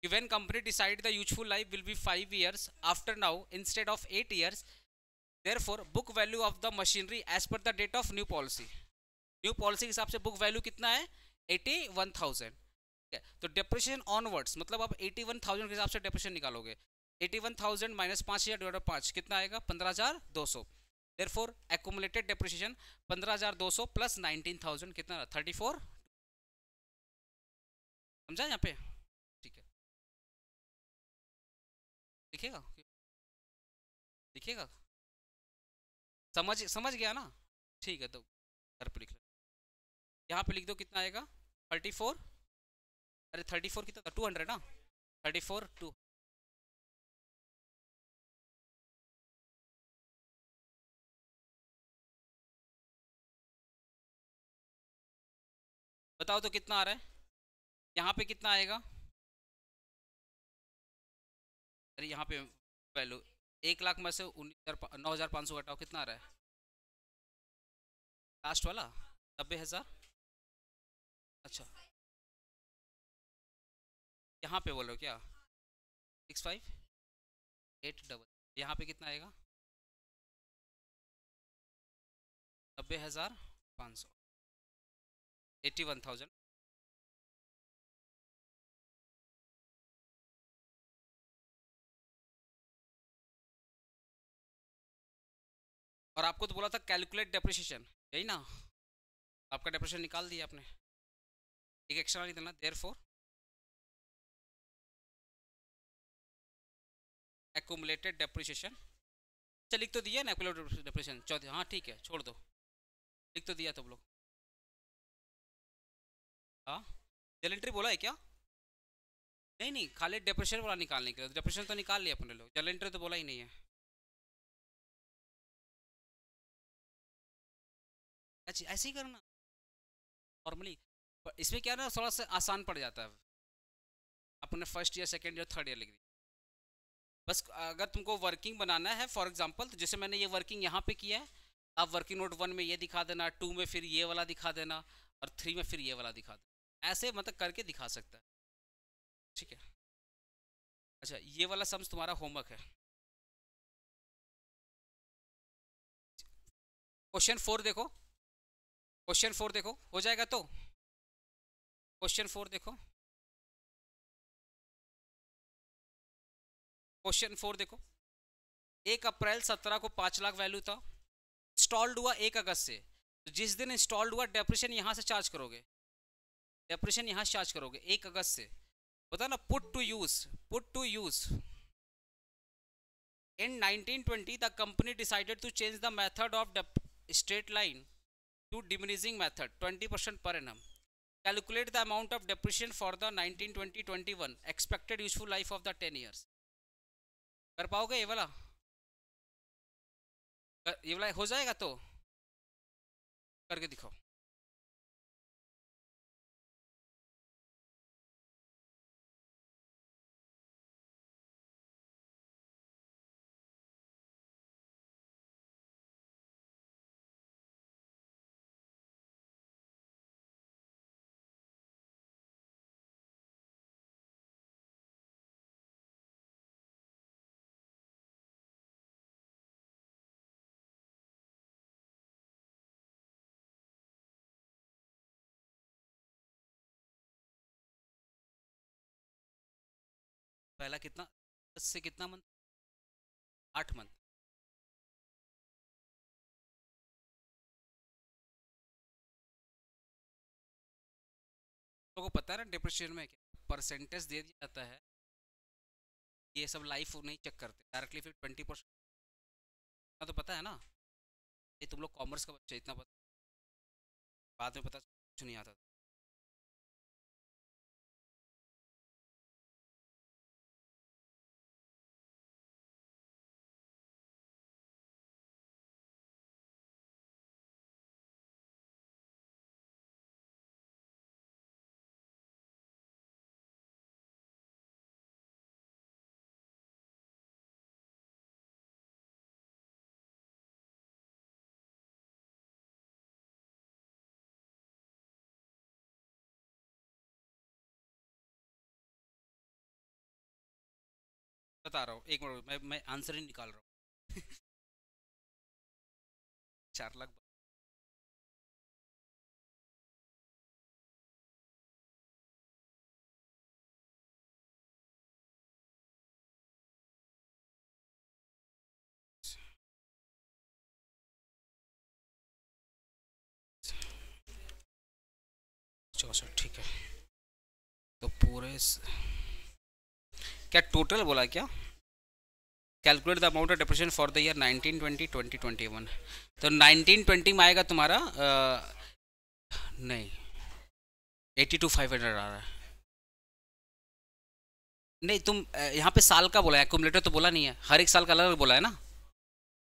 कि when company decide the useful life will be 5 years after now instead of 8 years, therefore book value of the machinery as per the date of new policy, new policy के हिसाब से बुक वैल्यू कितना है 81,000, ठीक है। तो depreciation onwards मतलब आप 81,000 के हिसाब से डेप्रिसिएशन निकालोगे, 81,000 माइनस 5,000 डिवाइड 5 कितना आएगा 15,200। देयरफॉर एक्यूमुलेटेड डेप्रिसिएशन 15,200 प्लस 19,000 कितना 34, समझा यहाँ पे, ठीक है। लिखेगा लिखेगा, समझ गया ना, ठीक है। तो घर पे लिख लो, यहाँ पे लिख दो कितना आएगा 34, अरे 34 कितना था 200 ना, 34 बताओ तो कितना आ रहा है, यहाँ पे कितना आएगा? अरे यहाँ पे वैल्यू 1 लाख में से 9,500 घटाओ, कितना आ रहा है लास्ट वाला? 90,000। अच्छा यहाँ पे बोलो क्या? 65,8 यहाँ पे कितना आएगा? 90,500, 81,000। और आपको तो बोला था कैलकुलेट डेप्रिसिएशन, यही ना? आपका डेप्रिसिएशन निकाल दिया आपने, एक एक्स्ट्रा नहीं देना। देयरफॉर एक्यूमुलेटेड डेप्रिसिएशन, अच्छा लिख तो दिया ना एक्यूमुलेटेड डेप्रिसिएशन चौथे, हाँ ठीक है छोड़ दो, लिख तो दिया तुम लोग। हाँ जल एंट्री बोला है क्या? नहीं नहीं, खाली डेप्रिसिएशन वाला निकालने के लिए, डेप्रिसिएशन तो निकाल लिया अपने लोग, जल एंट्री तो बोला ही नहीं है। अच्छा ऐसे ही करना नॉर्मली, इसमें क्या ना थोड़ा सा आसान पड़ जाता है, अपने first year second year third year लिख दिया। बस अगर तुमको वर्किंग बनाना है फॉर एग्जांपल, तो जैसे मैंने ये वर्किंग यहाँ पे किया है, आप वर्किंग नोट 1 में ये दिखा देना, 2 में फिर ये वाला दिखा देना, और 3 में फिर ये वाला दिखा देना, ऐसे मतलब करके दिखा सकता है, ठीक है? अच्छा ये वाला सम्स तुम्हारा होमवर्क है। क्वेश्चन 4 देखो, क्वेश्चन 4 देखो, हो जाएगा तो क्वेश्चन 4 देखो, क्वेश्चन 4 देखो। 1 अप्रैल 17 को 5 लाख वैल्यू था, इंस्टॉल्ड हुआ 1 अगस्त से, तो जिस दिन इंस्टॉल्ड हुआ डेप्रिसिएशन यहाँ से चार्ज करोगे, डेप्रिसिएशन यहाँ से चार्ज करोगे 1 अगस्त से, होता ना put to use, put to use. In 1920, the company decided to change the method of straight line to diminishing method 20% per annum. Calculate the amount of depreciation for the 1920-21 expected useful life of the 10 years. कर पाओगे ये वाला? ये वाला हो जाएगा तो करके दिखाओ। पहला कितना, 10 से कितना मंथ? 8 मंथ। लोगों को पता है ना डिप्रिसिएशन में क्या परसेंटेज दे दिया जाता है, ये सब लाइफ नहीं चेक करते डायरेक्टली, फिर 20% तो पता है ना, ये तुम लोग कॉमर्स का बच्चे इतना पता, बाद में पता कुछ नहीं आता। बता रहा हूँ एक मिनट, मैं आंसर ही निकाल रहा हूँ। 4 लाख। चौसठ ठीक है, तो पूरे क्या टोटल बोला क्या? Calculate the amount of depression for the year 1920-2021, तो 1920 में आएगा तुम्हारा नहीं 82,500 आ रहा है। नहीं तुम यहाँ पे साल का बोला है, एक्यूमुलेटर तो बोला नहीं है, हर एक साल का अलग अलग बोला है ना।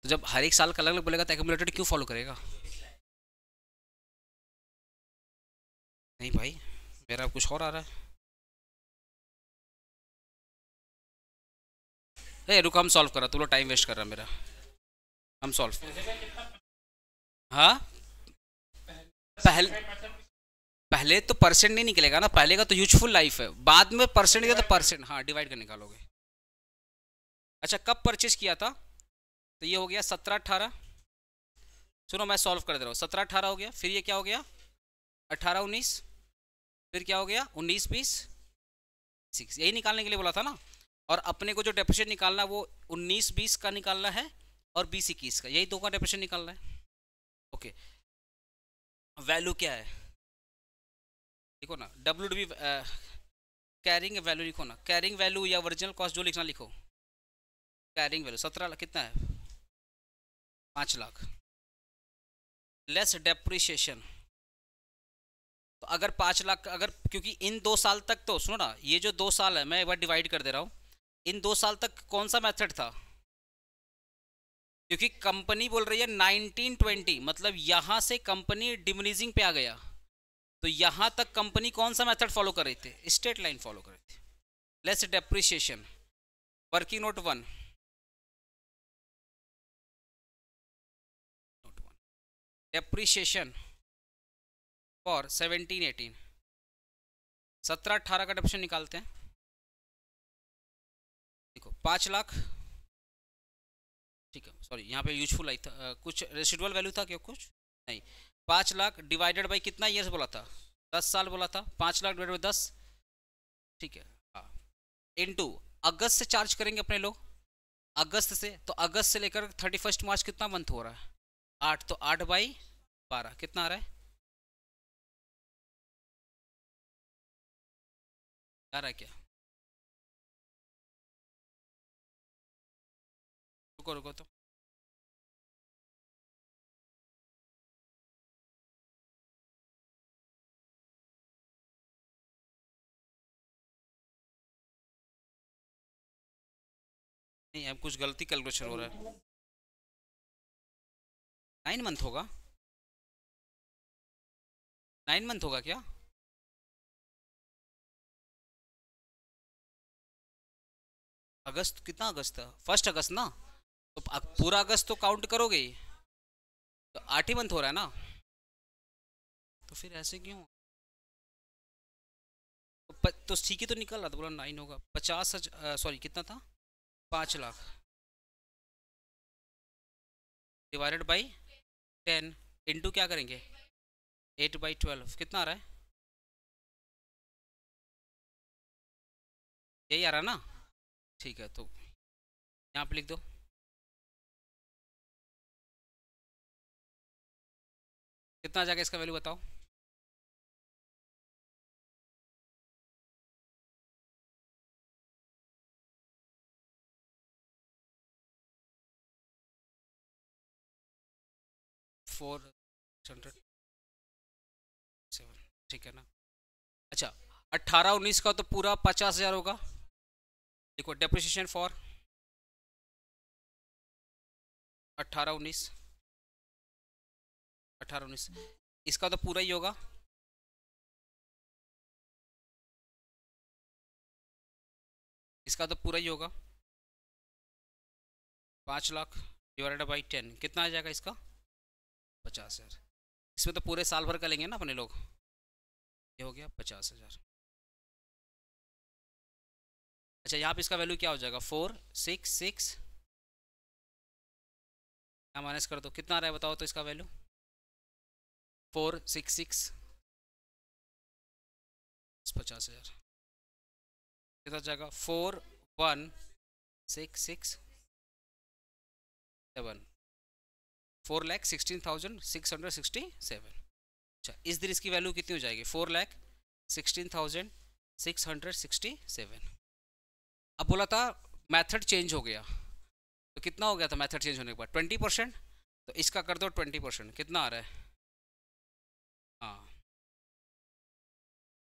तो जब हर एक साल का अलग अलग बोलेगा तो एक्यूमुलेटर क्यों फॉलो करेगा? नहीं भाई, मेरा कुछ और आ रहा है। ए रुको, हम सॉल्व कर रहा, तू लोग टाइम वेस्ट कर रहा है मेरा। हम सॉल्व, हाँ पहले, पहले तो परसेंट नहीं निकलेगा ना, पहले का तो यूजफुल लाइफ है, बाद में परसेंट का तो परसेंट, हाँ डिवाइड कर निकालोगे। अच्छा कब परचेज किया था? तो ये हो गया 17-18। सुनो मैं सॉल्व कर दे रहा हूँ, 17-18 हो गया, फिर ये क्या हो गया 18-19, फिर क्या हो गया 19-20-6, यही निकालने के लिए बोला था ना। और अपने को जो डेप्रिसिएशन निकालना है वो 19-20 का निकालना है और 20-21 का, यही दो का डेप्रिसिएशन निकालना है। ओके, वैल्यू क्या है लिखो ना, डब्ल्यू डी कैरिंग वैल्यू लिखो ना, कैरिंग वैल्यू या ओरिजिनल कॉस्ट जो लिखना लिखो। कैरिंग वैल्यू 17 कितना है 5 लाख, लेस डेप्रिसिएशन। तो अगर 5 लाख, अगर क्योंकि इन 2 साल तक तो सुनो ना, ये जो 2 साल है मैं एक बार डिवाइड कर दे रहा हूँ, इन 2 साल तक कौन सा मेथड था? क्योंकि कंपनी बोल रही है 1920, मतलब यहां से कंपनी डिमिनिशिंग पे आ गया, तो यहां तक कंपनी कौन सा मेथड फॉलो कर रही थी? स्ट्रेट लाइन फॉलो कर रही थी। Less depreciation, working note 1, depreciation for 17-18, 17-18 का डेप्रिसिएशन निकालते हैं। देखो 5 लाख, ठीक है सॉरी यहाँ पे यूजफुल आई था, कुछ रेसिडुअल वैल्यू था क्या कुछ? नहीं, 5 लाख डिवाइडेड बाई कितना ईयर्स बोला था? 10 साल बोला था, 5 लाख डिवाइडेड बाई 10, ठीक है हाँ, इनटू अगस्त से चार्ज करेंगे अपने लोग, अगस्त से, तो अगस्त से लेकर 31 मार्च कितना मंथ हो रहा है? 8, तो 8/12 कितना आ रहा है? आ रहा है क्या? रुको रुको तो, नहीं अब कुछ गलती कैलकुलेशन हो रहा है। 9 मंथ होगा, 9 मंथ होगा क्या? अगस्त कितना, अगस्त था 1 अगस्त ना, तो पूरा अगस्त तो काउंट करोगे ही, तो 8 ही मंथ हो रहा है ना, तो फिर ऐसे क्यों? तो ठीक ही तो निकल रहा था, बोला 9 होगा, 50 सॉरी कितना था 5 लाख डिवाइडेड बाई 10 इंटू क्या करेंगे 8/12 कितना आ रहा है? यही आ रहा है ना, ठीक है तो यहाँ पे लिख दो। कितना आ जाएगा इसका वैल्यू बताओ? फोर 7, ठीक है ना। अच्छा 18-19 का तो पूरा 50,000 होगा, देखो डेप्रिसिएशन फॉर 18-19, 18-19 इसका तो पूरा ही होगा, इसका तो पूरा ही होगा 5 लाख डिवाइडेड बाई 10 कितना आ जाएगा इसका 50,000। इसमें तो पूरे साल भर का लेंगे ना अपने लोग, ये हो गया 50,000। अच्छा यहाँ पे इसका वैल्यू क्या हो जाएगा 466, यहाँ माइनस कर दो कितना आ रहा है बताओ तो इसका वैल्यू 466 50,000 कितना जाएगा 4166 4,16,667। अच्छा इस दिन इसकी वैल्यू कितनी हो जाएगी 4,16,667। अब बोला था मेथड चेंज हो गया, तो कितना हो गया था मेथड चेंज होने के बाद 20%, तो इसका कर दो 20%, कितना आ रहा है? हाँ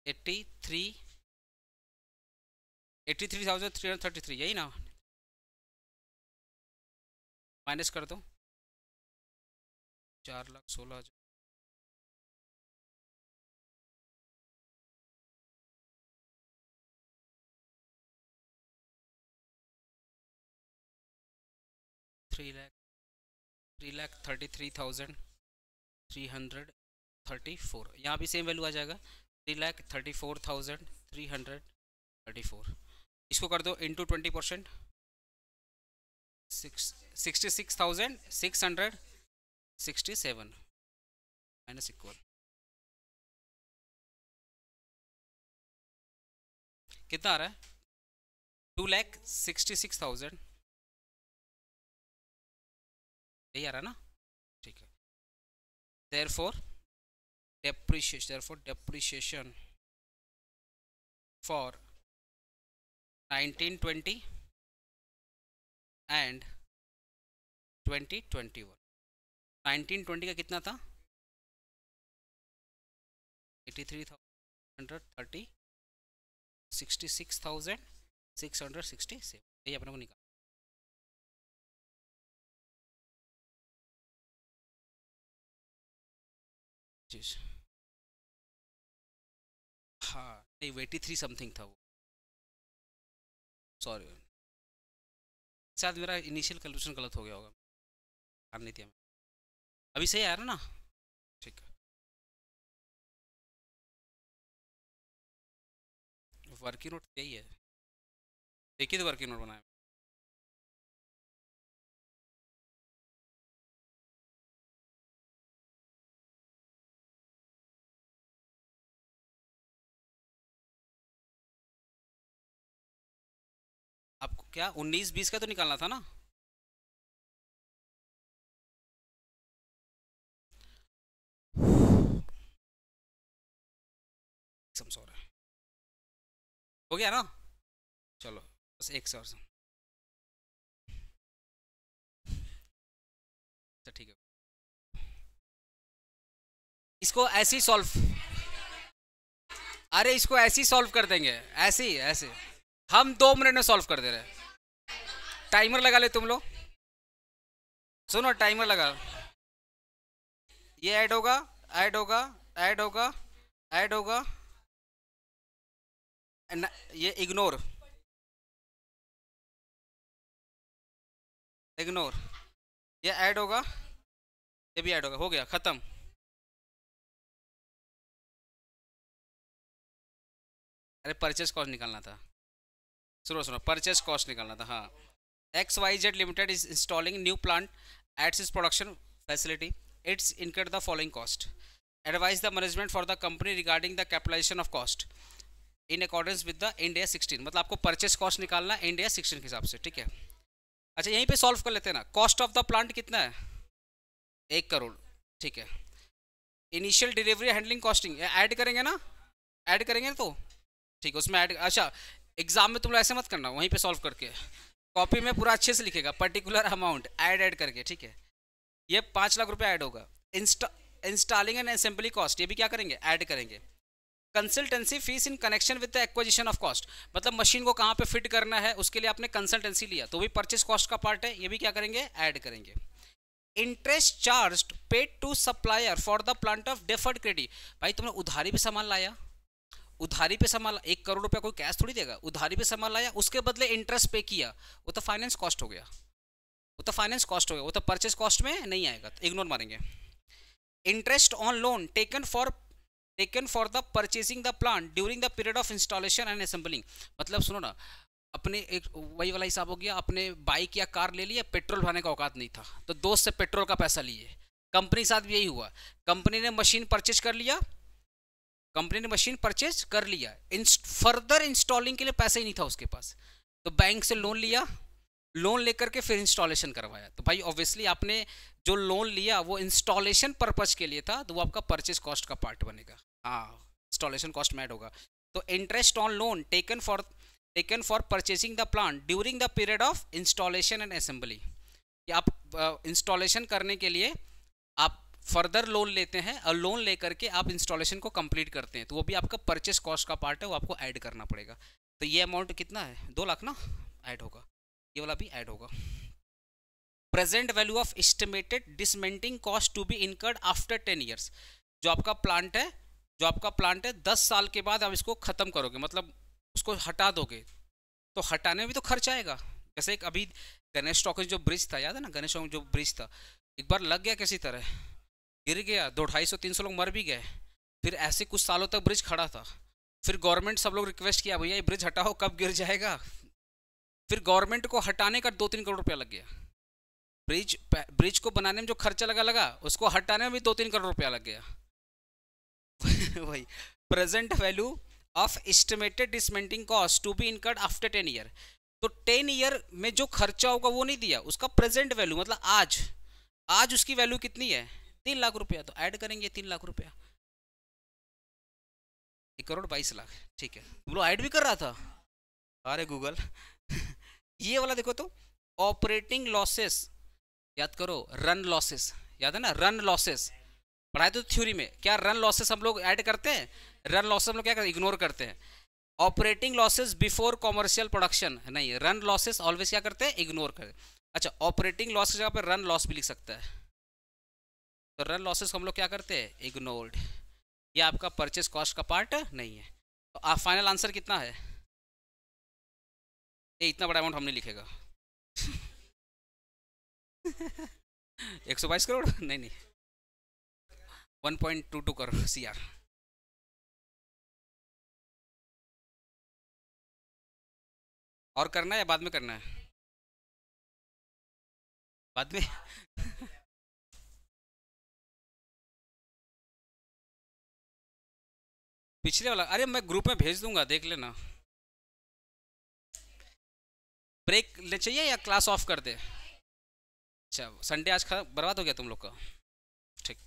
83 83,333 यही ना, माइनस कर दो 4,16,000 3,33,334 यहाँ भी सेम वैल्यू आ जाएगा 3,34,334। इसको कर दो इंटू 20%, 66,667 माइनस इक्वल कितना आ रहा है 2,66,000 यही आ रहा है ना, ठीक है। therefore depreciation for 1920 and 2021, 1920 का कितना था 83,130, 66,667 यही अपने को निकाल। हाँ नहीं 83 समथिंग था वो, सॉरी शायद मेरा इनिशियल कैलकुलेशन गलत हो गया होगा, ध्यान नहीं दिया मैं। अभी सही आ रहा ना, ठीक है। वर्किंग नोट यही है, देखिए तो वर्किंग नोट बनाया। आपको क्या 19-20 का तो निकालना था ना, हो गया ना, चलो बस एक से और ठीक है। इसको ऐसे ही सॉल्व, अरे इसको ऐसे ही सॉल्व कर देंगे, ऐसे ही ऐसे हम 2 मिनट में सॉल्व कर दे रहे हैं। टाइमर लगा ले तुम लोग, सुनो टाइमर लगा, ये ऐड होगा ऐड होगा ऐड होगा ऐड होगा, ये इग्नोर इग्नोर, ये ऐड होगा ये भी ऐड होगा, हो गया खत्म। अरे परचेस कॉस्ट निकालना था, सुनो सुनो परचेस कॉस्ट निकालना था। हाँ, XYZ Limited is installing new plant at its production facility. It's incurred the following cost. Advise the management for the company regarding the capitalization of cost in accordance with the Ind AS 16। मतलब आपको purchase cost निकालना Ind AS 16 के हिसाब से, ठीक है। अच्छा यहीं पे सॉल्व कर लेते हैं ना। कॉस्ट ऑफ द प्लांट कितना है 1 करोड़, ठीक है। Initial delivery handling costing add करेंगे ना, ऐड करेंगे ना तो ठीक है उसमें ऐड। अच्छा एग्जाम में तुम लोग ऐसे मत करना, वहीं पे सॉल्व करके कॉपी में पूरा अच्छे से लिखेगा पर्टिकुलर अमाउंट ऐड करके, ठीक है। ये 5 लाख रुपए ऐड होगा। इंस्टॉलिंग एंड असेंबली कॉस्ट ये भी क्या करेंगे ऐड करेंगे। Consultancy fees in connection with the acquisition of cost, मतलब मशीन को कहाँ पे फिट करना है उसके लिए आपने कंसल्टेंसी लिया तो भी परचेस कॉस्ट का पार्ट है, ये भी क्या करेंगे ऐड करेंगे। Interest charged paid to supplier for the plant of deferred credit, भाई तुमने उधारी पे सामान लाया, उधारी पे सामान 1 करोड़ रुपया कोई कैश थोड़ी देगा, उधारी पे सामान लाया उसके बदले इंटरेस्ट पे किया, वो तो फाइनेंस कॉस्ट हो गया, वो तो फाइनेंस कॉस्ट हो गया, वो तो परचेस कॉस्ट में नहीं आएगा, तो इग्नोर मारेंगे। Interest on loan taken for the purchasing the plant during the period of installation and assembling, मतलब सुनो ना, अपने एक वही वाला हिसाब हो गया, अपने बाइक या कार ले लिया, पेट्रोल भरने का औकात नहीं था तो दोस्त से पेट्रोल का पैसा लिए। कंपनी साथ भी यही हुआ, कंपनी ने मशीन परचेज कर लिया, कंपनी ने मशीन परचेज कर लिया, फर्दर इंस्टॉलिंग के लिए पैसा ही नहीं था उसके पास, तो बैंक से लोन लिया, लोन लेकर के फिर इंस्टॉलेशन करवाया। तो भाई ऑब्वियसली आपने जो लोन लिया वो इंस्टॉलेशन पर्पज के लिए था, तो वो आपका परचेज कॉस्ट का पार्ट बनेगा। हाँ इंस्टॉलेशन कॉस्ट में ऐड होगा। तो interest on loan taken for purchasing the plant during the period of installation and assembly, कि आप इंस्टॉलेशन करने के लिए आप फर्दर लोन लेते हैं और लोन लेकर के आप इंस्टॉलेशन को कंप्लीट करते हैं, तो वो भी आपका परचेस कॉस्ट का पार्ट है, वो आपको ऐड करना पड़ेगा। तो ये अमाउंट कितना है, 2 लाख ना, ऐड होगा, ये वाला भी ऐड होगा। Present value of estimated dismantling cost to be incurred after 10 years. जो आपका प्लांट है 10 साल के बाद आप इसको ख़त्म करोगे, मतलब उसको हटा दोगे, तो हटाने में भी तो खर्च आएगा। जैसे एक अभी गणेश टॉकीज जो ब्रिज था, याद है ना, गणेश टॉकीज जो ब्रिज था, एक बार लग गया किसी तरह, गिर गया, 200-250-300 लोग मर भी गए, फिर ऐसे कुछ सालों तक ब्रिज खड़ा था, फिर गवर्नमेंट, सब लोग रिक्वेस्ट किया भैया ये ब्रिज हटाओ, कब गिर जाएगा, फिर गवर्नमेंट को हटाने का 2-3 करोड़ रुपया लग गया। ब्रिज को बनाने में जो खर्चा लगा उसको हटाने में भी 2-3 करोड़ रुपया लग गया। वही present value of estimated dismantling cost to be incurred after 10 year. तो 10 ईयर में जो खर्चा होगा वो नहीं दिया, उसका प्रेजेंट वैल्यू मतलब आज उसकी वैल्यू कितनी है, 3 लाख रुपया, तो ऐड करेंगे 3 लाख रुपया, 1,22,00,000, ठीक है। बोलो ऐड भी कर रहा था, अरे गूगल। ये वाला देखो तो ऑपरेटिंग लॉसेस, याद करो, रन लॉसेस, याद है ना, रन लॉसेस पढ़ाए तो थ्योरी में, क्या रन लॉसेस हम लोग ऐड करते हैं, रन लॉसेस हम लोग क्या करते हैं, इग्नोर करते हैं। Operating losses before commercial production नहीं, रन लॉसेस ऑलवेज क्या करते हैं, इग्नोर करते। अच्छा, ऑपरेटिंग लॉस की जगह पर रन लॉस भी लिख सकता है, तो रन लॉसेस हम लोग क्या करते हैं, इग्नोर्ड। ये आपका परचेस कॉस्ट का पार्ट नहीं है। तो आप फाइनल आंसर कितना है, ये इतना बड़ा अमाउंट हम नहीं लिखेगा। 122 करोड़ नहीं, 1.22 करोड़ CR। और करना है या बाद में करना है, बाद में। पिछले वाला, अरे मैं ग्रुप में भेज दूंगा, देख लेना। ब्रेक ले चाहिए या क्लास ऑफ कर दे, अच्छा संडे आज बर्बाद हो गया तुम लोग का, ठीक।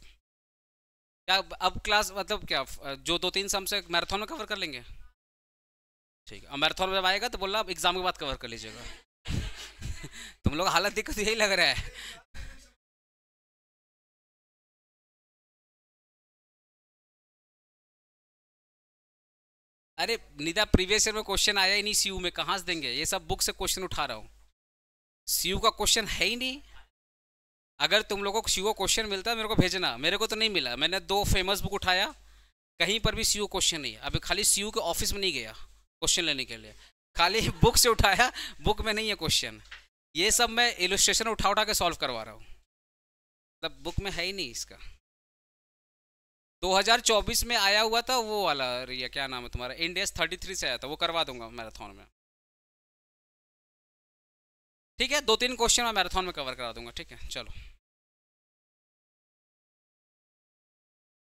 क्या अब क्लास मतलब क्या, जो 2-3 सम से मैराथन में कवर कर लेंगे, ठीक है। अब मैराथन में आएगा तो बोलना एग्जाम के बाद कवर कर लीजिएगा। तुम लोग हालत दिक्कत यही लग रहा है। अरे निदा, प्रीवियस ईयर में क्वेश्चन आया ही नहीं सीयू में, कहाँ से देंगे, ये सब बुक से क्वेश्चन उठा रहा हूँ, सीयू का क्वेश्चन है ही नहीं। अगर तुम लोगों को सीयू क्वेश्चन मिलता है मेरे को भेजना, मेरे को तो नहीं मिला। मैंने 2 फेमस बुक उठाया, कहीं पर भी सीयू क्वेश्चन नहीं है। अभी खाली सीयू के ऑफिस में नहीं गया क्वेश्चन लेने के लिए, खाली बुक से उठाया, बुक में नहीं है क्वेश्चन। ये सब मैं इलस्ट्रेशन उठा उठा के सॉल्व करवा रहा हूँ, मतलब बुक में है ही नहीं इसका। 2024 में आया हुआ था वो वाला, ये क्या नाम है तुम्हारा, इंडेस 33 से आया था, वो करवा दूंगा मैराथन में, ठीक है। 2-3 क्वेश्चन मैं मैराथन में कवर करा दूंगा, ठीक है। चलो।